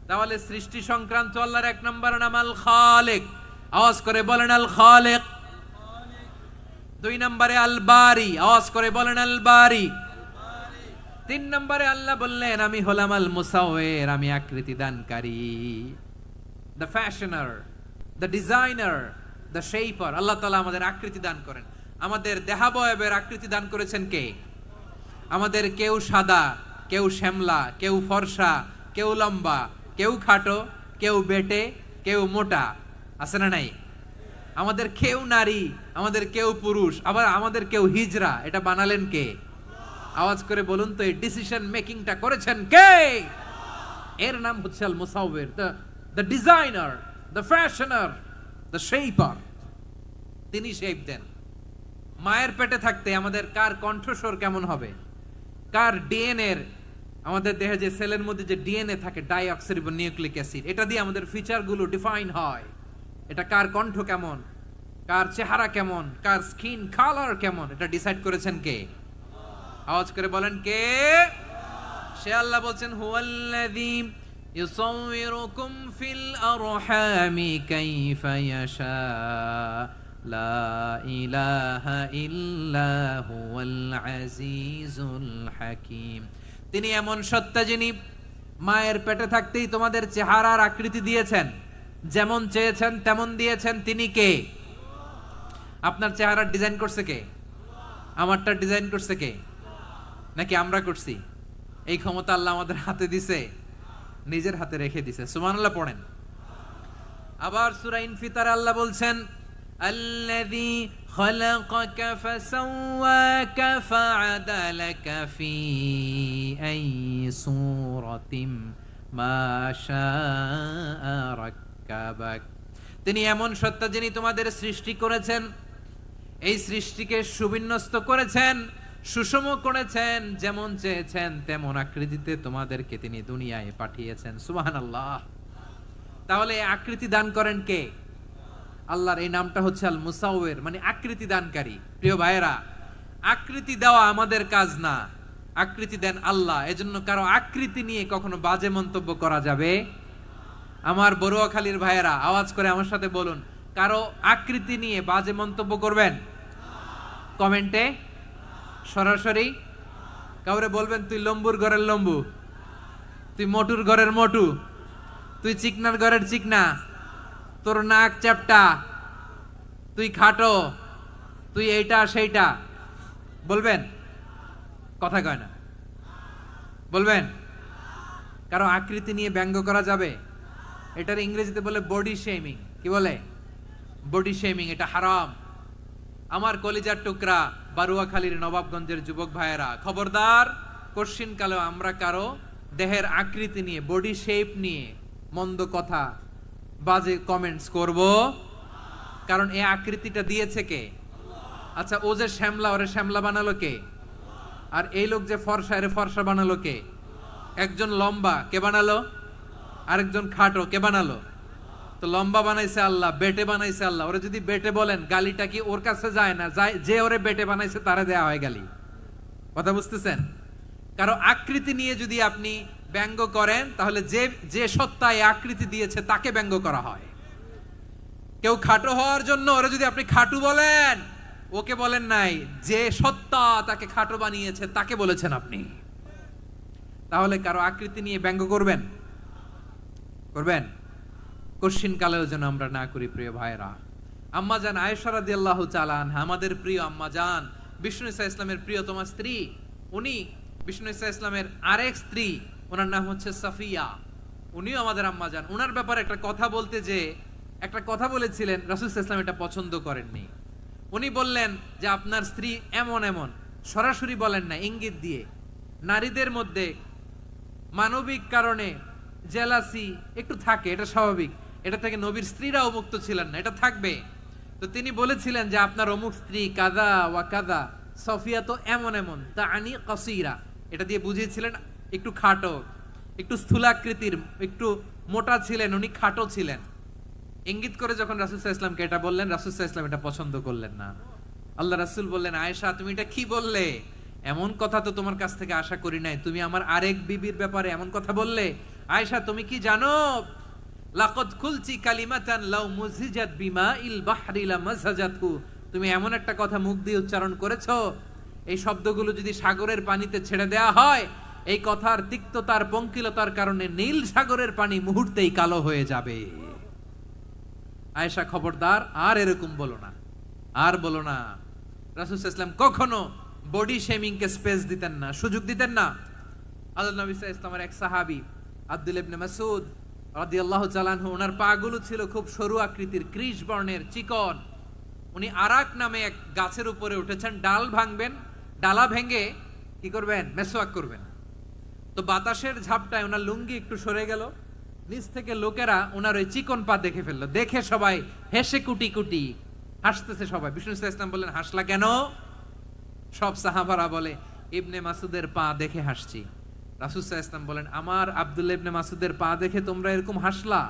তাহলে সৃষ্টি সংক্রান্ত আল্লাহর 1 নম্বর নাম আল খালিক। আওয়াজ করে বলেন আল খালিক। 2 নম্বরে আল বারি। আওয়াজ করে বলেন আল বারি। 3 নম্বরে আল্লাহ বললেন আমি হলাম আল মুসাউইর, আমি আকৃতি দানকারী, the fashioner, the designer, the shaper. আল্লাহ তাআলা আমাদের আকৃতি দান করেন, আমাদের দেহাবয়বের আকৃতি দান করেছেন কে? আমাদের কেউ সাদা, কেউ শ্যামলা, কেউ ফর্সা, কেউ লম্বা, কেউ খাটো, কেউ বেটে, কেউ মোটা, আছে না নাই? আমাদের কেউ নারী, আমাদের কেউ পুরুষ, আবার আমাদের কেউ হিজড়া। এটা বানালেন কে? আওয়াজ করে বলুন তো, এই ডিসিশন মেকিংটা করেছেন কে? এর নাম হচ্ছে আল মুসাউবির, the designer, the fashioner, the shaper. তিনি শেপ দেন। মায়ের পেটে থাকতে আমাদের কার কণ্ঠস্বর কেমন হবে, কার ডিএনএ, আমাদের দেহে যে সেলের মধ্যে যে ডিএনএ থাকে, ডাইঅক্সিরিবো নিউক্লিক অ্যাসিড, এটা দিয়ে আমাদের ফিচারগুলো ডিফাইন হয়। এটা কার কণ্ঠ কেমন, কার চেহারা কেমন, কার স্কিন কালার কেমন, এটা ডিসাইড করেছেন কে? আওয়াজ করে বলেন কে? সে আল্লাহ বলছেন, হুয়াল্লাযী ইউসাউবিরুকুম ফিল আরহামি কাইফা ইয়াশা লা ইলাহা ইল্লা হুয়াল আজিজুল হাকীম। তিনি এমন সত্তা যিনি মায়ের পেটে থাকতেই তোমাদের চেহারার আকৃতি দিয়েছেন, যেমন চেয়েছেন তেমন দিয়েছেন। তিনি কে? আপনার চেহারার ডিজাইন করছে কে? আমারটা ডিজাইন করছে কে? নাকি আমরা করছি? এই ক্ষমতা আল্লাহ আমাদের হাতে দিছে, নিজের হাতে রেখে দিছে। সুবহানাল্লাহ পড়েন। আবার সূরা ইনফিতার আল্লাহ বলছেন, আল্লাযী খালাকাকা ফাসাওয়াকা ফাআদালাকা ফি আইয়ি সূরাতিন মা শাআ রাক্কাবাক। তিনি এমন সত্তা যিনি তোমাদের সৃষ্টি করেছেন, এই সৃষ্টিকে সুবিন্যস্ত করেছেন, সুষম করেছেন, যেমন চেয়েছেন তেমন আকৃতিতে তোমাদেরকে তিনি দুনিয়ায় পাঠিয়েছেন। সুবহানাল্লাহ। তাহলে আকৃতি দান করেন কে? আল্লাহর এই নামটা হচ্ছে আল মুসাউবির, মানে আকৃতি দানকারী। প্রিয় ভাইয়েরা, আকৃতি দেওয়া আমাদের কাজ না, আকৃতি দেন আল্লাহ। এজন্য কারো আকৃতি নিয়ে কখনো বাজে মন্তব্য করা যাবে। আমার বড়ুয়াখালীর ভাইয়েরা আওয়াজ করে আমার সাথে বলুন, কারো আকৃতি নিয়ে বাজে মন্তব্য করবেন? কমেন্টে সরাসরি কাউরে বলবেন, তুই লম্বুর ঘরের লম্বু, তুই মোটুর ঘরের মোটু, তুই চিকনার ঘরের চিকনা, তোর নাক চ্যাপটা, তুই খাটো, তুই এইটা সেইটা বলবেন? কথা কয় না, বলবেন? কারো আকৃতি নিয়ে ব্যঙ্গ করা যাবে? এটার ইংরেজিতে বলে বডি শেমিং। কি বলে? Body shaming. এটা হারাম। আমার কলিজার টুকরা বারুয়াখালীর নবাবগঞ্জের যুবক ভাইয়েরা, খবরদার, কোশ্চিন কালেও আমরা কারো দেহের আকৃতি নিয়ে, বডি শেপ নিয়ে মন্দ কথা, বাজে কমেন্টস করব। কারণ এই আকৃতিটা দিয়েছে কে? আচ্ছা, ও যে শ্যামলা, ওরে শ্যামলা বানালো কে? আর এই লোক যে ফর্সা, এরে ফর্সা বানালো কে? একজন লম্বা, কে বানালো? আরেকজন খাটো, কে বানালো? তো লম্বা বানাইছে আল্লাহ, বেটে বানাইছে আল্লাহ। ওরে যদি বেটে বলেন, গালিটা কি ওর কাছে যায় না? যায়। যে ওরে বেটে বানাইছে তারে দেয়া হয় গালি। কথা বুঝতেছেন? কারো আকৃতি নিয়ে যদি আপনি ব্যঙ্গ করেন, তাহলে যে যে সত্তা এই আকৃতি দিয়েছে তাকে ব্যঙ্গ করা হয়। কেউ খাটো হওয়ার জন্য ওরে যদি আপনি খাটু বলেন, ওকে বলেন নাই, যে সত্তা তাকে খাটো বানিয়েছে তাকে বলেছেন আপনি। তাহলে কারো আকৃতি নিয়ে ব্যঙ্গ করবেন? করবেন? কোশ্চিন কালেও যেন আমরা না করি। প্রিয় ভাইরা, আম্মা জান আয়েশা রাদিয়াল্লাহু তাআলা আনহা, আমাদের প্রিয় আম্মা জান, বিষ্ণু ঈসা ইসলামের প্রিয়তমা স্ত্রী। উনি বিষ্ণু ঈসা ইসলামের আরেক স্ত্রী, ওনার নাম হচ্ছে সাফিয়া। উনিও আমাদের আম্মা জান। ওনার ব্যাপারে একটা কথা বলতে যে একটা কথা বলেছিলেন, রাসূল সাল্লাল্লাহু আলাইহি ওয়াসাল্লাম এটা পছন্দ করেননি। উনি বললেন যে আপনার স্ত্রী এমন এমন, সরাসরি বলেন না, ইঙ্গিত দিয়ে। নারীদের মধ্যে মানবিক কারণে জেলাসি একটু থাকে, এটা স্বাভাবিক। এটা থেকে নবীর স্ত্রীরাও মুক্ত ছিলেন না, এটা থাকবে। তো তিনি বলেছিলেন যে আপনার অমুক স্ত্রী কাদা ওয়া কাদা, সফিয়া তো এমন এমন, তা আনি কাসীরা, এটা দিয়ে বুঝিয়েছিলেন একটু খাটো, একটু স্থূলাকৃতির, একটু মোটা ছিলেন, উনি খাটো ছিলেন। ইঙ্গিত করে যখন রাসূল সাল্লাল্লাহু আলাইহি ওয়াসাল্লামকে এটা বললেন, রাসূল সাল্লাল্লাহু আলাইহি ওয়াসাল্লাম এটা পছন্দ করলেন না। আল্লাহ রাসূল বললেন, আয়েশা তুমি এটা কি বললে? এমন কথা তো তোমার কাছ থেকে আশা করি নাই। তুমি আমার আরেক বিবির ব্যাপারে এমন কথা বললে। আয়েশা, তুমি কি জানো, লাকাদ কুলতি কালিমাতান লাউ মুযিজাত বিমাইল বাহরি লামাযাজাতহু, তুমি এমন একটা কথা মুখ দিয়ে উচ্চারণ করেছো, এই শব্দগুলো যদি সাগরের পানিতে ছেড়ে দেয়া হয়, এই কথার তিক্ততার, পঙ্কিলতার কারণে নীল সাগরের পানি মুহূর্তেই কালো হয়ে যাবে। আয়েশা খবরদার আর এরকম বলো না, আর বলো না। রাসূল সাল্লাল্লাহু আলাইহি ওয়াসাল্লাম কখনো বডি শেমিং কে স্পেস দিতেন না, সুযোগ দিতেন না। আল্লাহ নবী সাল্লাল্লাহু আলাইহি ওয়াসাল্লামের এক সাহাবী আব্দুল্লাহ ইবনে মাসউদ রাদিয়াল্লাহু তাআলা আনহু, ওনার পাগুলো ছিল খুব সরু আকৃতির, কৃষ বর্ণের, চিকন। উনি আরাক নামে এক গাছের উপরে উঠেছেন, ডাল ভাঙবেন, ডালা ভেঙে কি করবেন, মেসওয়াক করবেন। তো বাতাসের ঝাপটায় ওনার লুঙ্গি একটু সরে গেল, নিচ থেকে লোকেরা ওনার ওই চিকন পা দেখে ফেললো। দেখে সবাই হেসে কুটি কুটি হাসতেছে সবাই। বিষ্ণু সাল্লাল্লাহু আলাইহি ওয়াসাল্লাম বললেন, হাসলা কেন? সব সাহাবারা বলে, ইবনে মাসুদের পা দেখে হাসছি। রাসূল সাল্লাল্লাহু আলাইহি ওয়াসাল্লাম বলেন, আমার আব্দুল্লাহ ইবনে মাসুদের পা দেখে তোমরা এরকম হাসলা,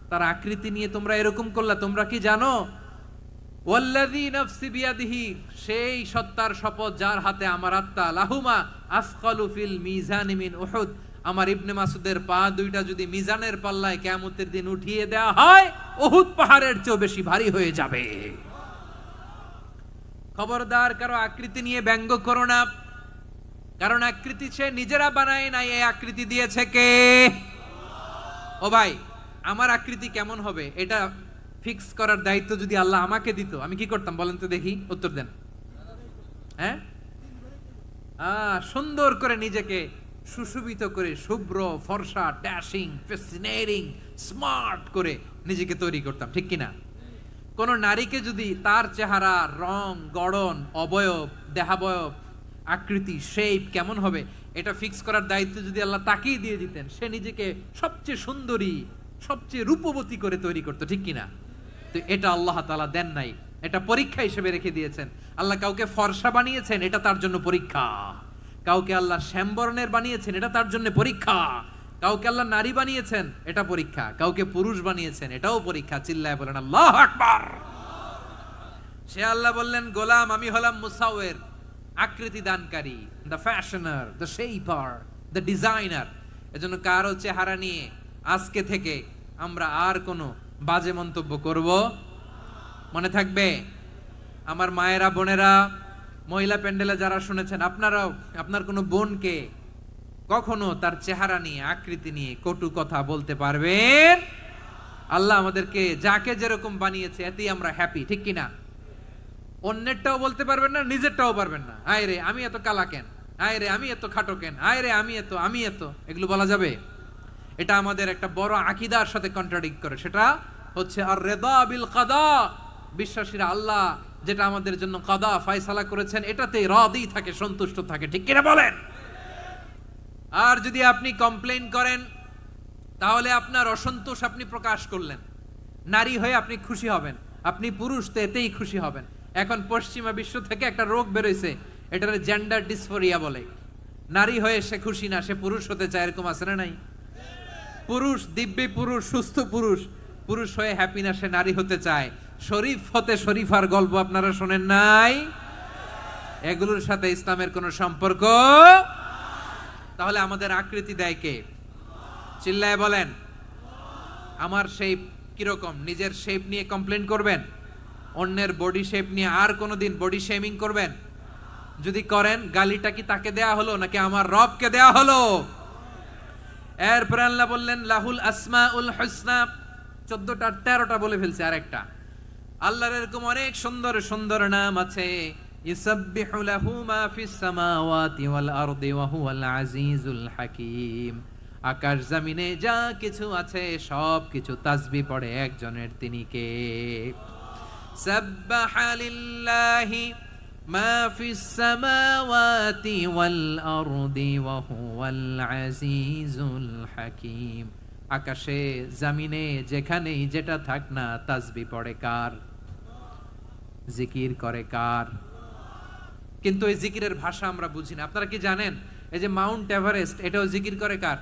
তার আকৃতি নিয়ে তোমরা এরকম করলা, তোমরা কি জানো? ওয়াল্লাযী নাফসি বিয়াদিহি, সেই সত্তার শপথ যার হাতে আমার আত্মা, লাহুমা আসকালু ফিল মিজানি মিন উহুদ, আমার ইবনে মাসুদের পা দুইটা যদি মিজানের পাল্লায় কিয়ামতের দিন উঠিয়ে দেওয়া হয়, উহুদ পাহাড়ের চেয়ে বেশি ভারী হয়ে যাবে। খবরদার কারো আকৃতি নিয়ে ব্যঙ্গ করো না, কারণ আকৃতি সে নিজেরা বানায় নাই, এই আকৃতি দিয়েছে কে? ও ভাই, আমার আকৃতি কেমন হবে এটা ফিক্স করার দায়িত্ব যদি আল্লাহ আমাকে দিত, আমি কি করতাম বলেন তো দেখি, উত্তর দেন। হ্যাঁ, সুন্দর করে নিজেকে সুশোভিত করে, শুভ্র ফর্সা, ড্যাশিং, ফ্যাসিনেটিং, স্মার্ট করে নিজেকে তৈরি করতাম, ঠিক কিনা? কোন নারীকে যদি তার চেহারা, রং, গড়ন, অবয়ব, দেহাবয়ব, আকৃতি, শেপ কেমন হবে এটা ফিক্স করার দায়িত্ব যদি আল্লাহ তাকেই দিয়ে দিতেন, সে নিজেকে সবচেয়ে সুন্দরী, সবচেয়ে রূপবতী করে তৈরি করতো, ঠিক কিনা? তো এটা আল্লাহ তাআলা দেন নাই, এটা পরীক্ষা হিসেবে রেখে দিয়েছেন। আল্লাহ কাউকে ফর্সা বানিয়েছেন, এটা তার জন্য পরীক্ষা। কাউকে আল্লাহ শ্যামবর্ণের বানিয়েছেন, এটা তার জন্য পরীক্ষা। কাউকে আল্লাহ নারী বানিয়েছেন, এটা পরীক্ষা। কাউকে পুরুষ বানিয়েছেন, এটাও পরীক্ষা। চিল্লায় বলেন আল্লাহু আকবার। সে আল্লাহ বললেন, গোলাম আমি হলাম মুসাওয়ির, আকৃতি দানকারী, the fashioner, the shaper, the designer. এজন্য কারো চেহারা নিয়ে আজকে থেকে আমরা আর কোনো বাজে মন্তব্য করব, মনে থাকবে? আমার মায়েরা, বোনেরা, মহিলা প্যান্ডেলে যারা শুনেছেন, আপনারাও আপনার কোনো বোনকে কখনো তার চেহারা নিয়ে, আকৃতি নিয়ে কটু কথা বলতে পারবেন? আল্লাহ আমাদেরকে যাকে যেরকম বানিয়েছে এতেই আমরা হ্যাপি, ঠিক কিনা? অন্যেরটাও বলতে পারবেন না, নিজেরটাও পারবেন না। আয় রে আমি এত কালা কেন, আয় রে আমি এত খাটো কেন, আয় রে আমি এত, এগুলো বলা যাবে? এটা আমাদের একটা বড় আকীদার সাথে কন্ট্রাডিক্ট করে। সেটা হচ্ছে আর রিদা বিল কাদা, বিশ্বাসীরা আল্লাহ যেটা আমাদের জন্য কাদা ফয়সালা করেছেন এটাতেই রাদি থাকে, সন্তুষ্ট থাকে, ঠিক কিনা বলেন? আর যদি আপনি কমপ্লেইন করেন তাহলে আপনার অসন্তোষ আপনি প্রকাশ করলেন। নারী হয়ে আপনি খুশি হবেন, আপনি পুরুষ তো এতেই খুশি হবেন। এখন পশ্চিমা বিশ্ব থেকে একটা রোগ বেরোইছে, এটার জেন্ডার ডিসফোরিয়া বলে। নারী হয়ে সে খুশি না, সে পুরুষ হতে চায়, এরকম আছে না নাই? পুরুষ, দিব্যি পুরুষ, সুস্থ পুরুষ, পুরুষ হয়ে হ্যাপি না, সে নারী হতে চায়। শরীফ হতে শরীফার গল্প আপনারা শোনেন নাই? এগুলোর সাথে ইসলামের কোনো সম্পর্ক। তাহলে আমাদের আকৃতি দেয় কে? চিল্লায় বলেন। আমার শেপ কিরকম, নিজের শেপ নিয়ে কমপ্লেন করবেন? অন্যের বডি শেপ নিয়ে আর কোনোদিন বডি শেমিং করবেন? যদি করেন, গালিটা কি তাকে দেয়া হলো নাকি আমার রবকে দেয়া হলো? এরপর আল্লাহ বললেন লাহুল আসমাউল হুসনা, 14টা 13টা বলে ফেলছে আরেকটা। আল্লাহর এরকম অনেক সুন্দর সুন্দর নাম আছে। ইউসাব্বিহু লাহু মা ফিস সামাওয়াতি ওয়াল আরদি ওয়া হুয়াল আজিজুল হাকীম। আকাশ জমিনে যা কিছু আছে সব কিছু তাসবিহ পড়ে একজনের, তিনি কে? সাব্বাহা লিল্লাহি মা ফিস সামাওয়াতি ওয়াল আরদি ওয়া হুয়াল আজিজুল হাকীম। আকাশে জমিনে যেখানেই যেটা থাক না, তাসবিহ পড়ে কার? জিকির করে কার? কিন্তু এই জিকিরের ভাষা আমরা বুঝি না। আপনারা কি জানেন এই যে মাউন্ট এভারেস্ট, এটাও জিকির করে কার?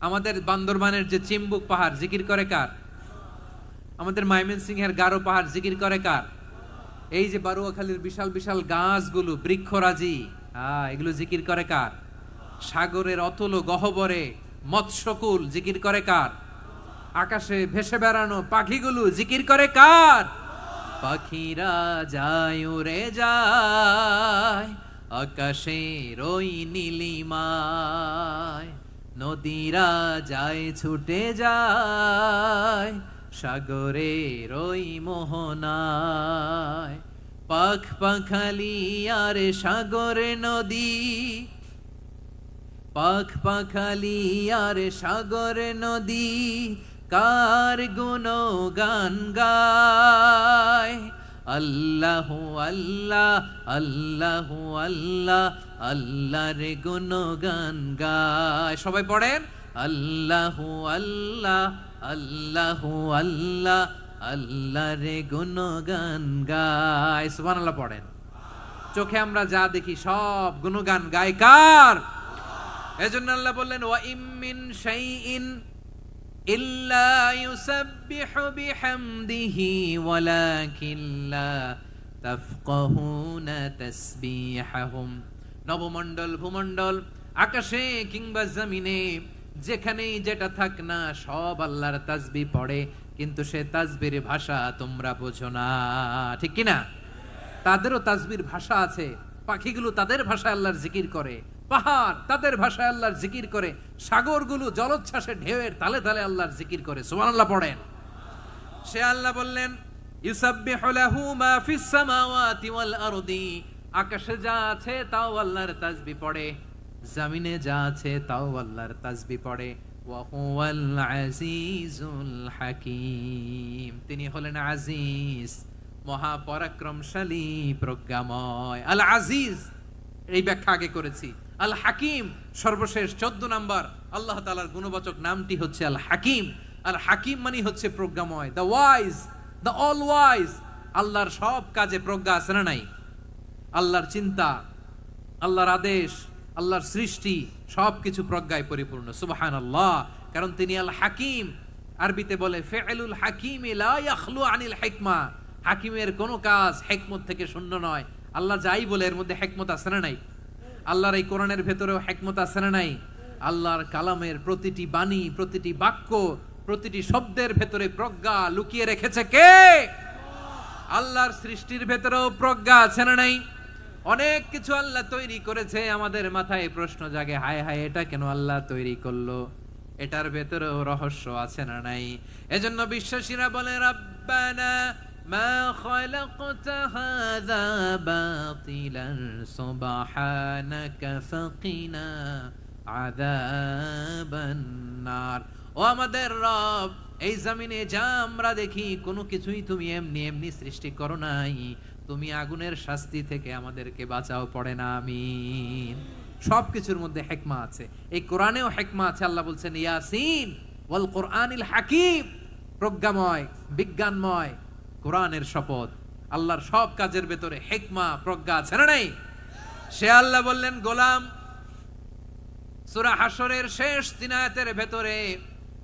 আমাদের বান্দরবানের যে চিম্বুক পাহাড়, জিকির করে কার? আমাদের ময়মনসিংহের গারো পাহাড়, জিকির করে কার? এই যে বারুয়াখালীর বিশাল বিশাল গাছগুলো, বৃক্ষরাজি, এগুলো জিকির করে কার? সাগরের অতল গহ্বরে মৎস্যকুল, জিকির করে কার? আকাশে ভেসে বেড়ানো পাখিগুলো, জিকির করে কার? পাখিরা যায় উড়ে যায় আকাশের ওই নীলিমায়, নদীরা যায় ছুটে যায় সাগরের ওই মোহনায়। পাখ পাখালি আর সাগরে নদী, পাখ পাখালি আর সাগরে নদী, কার গুণগান গায়। আল্লাহু আল্লাহ আল্লাহু আল্লাহ, আল্লাহর গুণগান গায়। সবাই পড়েন আল্লাহু আল্লাহ আল্লাহু আল্লাহ, আল্লাহর গুণগান গায়। সুবহানাল্লাহ পড়েন। চোখে আমরা যা দেখি সব গুণগান গায় কার? এজন্য আল্লাহ বললেন ওয়া ইম মিন শাইইন ইল্লা ইউসাব্বিহু বিহামদিহি ওয়ালাকিন লা তাফকাহুনা তাসবিহাহুম। নবমণ্ডল ভূমণ্ডল আকাশে কিংবা জমিনে যেখানেই যেটা থাক না সব আল্লাহর তাসবিহ পড়ে, কিন্তু সে তাসবির ভাষা তোমরা বোঝো না, ঠিক কি না? তাদেরও তাসবির ভাষা আছে। পাখিগুলো তাদের ভাষায় আল্লাহর জিকির করে, পাহাড় তাদের ভাষায় আল্লাহর জিকির করে, সাগরগুলো জলোচ্ছ্বাসে ঢেউয়ের তালে তালে আল্লাহর জিকির করে। সুবহানাল্লাহ পড়েন। সে আল্লাহ বললেন ইউসাব্বিহু লাহু মা ফিস সামাওয়াতি ওয়াল আরদি, আকাশে যা আছে তাও আল্লাহর তাসবিহ পড়ে, জমিনে যা আছে তাও আল্লাহর তাসবিহ পড়ে। ওয়া হুয়াল আজিজুল হাকীম, তিনি হলেন আজিজ, মহাপরাক্রমশালী, প্রজ্ঞাময়। আল আজিজ এই ব্যাখ্যা আগে করেছি। আল হাকিম সর্বশেষ 14 নাম্বার আল্লাহ তাআলার গুণবাচক নামটি হচ্ছে আল হাকিম। আল হাকিম মানে হচ্ছে প্রজ্ঞাময়, the wise, the all wise. আল্লাহর সব কাজে প্রজ্ঞা আছে না নাই? আল্লাহর চিন্তা, আল্লাহর আদেশ, আল্লাহর সৃষ্টি সবকিছু প্রজ্ঞায় পরিপূর্ণ। সুবহানাল্লাহ। কারণ তিনি আল হাকিম। আরবিতে বলে ফিআলুল হাকিম লা ইয়াখলু আনিল হিকমা, হাকিমের কোনো কাজ হিকমত থেকে শূন্য নয়। আল্লাহ যাই বলে এর মধ্যে হিকমত আছে না নাই? আল্লাহর এই কোরআনের ভেতরেও হিকমত আছে না নাই? আল্লাহর কালামের প্রতিটি বাণী, প্রতিটি বাক্য, প্রতিটি শব্দের ভেতরে প্রজ্ঞা লুকিয়ে রেখেছে কে? আল্লাহর সৃষ্টির ভেতরেও প্রজ্ঞা আছে না নাই? অনেক কিছু আল্লাহ তৈরি করেছে, আমাদের মাথায় প্রশ্ন জাগে, হায় হায় এটা কেন আল্লাহ তৈরি করলো? এটার ভেতরেও রহস্য আছে না নাই? এজন্য বিশ্বাসীরা বলে রাব্বানা মা খালাকতা হাযা বাতিলান সুবহানাকা ফাকিনা আযাবান নার। ও আমাদের রব, এই জমিনে যা আমরা দেখি কোনো কিছুই তুমি এমনি এমনি সৃষ্টি করো নাই, তুমি আগুনের শাস্তি থেকে আমাদেরকে বাঁচাও, পড়ে না আমিন। সবকিছুর মধ্যে হিকমা আছে, এই কোরআনেও হিকমা আছে। আল্লাহ বলছেন ইয়াসিন ওয়াল কোরআনিল হাকিম, প্রজ্ঞাময়, বিজ্ঞানময় কোরআনের শপথ। আল্লাহর সব কাজের ভেতরে হিকমা, প্রজ্ঞা আছে না নাই? সে আল্লাহ বললেন গোলাম, সূরা হাশরের শেষ 3 আয়াতের ভেতরে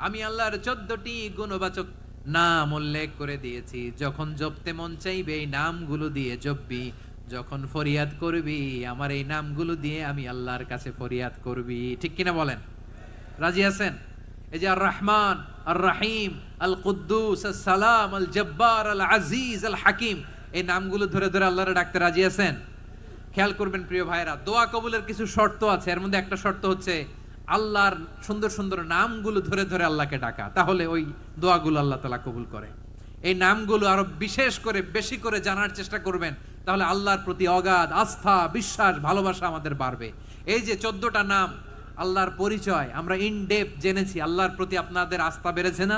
আমি আল্লাহর 14টি গুণবাচক নাম উল্লেখ করে দিয়েছি। যখন জপতে মন চাইবে এই নামগুলো দিয়ে জপবি, যখন ফরিয়াদ করবি আমার এই নামগুলো দিয়ে আমি আল্লাহর কাছে ফরিয়াদ করবি, ঠিক কিনা বলেন? রাজি আছেন? এই যে আর রহমান, আর রাহিম, আল কুদ্দুস, আস সালাম, আল জব্বার, আল আজিজ, আল হাকিম, এই নামগুলো ধরে ধরে আল্লাহরে ডাকতে রাজি আছেন? খেয়াল করবেন প্রিয় ভাইরা, দোয়া কবুলের কিছু শর্ত আছে। এর মধ্যে একটা শর্ত হচ্ছে আল্লাহর সুন্দর সুন্দর নামগুলো ধরে ধরে আল্লাহকে ডাকা, তাহলে ওই দোয়াগুলো আল্লাহ তাআলা কবুল করে। এই নামগুলো আরো বিশেষ করে বেশি করে জানার চেষ্টা করবেন, তাহলে আল্লাহর প্রতি অগাধ আস্থা, বিশ্বাস, ভালোবাসা আমাদের বাড়বে। এই যে 14টা নাম আল্লাহর পরিচয় আমরা ইন ডেপথ জেনেছি, আল্লাহর প্রতি আপনাদের আস্থা বেড়েছে না?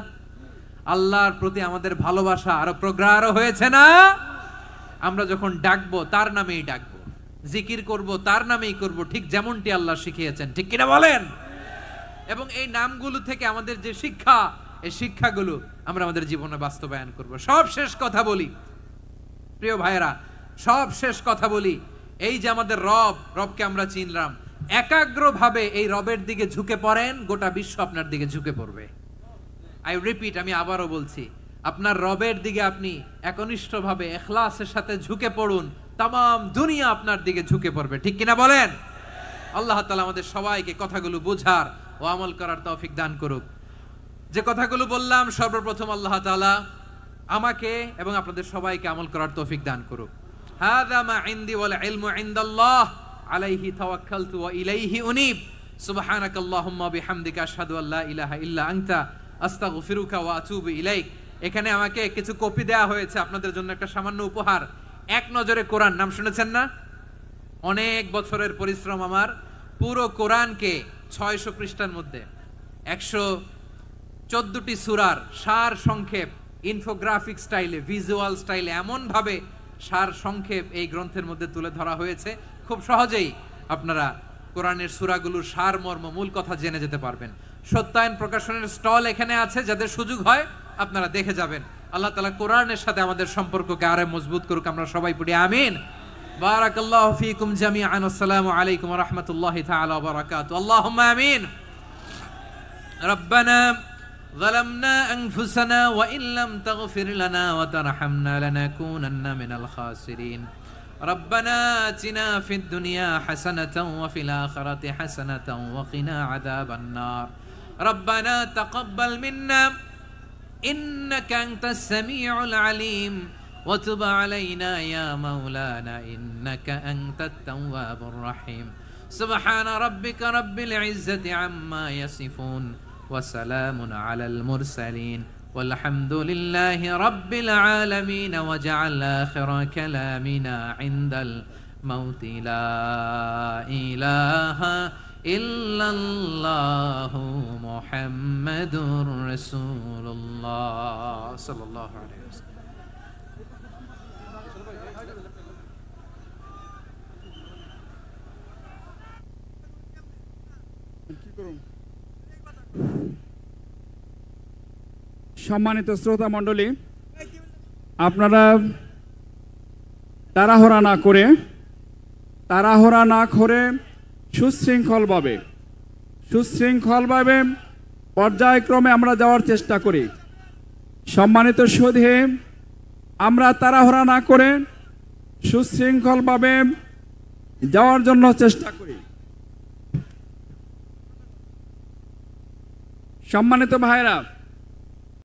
আল্লাহর প্রতি আমাদের ভালোবাসা আরো প্রগাঢ় হয়েছে না? আমরা যখন ডাকবো তার নামেই ডাকবো, জিকির করব তার নামেই করব, ঠিক যেমনটি আল্লাহ শিখিয়েছেন, ঠিক কিনা বলেন? এবং এই নামগুলো থেকে আমাদের যে শিক্ষা, এই শিক্ষাগুলো আমরা আমাদের জীবনে বাস্তবায়ন করব। সব শেষ কথা বলি প্রিয় ভাইরা, সব শেষ কথা বলি, এই যে আমাদের রবকে আমরা চিনলাম, একাগ্রভাবে এই রবের দিকে ঝুঁকে পড়েন, গোটা বিশ্ব আপনার দিকে ঝুঁকে পড়বে। আই রিপিট, আমি আবারও বলছি, আপনার রবের দিকে আপনি একনিষ্ঠভাবে ইখলাসের সাথে ঝুঁকে পড়ুন, তাম দুনিয়া আপনার দিকে ঝুঁকে পড়বে, ঠিক কিনা বলেন? আল্লাহ তাআলা আমাদের সবাইকে কথাগুলো বোঝার ও আমল করার তৌফিক দান করুক। যে কথাগুলো বললাম, সর্বপ্রথম আল্লাহ তাআলা আমাকে এবং আপনাদের সবাইকে আমল করার তৌফিক দান করুক। হাযা মা ইনদি ওয়াল ইলমু ইনদাল্লাহ আলাইহি তাওয়াক্কালতু ওয়া ইলাইহি উনীব। সুবহানাকাল্লাহুম্মা বিহামদিকা আশহাদু আল্লা ইলাহা ইল্লা আনতা আস্তাগফিরুকা ওয়া আতুবু ইলাইক। এখানে আমাকে কিছু কপি দেওয়া হয়েছে আপনাদের জন্য, একটা সামান্য উপহার। এক নজরে কোরআন নাম শুনেছেন না? অনেক বছরের পরিশ্রম আমার, পুরো কোরআনকে 600 পৃষ্ঠার মধ্যে 114টি সূরার সার সংক্ষেপ ইনফোগ্রাফিক স্টাইলে, ভিজুয়াল স্টাইলে এমন ভাবে সার সংক্ষেপ এই গ্রন্থের মধ্যে তুলে ধরা হয়েছে, খুব সহজেই আপনারা কোরআনের সূরাগুলোর সার মর্ম মূল কথা জেনে যেতে পারবেন। সত্যায়ন প্রকাশনের স্টল এখানে আছে, যাদের সুযোগ হয় আপনারা দেখে যাবেন। আল্লাহ তাআলা কোরআনের সাথে আমাদের সম্পর্ককে আরো মজবুত করুক, আমরা সবাই পড়ি আমিন। বারাকাল্লাহু ফীকুম জামিআন। আসসালামু আলাইকুম ওয়া রাহমাতুল্লাহি তাআলা ওয়া বারাকাতুহু। আল্লাহুম্মা আমিন। রব্বানা ظلمنا أنفسنا وإن لم تغفر لنا وترحمنا لنكونن من الخاسرين. ربنا آتنا في الدنيا حسنة وفي الآخرة حسنة وقنا عذاب النار. ربنا تقبل منا إنك أنت السميع العليم وتب علينا يا مولانا إنك أنت التواب الرحيم. سبحان ربك رب العزة عما يصفون وسلام على المرسلين والحمد لله رب العالمين. وجعل آخر كلامنا عند الموت لا إله إلا الله محمد رسول الله صلى الله عليه وسلم. সম্মানিত শ্রোতা মণ্ডলী, আপনারা তাড়াহুড়া না করে সুশৃঙ্খলভাবে পর্যায়ক্রমে আমরা যাওয়ার চেষ্টা করি। সম্মানিত সুধী, আমরা তাড়াহুড়া না করে সুশৃঙ্খলভাবে যাওয়ার জন্য চেষ্টা করি। সম্মানিত ভাইরা,